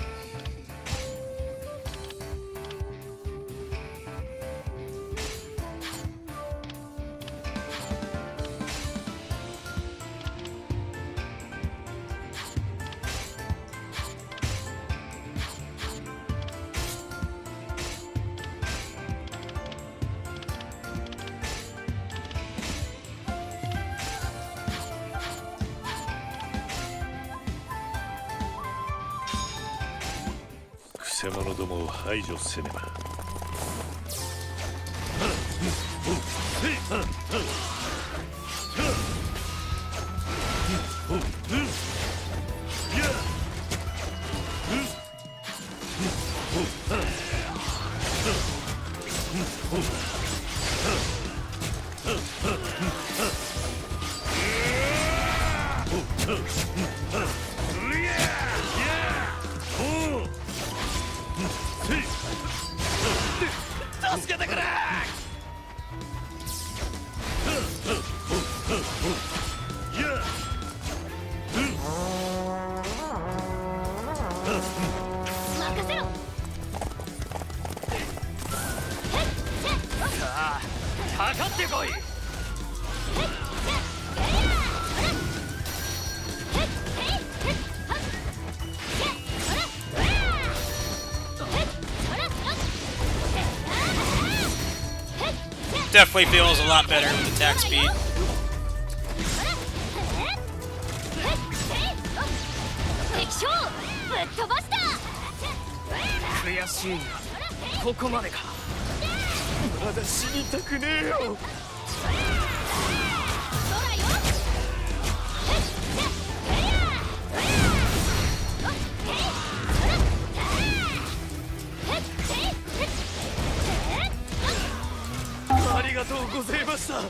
くせ者どもを排除せねば。助けてくれ。任せろ。さあ、かかってこい。Definitely feels a lot better with attack speed. 敵将ぶっ飛ばした。悔しいがここまでか。まだ死にたくねえよ。ありがとうございました。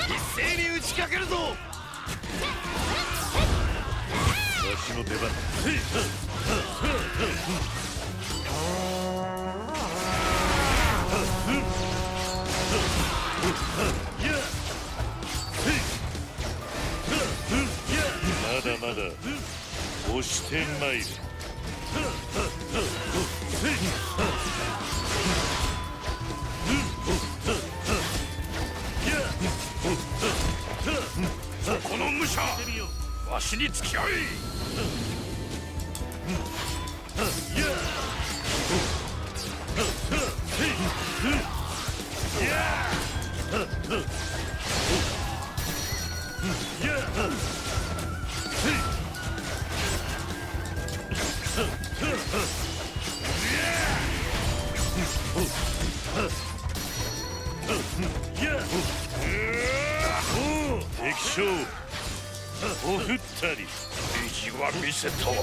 一斉に打ちかけるぞ。まだまだ押してまいる。この武者、わしに付き合い。敵将おふったり意地は見せたわ。も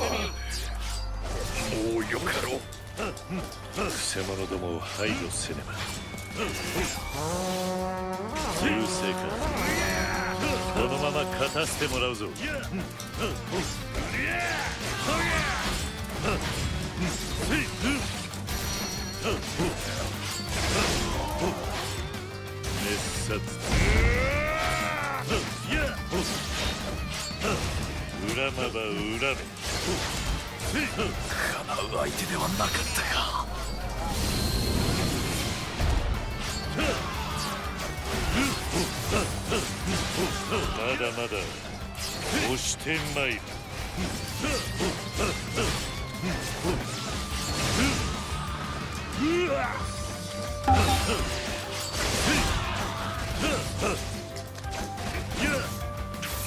うよかろう。くせ者どもを排除せねば。優勢か。このまま勝たせてもらうぞ。熱殺。恨まば恨め。かなう相手ではなかったか。まだまだ押してまいる。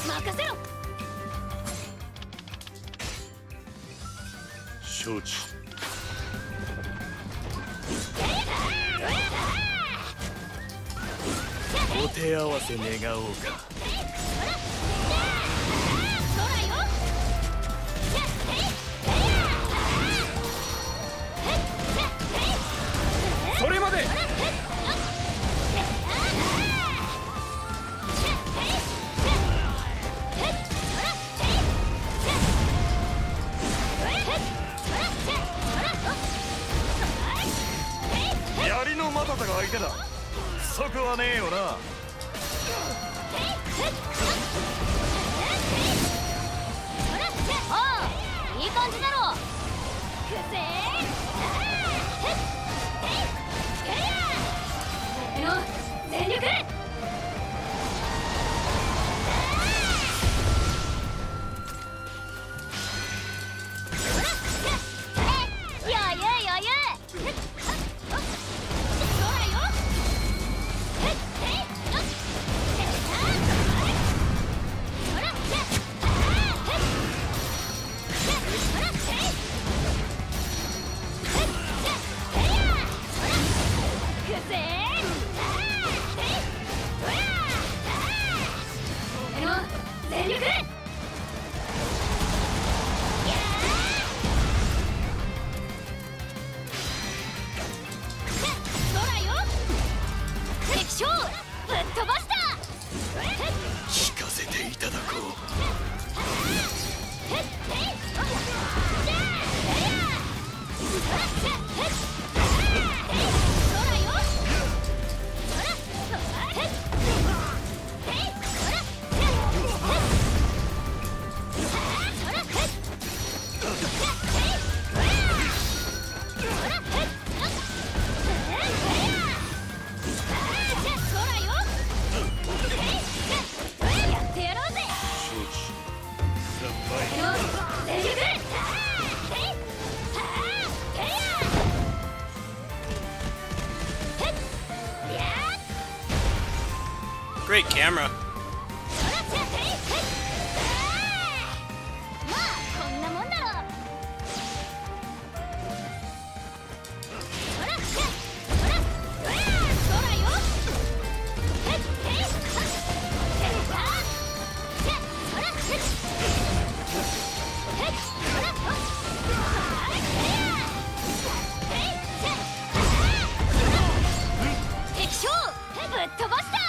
任せろ。承知。お手合わせ願おうか。それまで。槍のまたたが相手だ。不足はねえよな。おう、いい感じだろう。くせーの全力。余裕余裕。全力。敵将ぶっ飛ばした。聞かせていただこう。Great camera. まあこんなもんだろう。敵将ぶっ飛ばした。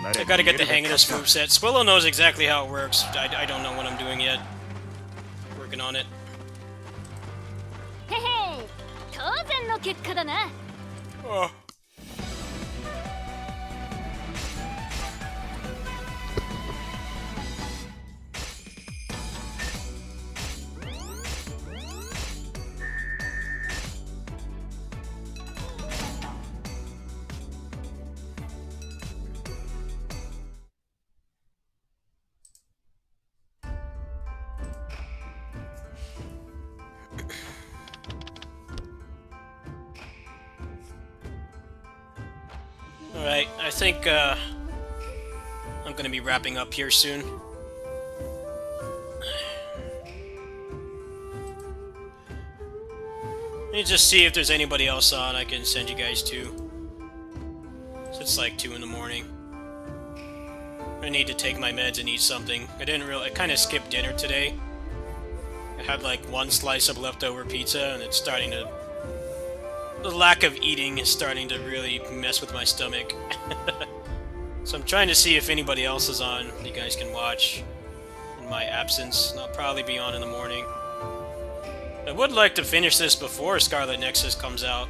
I gotta get the hang of this moveset. Squillo knows exactly how it works. I don't know what I'm doing yet. working on it. へへ、当然の結果だな。 Oh. Alright, I think I'm gonna be wrapping up here soon. Let me just see if there's anybody else on I can send you guys to. So it's like 2 in the morning. I need to take my meds and eat something. I kind of skipped dinner today. I had like 1 slice of leftover pizza and it's starting to... The lack of eating is starting to really mess with my stomach. So I'm trying to see if anybody else is on you guys can watch in my absence. And I'll probably be on in the morning. I would like to finish this before Scarlet Nexus comes out.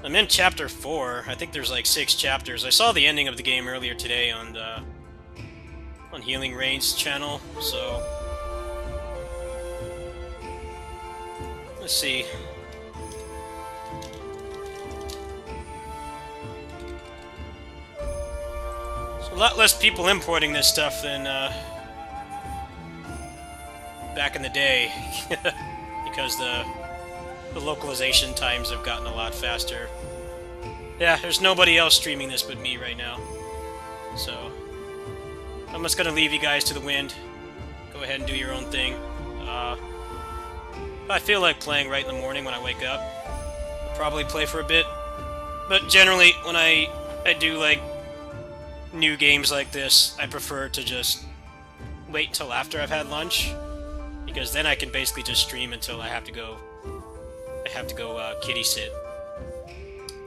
I'm in Chapter 4. I think there's like 6 chapters. I saw the ending of the game earlier today on Healing Rain's channel, so... Let's see. A lot less people importing this stuff than back in the day, because the localization times have gotten a lot faster. Yeah, there's nobody else streaming this but me right now, so I'm just gonna leave you guys to the wind. Go ahead and do your own thing. If I feel like playing right in the morning when I wake up, I'll probably play for a bit, but generally when I do like new games like this, I prefer to just wait until after I've had lunch, because then I can basically just stream until I have to go kitty sit.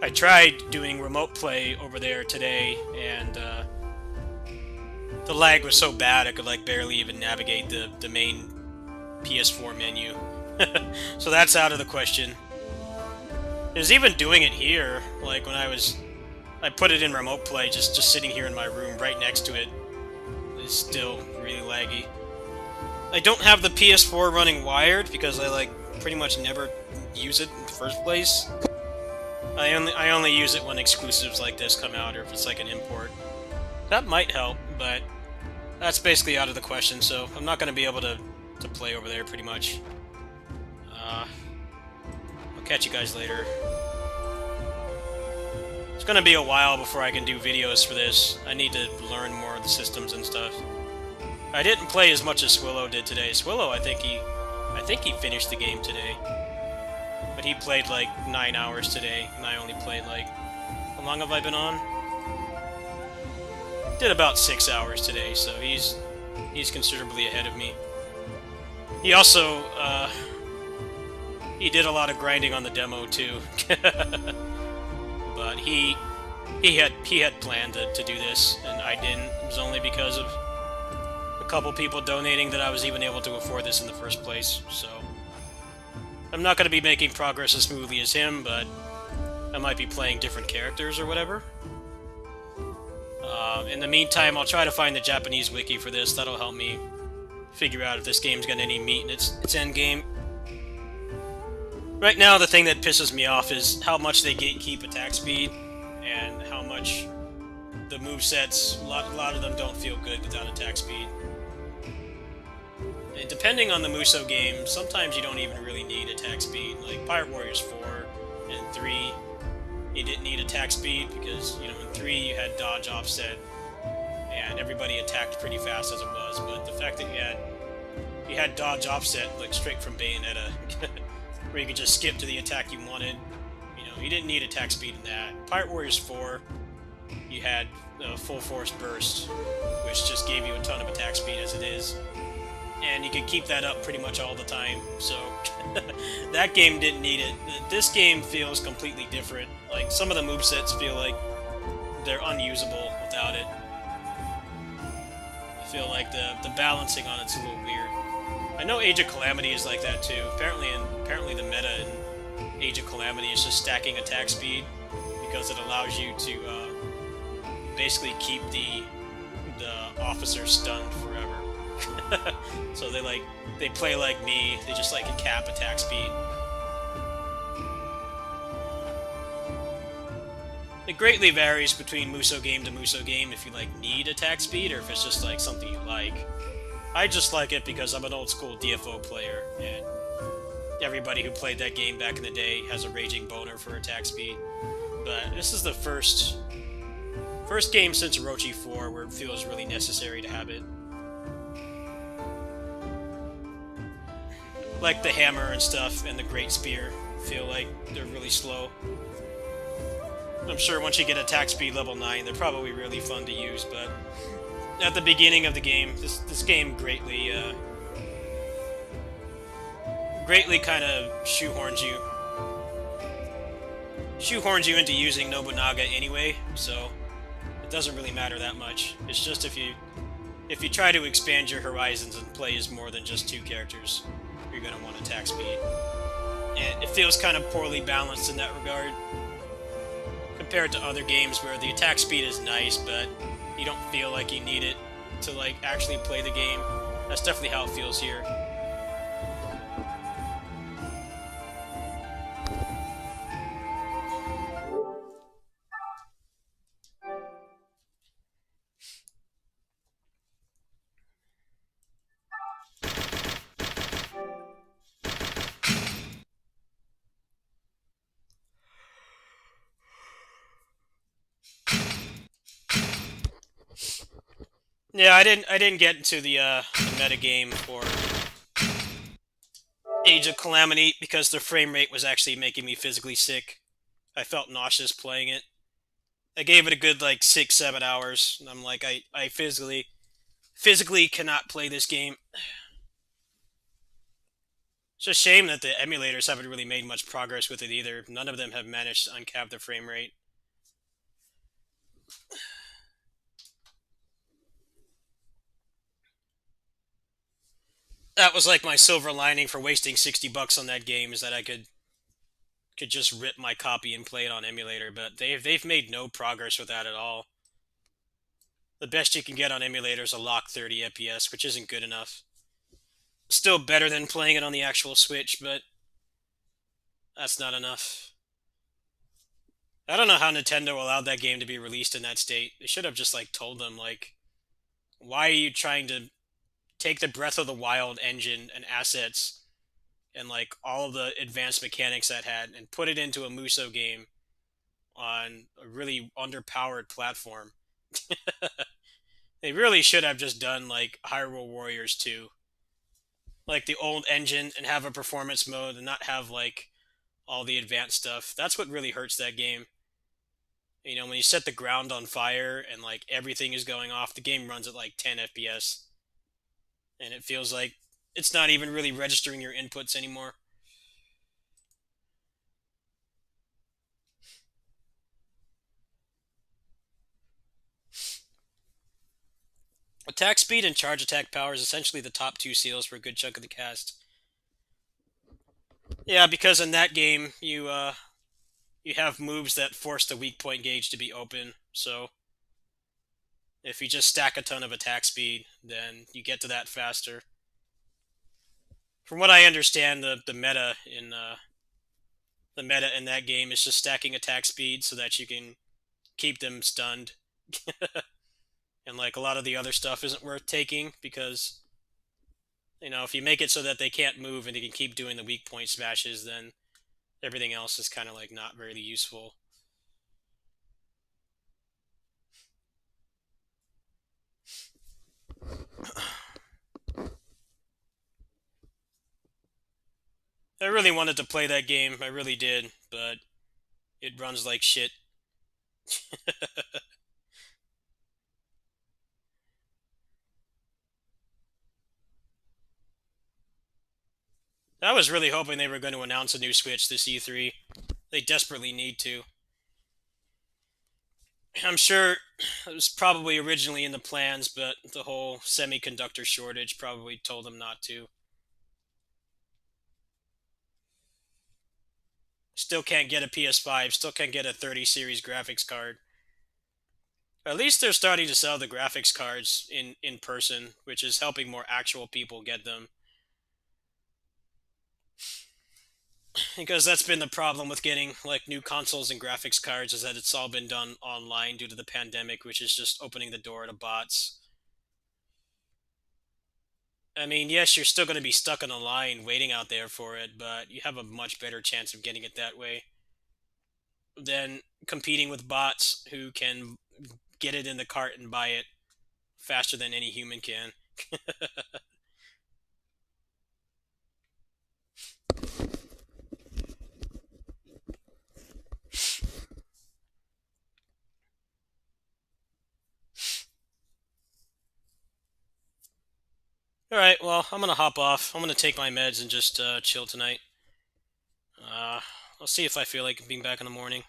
I tried doing remote play over there today, and the lag was so bad I could like barely even navigate the main PS4 menu. So that's out of the question. I was even doing it here, like when I put it in remote play, just sitting here in my room right next to it. It's still really laggy. I don't have the PS4 running wired because I like pretty much never use it in the first place. I only use it when exclusives like this come out or if it's like an import. That might help, but that's basically out of the question, so I'm not going to be able to play over there pretty much. I'll catch you guys later. It's gonna be a while before I can do videos for this. I need to learn more of the systems and stuff. I didn't play as much as Swillow did today. Swillow, I think he finished the game today. But he played like 9 hours today, and I only played like... How long have I been on? Did about 6 hours today, so he's considerably ahead of me. He also, he did a lot of grinding on the demo too. But he had planned to do this, and I didn't. It was only because of a couple people donating that I was even able to afford this in the first place, so... I'm not going to be making progress as smoothly as him, but I might be playing different characters or whatever. In the meantime, I'll try to find the Japanese wiki for this. That'll help me figure out if this game's got any meat in its endgame. Right now, the thing that pisses me off is how much they gatekeep attack speed, and how much the movesets, a lot of them don't feel good without attack speed. And depending on the Muso game, sometimes you don't even really need attack speed. Like Pirate Warriors 4 and 3, you didn't need attack speed because, you know, in 3 you had dodge offset, and everybody attacked pretty fast as it was, but the fact that you had dodge offset, like straight from Bayonetta, where you could just skip to the attack you wanted, you know, you didn't need attack speed in that. Pirate Warriors 4, you had full force burst, which just gave you a ton of attack speed as it is. And you could keep that up pretty much all the time, so that game didn't need it. This game feels completely different. Like, some of the movesets feel like they're unusable without it. I feel like the balancing on it's a little weird. I know Age of Calamity is like that too. Apparently the meta in Age of Calamity is just stacking attack speed because it allows you to basically keep the officer stunned forever. So they play like me. They just like cap attack speed. It greatly varies between Muso game to Muso game if you like need attack speed or if it's just like something you like. I just like it because I'm an old school DFO player and everybody who played that game back in the day has a raging boner for attack speed. But this is the first game since Orochi 4 where it feels really necessary to have it. Like the hammer and stuff and the great spear feel like they're really slow. I'm sure once you get attack speed level 9, they're probably really fun to use, but at the beginning of the game, this game greatly kind of shoehorns you into using Nobunaga anyway, so it doesn't really matter that much. It's just if you try to expand your horizons and play as more than just 2 characters, you're going to want attack speed. And it feels kind of poorly balanced in that regard, compared to other games where the attack speed is nice, but you don't feel like you need it to like actually play the game. That's definitely how it feels here. Yeah, I didn't get into the meta game for Age of Calamity because the frame rate was actually making me physically sick. I felt nauseous playing it. I gave it a good like 6-7 hours, and I'm like, I physically cannot play this game. It's a shame that the emulators haven't really made much progress with it either. None of them have managed to uncap the frame rate. That was like my silver lining for wasting $60 on that game, is that I could just rip my copy and play it on emulator, but they've made no progress with that at all. The best you can get on emulator is a lock 30 FPS, which isn't good enough. Still better than playing it on the actual Switch, but that's not enough. I don't know how Nintendo allowed that game to be released in that state. They should have just like told them, like, why are you trying to take the Breath of the Wild engine and assets and like all of the advanced mechanics that had and put it into a Muso game on a really underpowered platform? They really should have just done like Hyrule Warriors 2, like the old engine, and have a performance mode and not have like all the advanced stuff. That's what really hurts that game. You know, when you set the ground on fire and like everything is going off, the game runs at like 10 FPS. And it feels like it's not even really registering your inputs anymore. Attack speed and charge attack power is essentially the top 2 seals for a good chunk of the cast. Yeah, because in that game, you have moves that force the weak point gauge to be open, so if you just stack a ton of attack speed, then you get to that faster. From what I understand, the meta in that game is just stacking attack speed so that you can keep them stunned. And like a lot of the other stuff isn't worth taking because, you know, if you make it so that they can't move and they can keep doing the weak point smashes, then everything else is kind of like not very useful. I really wanted to play that game, I really did, but it runs like shit. I was really hoping they were going to announce a new Switch this E3. They desperately need to. I'm sure it was probably originally in the plans, but the whole semiconductor shortage probably told them not to. Still can't get a PS5. Still can't get a 30 series graphics card. At least they're starting to sell the graphics cards in person, which is helping more actual people get them. Because that's been the problem with getting like new consoles and graphics cards, is that it's all been done online due to the pandemic, which is just opening the door to bots. I mean, yes, you're still going to be stuck in a line waiting out there for it, but you have a much better chance of getting it that way than competing with bots who can get it in the cart and buy it faster than any human can. Alright, well, I'm gonna hop off. I'm gonna take my meds and just chill tonight. I'll see if I feel like being back in the morning.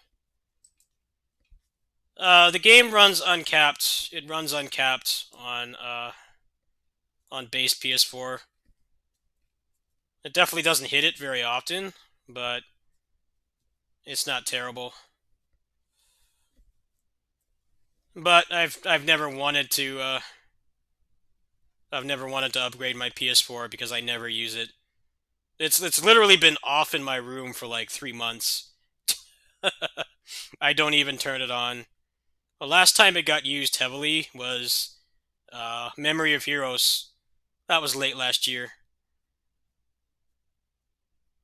The game runs uncapped. It runs uncapped on base PS4. It definitely doesn't hit it very often, but it's not terrible. But I've never wanted to upgrade my PS4 because I never use it. It's literally been off in my room for like 3 months. I don't even turn it on. The last time it got used heavily was Memory of Heroes. That was late last year.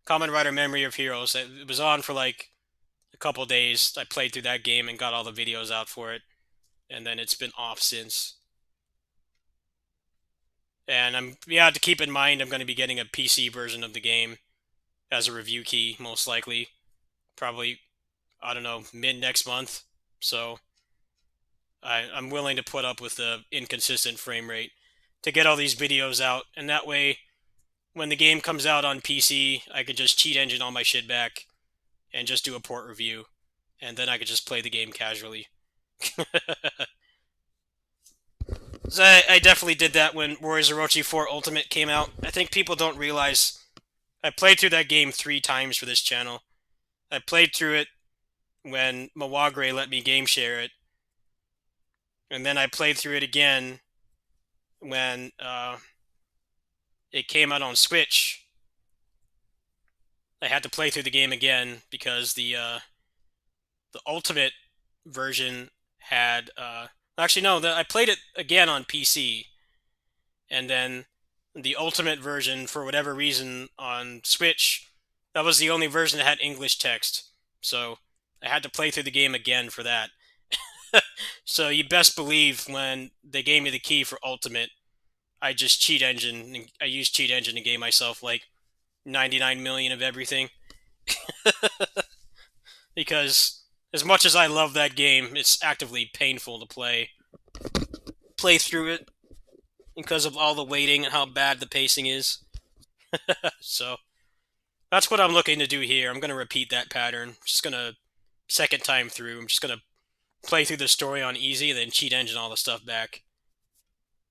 Kamen Rider Memory of Heroes. It was on for like a couple days. I played through that game and got all the videos out for it. And then it's been off since. And you have to keep in mind I'm going to be getting a PC version of the game as a review key, most likely. Probably, I don't know, mid next month. So I'm willing to put up with the inconsistent frame rate to get all these videos out. And that way, when the game comes out on PC, I could just cheat engine all my shit back and just do a port review. And then I could just play the game casually. So I definitely did that when Warriors Orochi 4 Ultimate came out. I think people don't realize I played through that game 3 times for this channel. I played through it when Mawagre let me game share it. And then I played through it again when it came out on Switch. I had to play through the game again because the Ultimate version had... actually, no, I played it again on PC. And then the Ultimate version, for whatever reason, on Switch, that was the only version that had English text. So I had to play through the game again for that. So you best believe when they gave me the key for Ultimate, I just cheat engine. I used cheat engine to game myself like 99 million of everything. Because as much as I love that game, it's actively painful to play through it because of all the waiting and how bad the pacing is. So that's what I'm looking to do here. I'm going to repeat that pattern. I'm just going to, second time through, I'm just going to play through the story on easy, then cheat engine all the stuff back.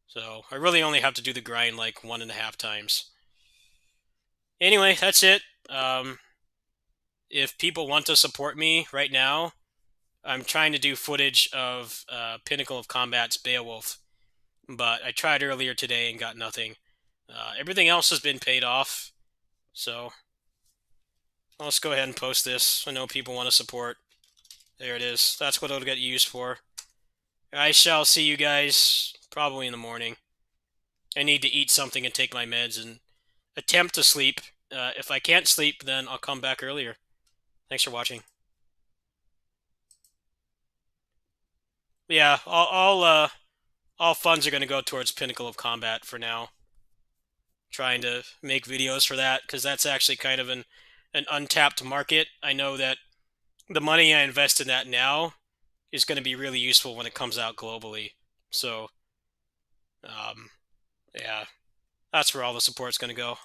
So I really only have to do the grind like 1.5 times. Anyway, that's it. If people want to support me right now, I'm trying to do footage of Pinnacle of Combat's Beowulf, but I tried earlier today and got nothing. Everything else has been paid off, so let's go ahead and post this. I know people want to support. There it is. That's what it'll get used for. I shall see you guys probably in the morning. I need to eat something and take my meds and attempt to sleep. If I can't sleep, then I'll come back earlier. Thanks for watching. Yeah, all funds are going to go towards Pinnacle of Combat for now. Trying to make videos for that, because that's actually kind of an untapped market. I know that the money I invest in that now is going to be really useful when it comes out globally. So, yeah, that's where all the support's going to go.